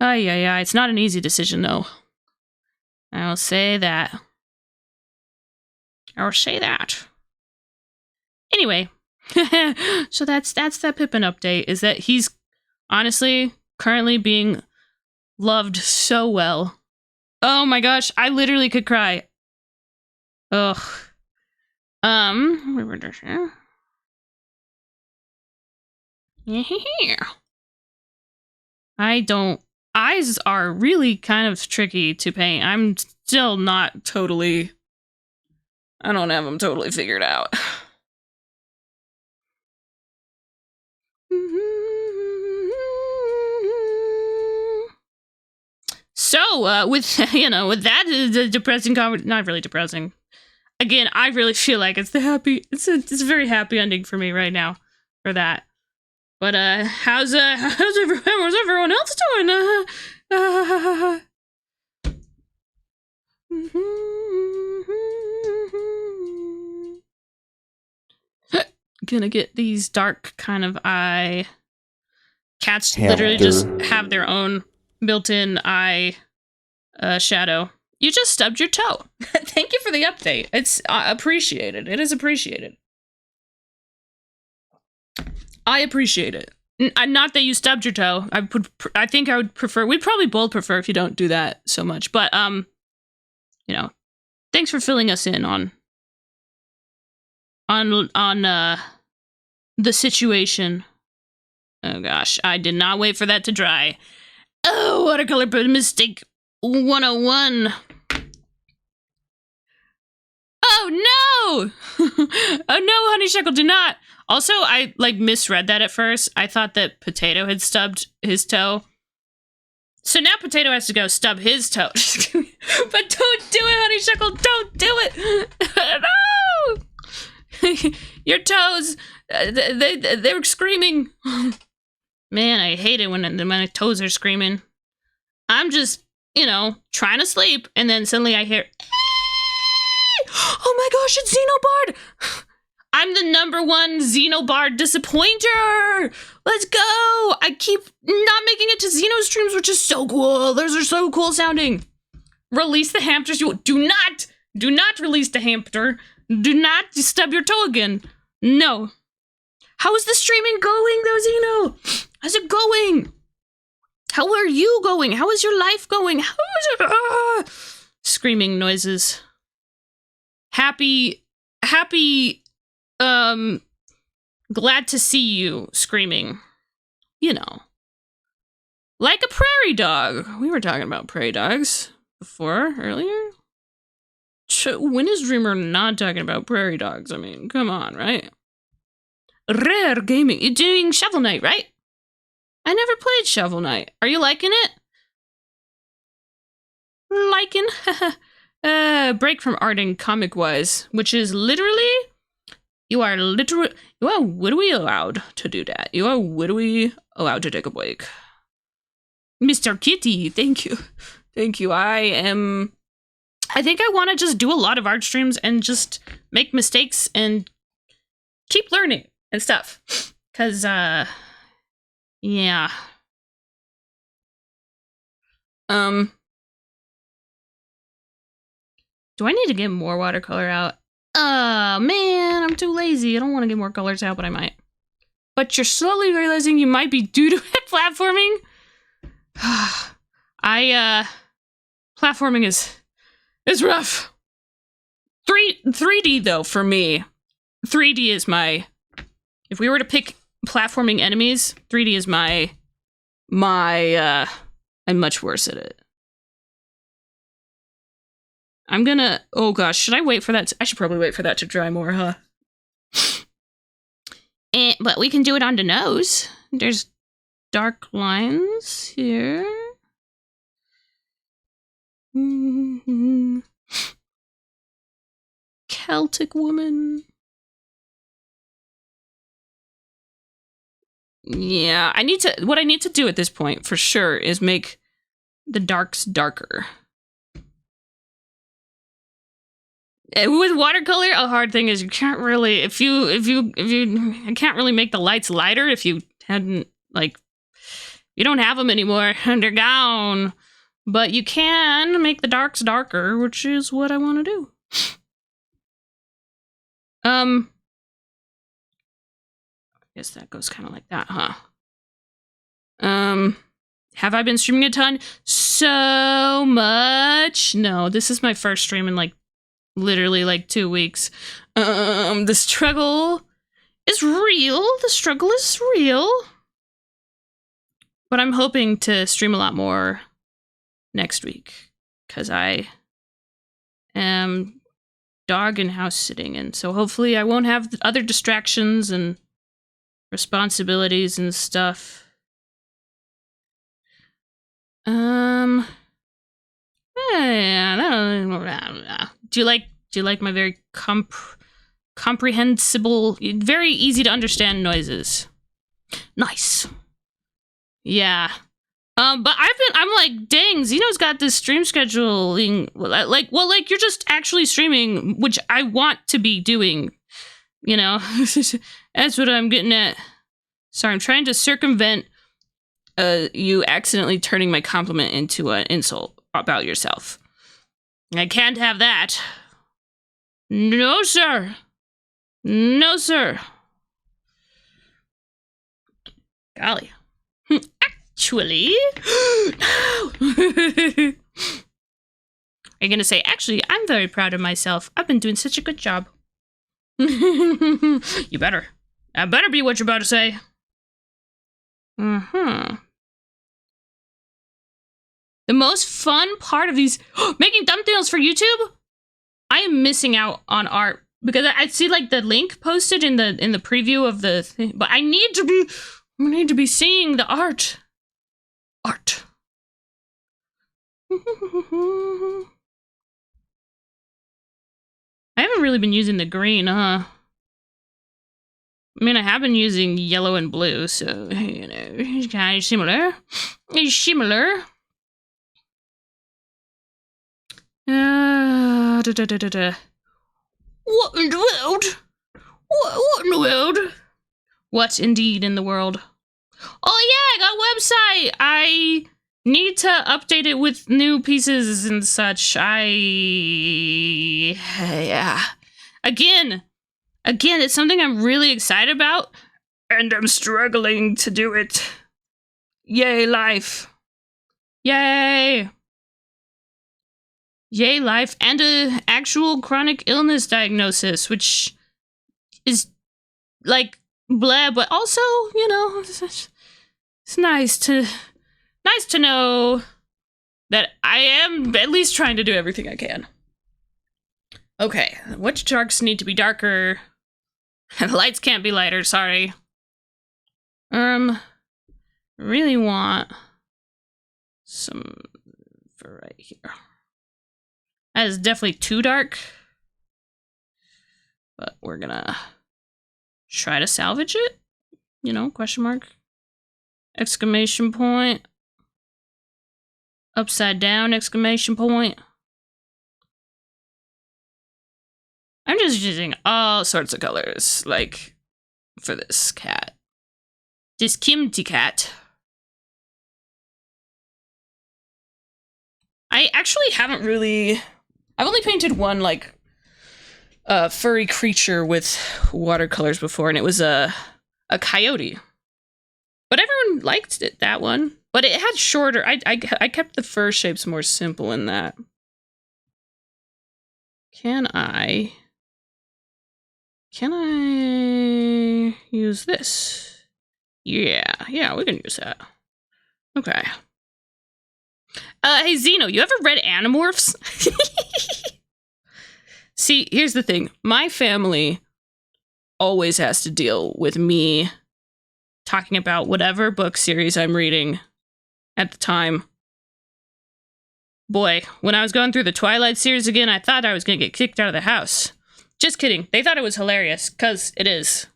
Yeah, it's not an easy decision though. I'll say that. Anyway, so that's that Pippin update, is that he's honestly currently being loved so well. Oh my gosh, I literally could cry. Ugh. Eyes are really kind of tricky to paint. I'm still not totally, I don't have them totally figured out. So, with with that depressing not really depressing. Again, I really feel like it's a very happy ending for me right now for that. But how's everyone else doing? Gonna get these dark kind of eye. Cats literally just have their own built-in eye shadow. You just stubbed your toe. Thank you for the update. It's appreciated. It is appreciated. I appreciate it. Not that you stubbed your toe. I think I would prefer. We'd probably both prefer if you don't do that so much. But thanks for filling us in on the situation. Oh gosh, I did not wait for that to dry. Oh, watercolor mistake 101. Oh no! Oh no, Honeysuckle, do not. Also, I misread that at first. I thought that Potato had stubbed his toe. So now Potato has to go stub his toe. But don't do it, Honeysuckle, don't do it! No! Your toes, they were screaming. Man, I hate it when my toes are screaming. I'm just, trying to sleep, and then suddenly I hear, oh my gosh, it's Xenobard! I'm the #1 Xenobard disappointer! Let's go! I keep not making it to Xeno streams, which is so cool. Those are so cool sounding. Release the hamsters. You do not release the hamster. Do not stub your toe again. No. How is the streaming going, though, Xeno? How's it going? How are you going? How is your life going? How is it? Ah! Screaming noises. Happy, glad to see you screaming. Like a prairie dog. We were talking about prairie dogs earlier. When is Dreamer not talking about prairie dogs? I mean, come on, right? Rare Gaming. You're doing Shovel Knight, right? I never played Shovel Knight. Are you liking it? Break from art and comic-wise, which is literally... You are literally allowed to do that. You are literally allowed to take a break. Mr. Kitty, thank you. Thank you. I think I want to just do a lot of art streams and just make mistakes and keep learning and stuff. Because, yeah. Do I need to get more watercolor out? Oh, man, I'm too lazy. I don't want to get more colors out, but I might. But you're slowly realizing you might be due to platforming? Platforming is rough. 3D, though, for me. 3D is my... If we were to pick platforming enemies, 3D is I'm much worse at it. I'm gonna... Oh, gosh. Should I wait for that? I should probably wait for that to dry more, huh? But we can do it on the nose. There's dark lines here. Celtic woman. Yeah, what I need to do at this point, for sure, is make the darks darker. With watercolor, a hard thing is you can't really, I can't really make the lights lighter if you hadn't, you don't have them anymore, and they're gone. But you can make the darks darker, which is what I want to do. I guess that goes kind of like that, huh? Have I been streaming a ton? So much. No, this is my first stream in literally 2 weeks. The struggle is real. The struggle is real. But I'm hoping to stream a lot more next week, because I am dog and house sitting, and so hopefully I won't have other distractions and responsibilities and stuff. Do you like my very comprehensible, very easy to understand noises? Nice. Yeah. But I'm like, dang, Zeno's got this stream scheduling. Like you're just actually streaming, which I want to be doing. You know, that's what I'm getting at. Sorry, I'm trying to circumvent you accidentally turning my compliment into an insult about yourself. I can't have that. No, sir. No, sir. Golly. Actually, no. Are you gonna say, actually, I'm very proud of myself. I've been doing such a good job. You better. That better be what you're about to say. The most fun part of these making thumbnails for YouTube, I am missing out on art because I see like the link posted in the preview of the thing, but I need to be seeing the art. Art. I haven't really been using the green, huh? I mean, I have been using yellow and blue, so, you know, it's kind of similar. It's similar. What in the world? What in the world? What indeed in the world? Oh yeah, I got a website. I need to update it with new pieces and such. Yeah. Again, it's something I'm really excited about, and I'm struggling to do it. Yay, life. Yay. Yay, life, and an actual chronic illness diagnosis, which is, like, blah, but also, you know, it's nice to know that I am at least trying to do everything I can. Okay, which darks need to be darker? The lights can't be lighter, sorry. Really want some for right here. That is definitely too dark, but we're gonna try to salvage it, you know, question mark, exclamation point, upside down, exclamation point. I'm just using all sorts of colors, like, for this cat. This Kimty cat. I actually haven't really... I've only painted one, like, furry creature with watercolors before, and it was a coyote. But everyone liked it, that one. But it had shorter... I kept the fur shapes more simple in that. Can I use this? Yeah, we can use that. Okay. Hey, Zeno, you ever read Animorphs? See, here's the thing. My family always has to deal with me talking about whatever book series I'm reading at the time. Boy, when I was going through the Twilight series again, I thought I was going to get kicked out of the house. Just kidding. They thought it was hilarious, because it is.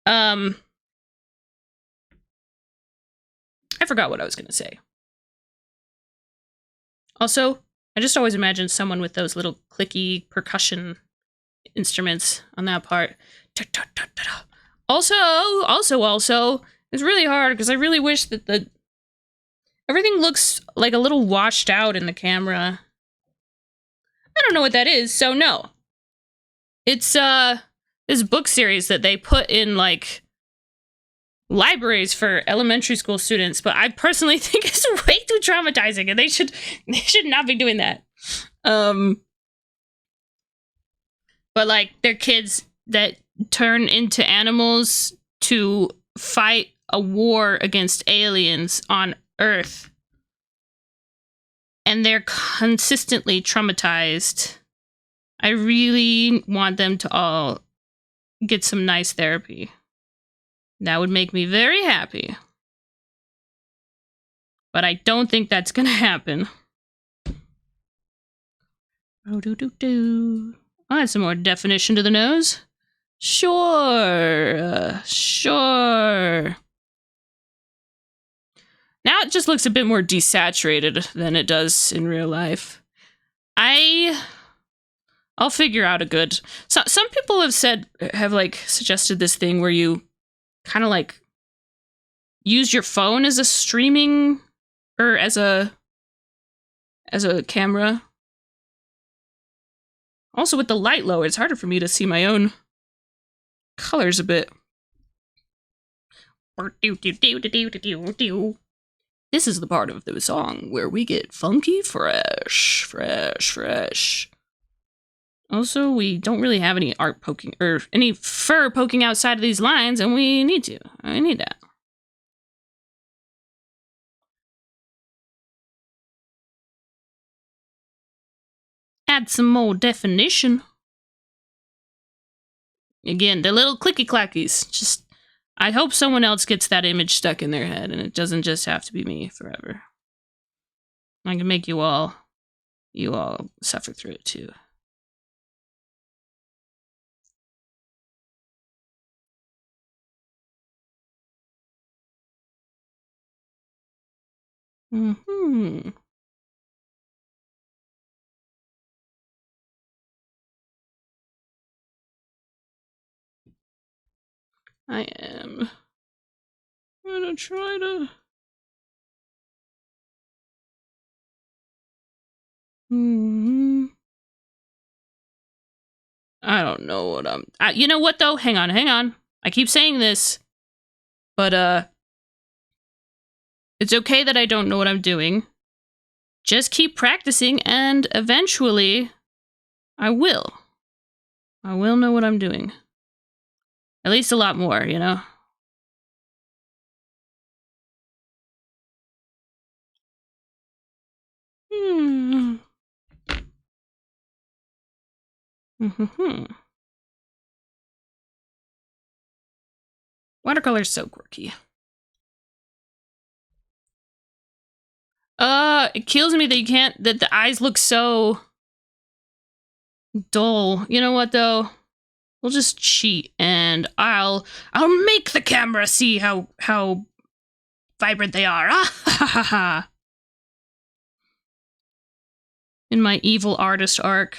I forgot what I was going to say. Also, I just always imagined someone with those little clicky percussion instruments on that part. Also, it's really hard because I really wish that everything looks like a little washed out in the camera. I don't know what that is, so no. It's this book series that they put in like libraries for elementary school students, but I personally think it's way too traumatizing, and they should not be doing that. But like, they're kids that turn into animals to fight a war against aliens on Earth, and they're consistently traumatized. I really want them to all get some nice therapy. That would make me very happy. But I don't think that's gonna happen. Oh, do. I'll add some more definition to the nose. Sure. Sure. Now it just looks a bit more desaturated than it does in real life. I'll figure out a good... Some people have like suggested this thing where you kind of like use your phone as a streaming or as a camera. Also with the light low, it's harder for me to see my own colors a bit. This is the part of the song where we get funky fresh. Also, we don't really have any art poking, or any fur poking outside of these lines, and we need to. I need that. Add some more definition. Again, the little clicky clackies. Just, I hope someone else gets that image stuck in their head, and it doesn't just have to be me forever. I can make you all suffer through it too. I am gonna try to... I don't know what you know what though? Hang on. I keep saying this, but it's okay that I don't know what I'm doing. Just keep practicing, and eventually, I will. I will know what I'm doing. At least a lot more, you know? Watercolor's so quirky. It kills me that you can't, that the eyes look so dull. You know what though? We'll just cheat, and I'll make the camera see how vibrant they are. In my evil artist arc.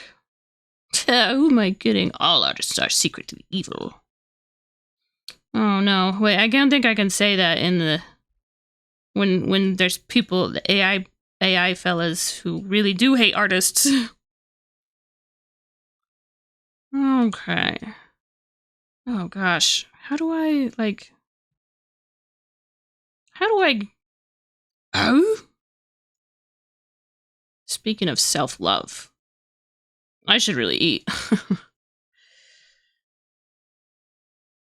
Who am I kidding? All artists are secretly evil. Oh no, wait, I don't think I can say that in the... When there's people, the AI fellas who really do hate artists. Okay. Oh gosh. How do I... Oh? Speaking of self-love. I should really eat.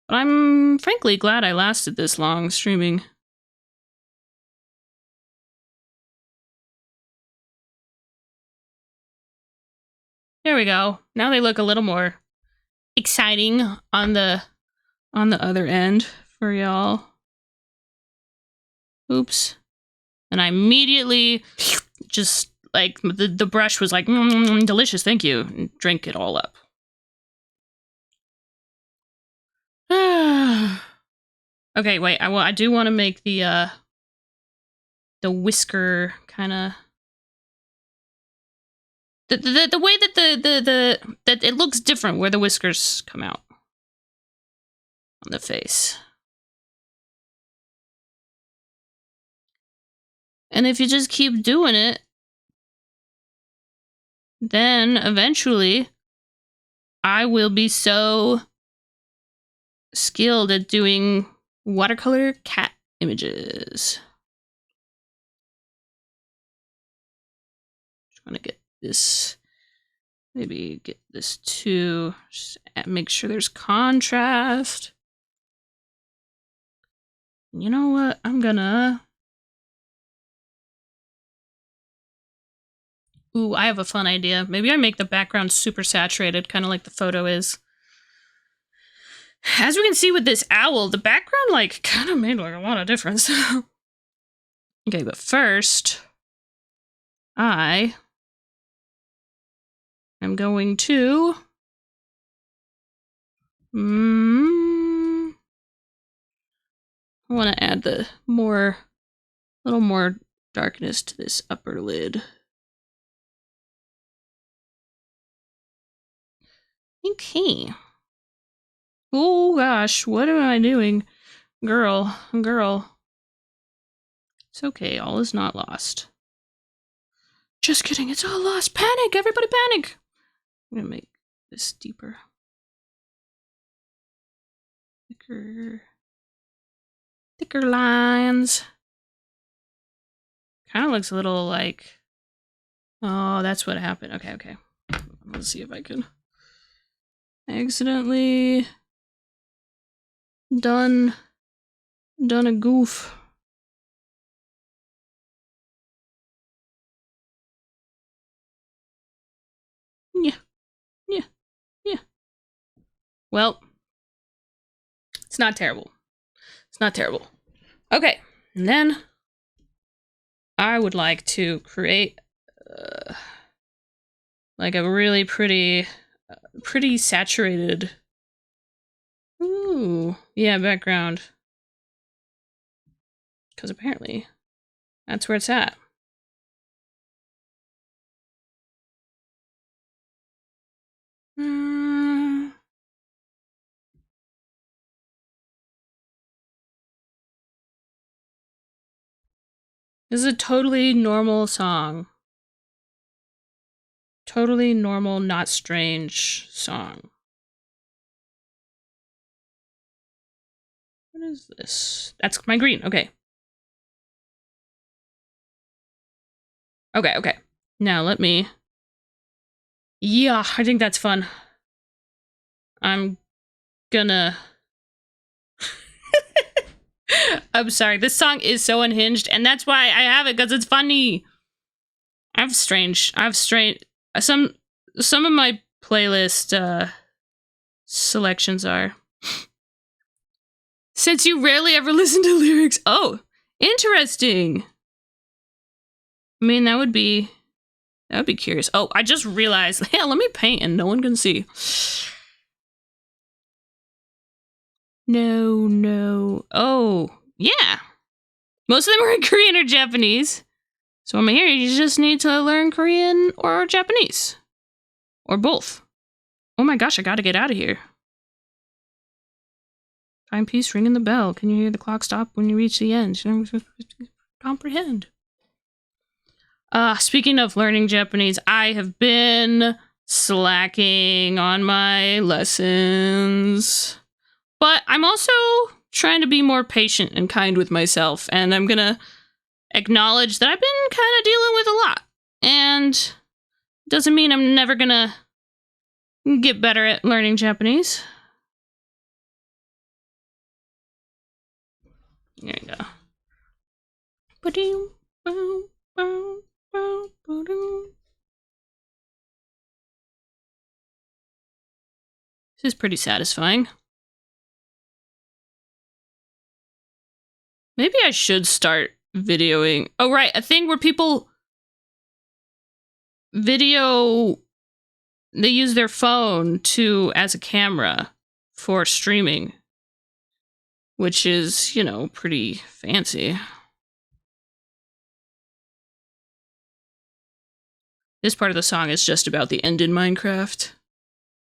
But I'm frankly glad I lasted this long streaming. There we go. Now they look a little more exciting on the other end for y'all. Oops. And I immediately just like the brush was like delicious, thank you, and drank it all up. Okay, wait. I do want to make the whisker kind of the way that that it looks different where the whiskers come out on the face. And if you just keep doing it, then eventually I will be so skilled at doing watercolor cat images. Just want to get this, maybe get this too, just make sure there's contrast. You know what? I'm gonna... Ooh, I have a fun idea. Maybe I make the background super saturated, kind of like the photo is. As we can see with this owl, the background, like, kind of made, like, a lot of difference. Okay, but first, I I'm going to... I want to add the little more darkness to this upper lid. Okay. Oh gosh, what am I doing? Girl. It's okay, all is not lost. Just kidding, it's all lost. Panic, everybody panic! I'm gonna make this deeper. Thicker lines. Kind of looks a little like... Oh, that's what happened. Okay. Let's see if I can... accidentally... done a goof. Yeah. Well, it's not terrible. Okay, and then I would like to create like a really pretty saturated. Ooh, yeah, background. Because apparently that's where it's at. This is a totally normal song. Totally normal, not strange song. What is this? That's my green. Okay. Okay. Now let me... Yeah, I think that's fun. I'm gonna... I'm sorry, this song is so unhinged, and that's why I have it, because it's funny. I have strange... Some of my playlist selections are... Since you rarely ever listen to lyrics. Oh, interesting. I mean, that would be curious. Oh, I just realized. Yeah, let me paint and no one can see. No. Oh, yeah. Most of them are in Korean or Japanese. So I'm here, you just need to learn Korean or Japanese. Or both. Oh my gosh, I gotta get out of here. Timepiece ringing the bell. Can you hear the clock stop when you reach the end? Comprehend. Speaking of learning Japanese, I have been slacking on my lessons. But I'm also trying to be more patient and kind with myself, and I'm gonna acknowledge that I've been kind of dealing with a lot. And doesn't mean I'm never gonna get better at learning Japanese. There we go. This is pretty satisfying. Maybe I should start videoing. Oh, right, a thing where people video, they use their phone as a camera for streaming, which is, you know, pretty fancy. This part of the song is just about the end in Minecraft.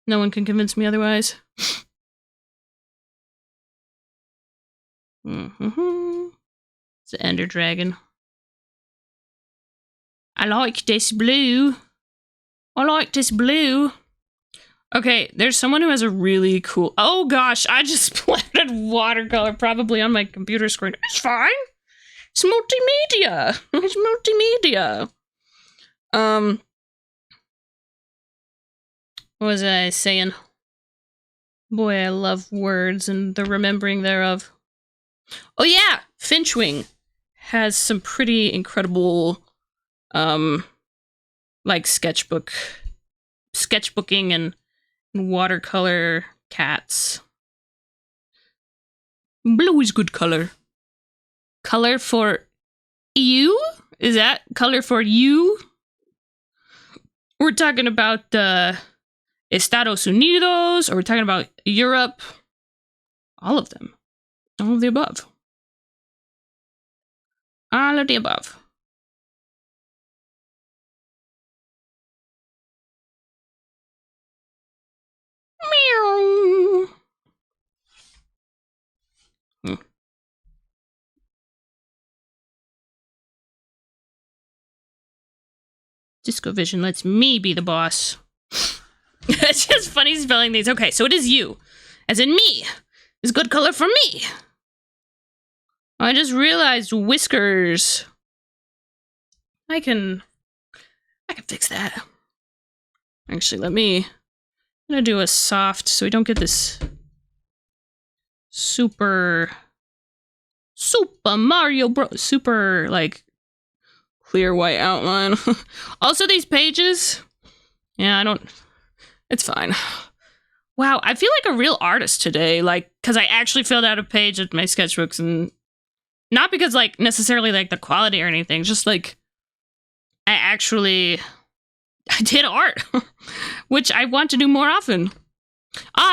No one can convince me otherwise. It's an Ender Dragon. I like this blue. Okay, there's someone who has a really cool... Oh gosh, I just splattered watercolor probably on my computer screen. It's fine. It's multimedia. What was I saying? Boy, I love words and the remembering thereof. Oh yeah, Finchwing has some pretty incredible, like sketchbooking and watercolor cats. Blue is good color. Color for you? Is that color for you? We're talking about Estados Unidos, or we're talking about Europe. All of them. All of the above. All of the above. Meow. Disco Vision lets me be the boss. It's just funny spelling these. Okay, so it is you. As in me. Is good color for me. I just realized whiskers. I can fix that. Actually, I'm gonna do a soft so we don't get this super Mario Bros. Super, like, clear white outline. Also, these pages. Yeah, it's fine. Wow, I feel like a real artist today, like, because I actually filled out a page of my sketchbooks, and not because, like, necessarily, like, the quality or anything, just, like, I did art, which I want to do more often.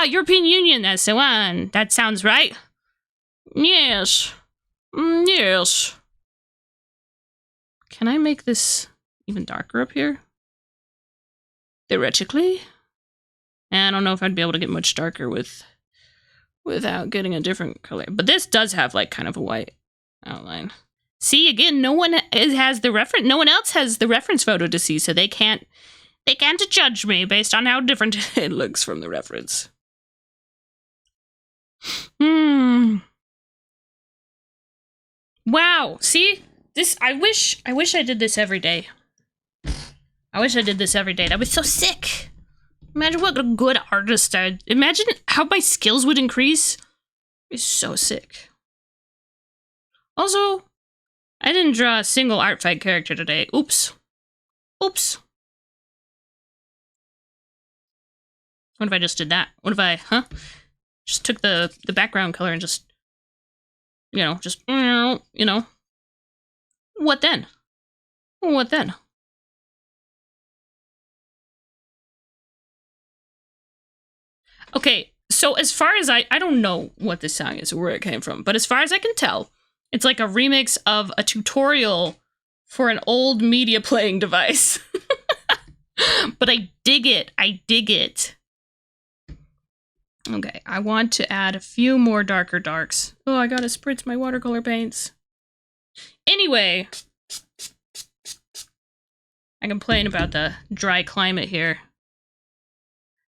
European Union, that's the one. That sounds right. Yes. Yes. Can I make this even darker up here? Theoretically? I don't know if I'd be able to get much darker without getting a different color. But this does have, like, kind of a white outline. See, again, no one has the reference. No one else has the reference photo to see, so they can't judge me based on how different it looks from the reference. Wow. See? This, I wish I did this every day. I wish I did this every day. That was so sick. Imagine what a good artist I'd... Imagine how my skills would increase. It's so sick. Also, I didn't draw a single art fight character today. Oops. Oops. What if I just did that? What if I, just took the background color and just, what then? What then? Okay, so as far as I don't know what this song is or where it came from, but as far as I can tell, it's like a remix of a tutorial for an old media playing device. But I dig it. I dig it. Okay, I want to add a few more darker darks. Oh, I gotta spritz my watercolor paints. Anyway, I complain about the dry climate here.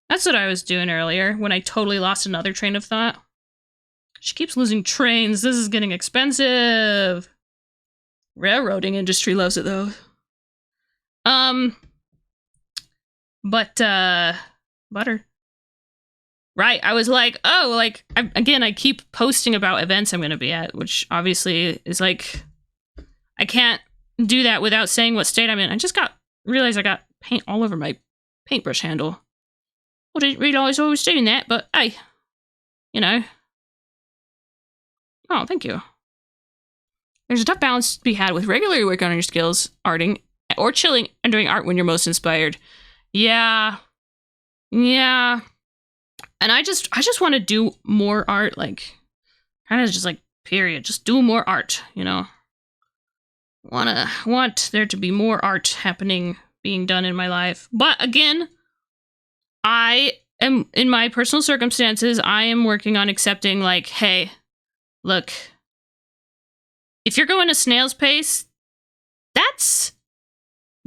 That's what I was doing earlier when I totally lost another train of thought. She keeps losing trains. This is getting expensive. Railroading industry loves it though. Butter. Right, I was like, oh, like, I keep posting about events I'm going to be at, which obviously is like, I can't do that without saying what state I'm in. I just realized I got paint all over my paintbrush handle. Well, didn't realize I was doing that, but hey, Oh, thank you. There's a tough balance to be had with regularly working on your skills, arting, or chilling and doing art when you're most inspired. Yeah. And I just want to do more art, like, kind of just like, period. Just do more art, Want there to be more art happening, being done in my life. But again, I am, in my personal circumstances, I am working on accepting, like, hey, look, if you're going a snail's pace, that's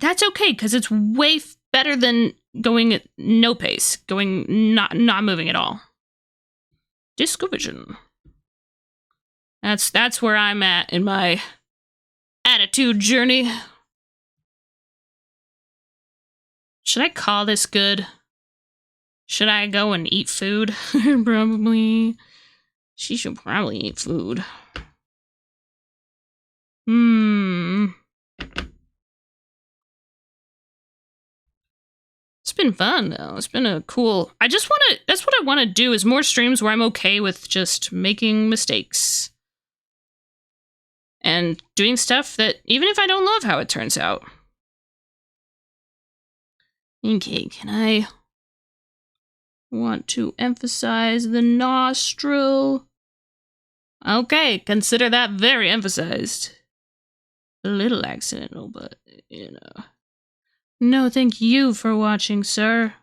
okay, because it's way better than going at no pace, going not moving at all. Disco Vision. That's where I'm at in my attitude journey. Should I call this good? Should I go and eat food? Probably. She should probably eat food. It's been fun, though. It's been a cool... that's what I want to do, is more streams where I'm okay with just making mistakes. And doing stuff that, even if I don't love how it turns out. Okay, can I want to emphasize the nostril? Okay, consider that very emphasized. A little accidental, but, you know. No, thank you for watching, sir.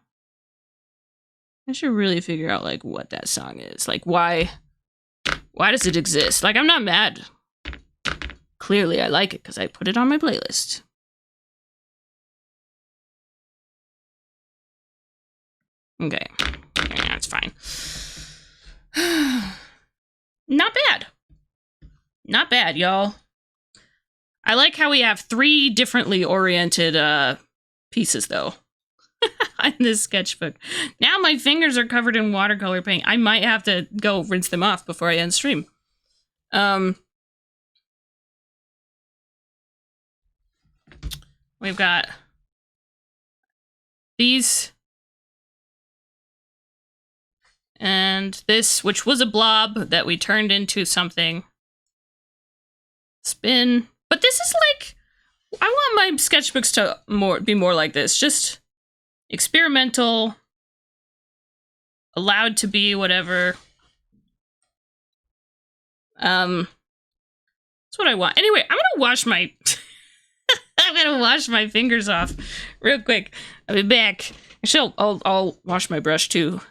I should really figure out, like, what that song is. Like, why does it exist? Like, I'm not mad. Clearly, I like it because I put it on my playlist. Okay. Yeah, that's fine. Not bad. Not bad, y'all. I like how we have 3 differently oriented pieces, though, in this sketchbook. Now my fingers are covered in watercolor paint. I might have to go rinse them off before I end stream. We've got these. And this, which was a blob that we turned into something. Spin. But this is like, I want my sketchbooks to be more like this. Just experimental, allowed to be whatever. That's what I want. Anyway, I'm gonna wash my I'm gonna wash my fingers off real quick. I'll be back. Actually, I'll wash my brush too.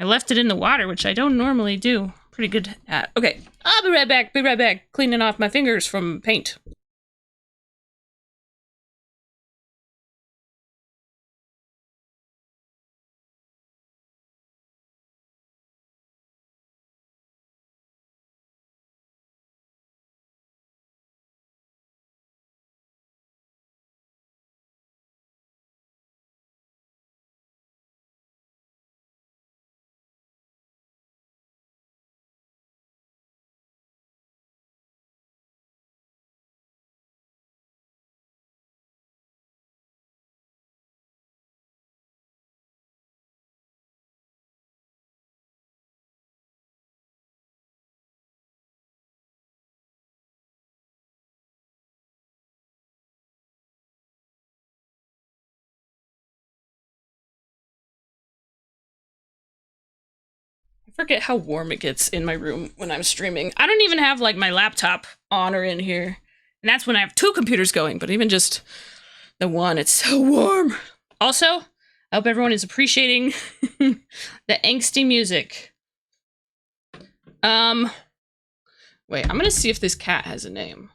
I left it in the water, which I don't normally do. Pretty good at. Okay, I'll be right back. Be right back. Cleaning off my fingers from paint. I forget how warm it gets in my room when I'm streaming. I don't even have like my laptop on or in here. And that's when I have 2 computers going, but even just the one, it's so warm. Also, I hope everyone is appreciating the angsty music. Wait, I'm gonna see if this cat has a name.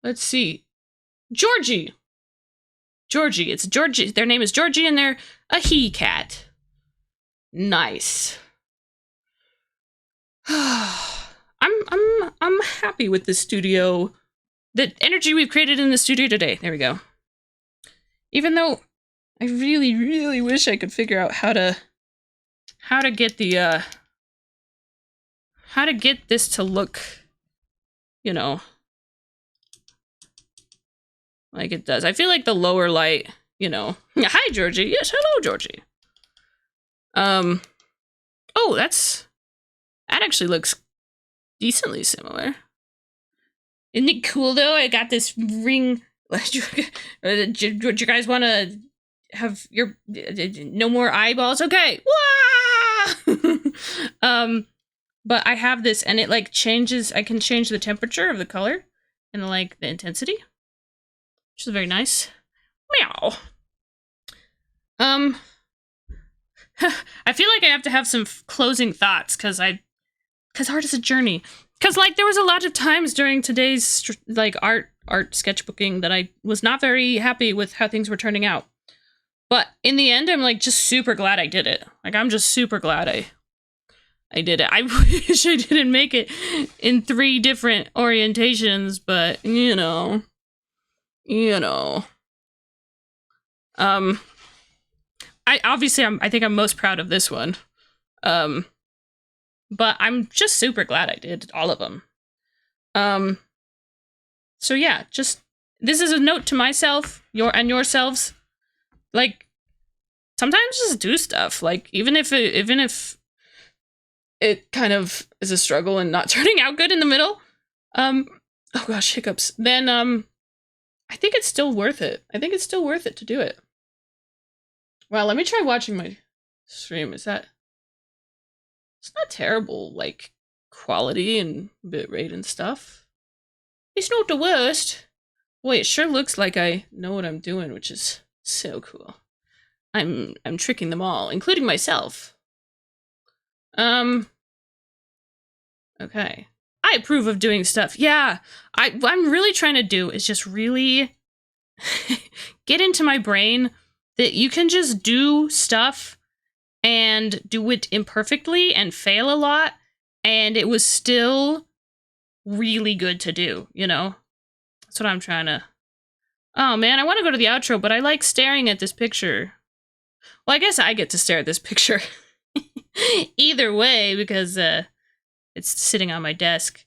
Let's see. Georgie. Georgie. It's Georgie. Their name is Georgie, and they're a he cat. Nice. I'm happy with the studio. The energy we've created in the studio today. There we go. Even though I really, really wish I could figure out how to get the how to get this to look, you know, like it does. I feel like the lower light, you know. Hi, Georgie. Yes, hello, Georgie. Oh, that actually looks decently similar. Isn't it cool, though? I got this ring. Do you guys want to have your no more eyeballs? Okay. But I have this, and it like changes. I can change the temperature of the color and like the intensity, which is very nice. Meow. I feel like I have to have some closing thoughts because art is a journey. Because like there was a lot of times during today's like art sketchbooking that I was not very happy with how things were turning out. But in the end, I'm like just super glad I did it. Like I'm just super glad I did it. I wish I didn't make it in 3 different orientations, but you know. I think I'm most proud of this one. But I'm just super glad I did all of them. So yeah, just this is a note to myself, yourselves. Like sometimes just do stuff. Like even if it kind of is a struggle and not turning out good in the middle. Oh gosh, hiccups. Then I think it's still worth it. I think it's still worth it to do it. Well, let me try watching my stream. It's not terrible, like, quality and bitrate and stuff. It's not the worst. Boy, it sure looks like I know what I'm doing, which is so cool. I'm tricking them all, including myself. Okay. I approve of doing stuff. Yeah, what I'm really trying to do is just really get into my brain that you can just do stuff and do it imperfectly and fail a lot, and it was still really good to do, you know? That's what I'm trying to... Oh, man, I want to go to the outro, but I like staring at this picture. Well, I guess I get to stare at this picture. Either way, because it's sitting on my desk.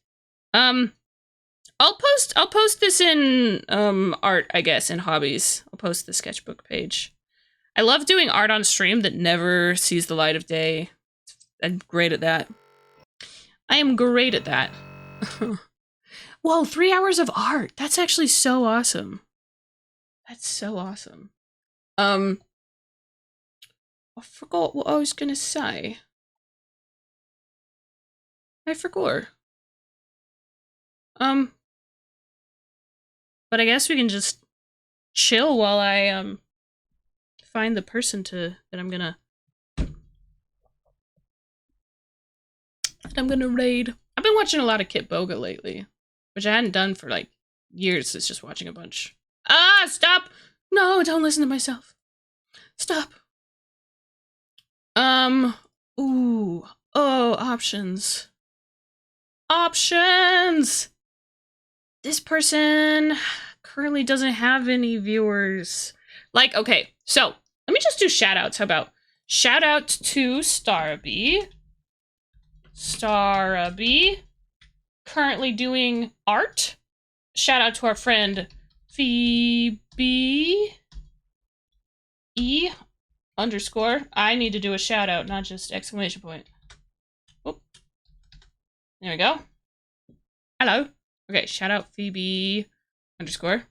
I'll post this in art, I guess, in hobbies. I'll post the sketchbook page. I love doing art on stream that never sees the light of day. I'm great at that. I am great at that. Whoa, 3 hours of art. That's actually so awesome. That's so awesome. I forgot what I was gonna say. I forgot. But I guess we can just chill while I find the person that I'm gonna raid. I've been watching a lot of Kitboga lately, which I hadn't done for like years. It's just watching a bunch. Ah, stop! No, don't listen to myself. Stop. Ooh. Oh, options. Options! This person currently doesn't have any viewers. Like, okay, so let me just do shoutouts. How about shout out to Starby. Starby, currently doing art. Shout out to our friend Phoebe E _ I need to do a shout out, not just exclamation point. Oh, there we go. Hello. Okay, shout out Phoebe _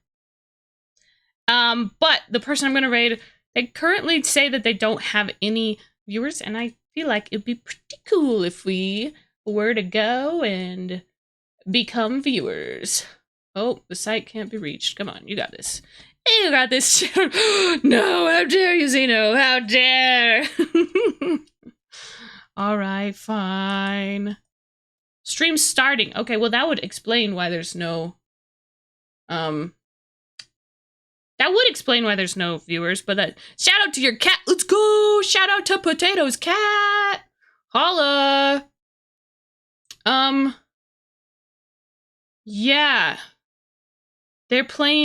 but the person I'm gonna raid, they currently say that they don't have any viewers, and I feel like it'd be pretty cool if we were to go and become viewers. Oh, the site can't be reached. Come on, you got this. You got this. No, how dare you, Zeno? How dare? All right, fine. Stream starting. Okay, well, that would explain why there's no... That would explain why there's no viewers, but that... Shout out to your cat! Let's go! Shout out to Potato's cat! Holla! Yeah. They're playing...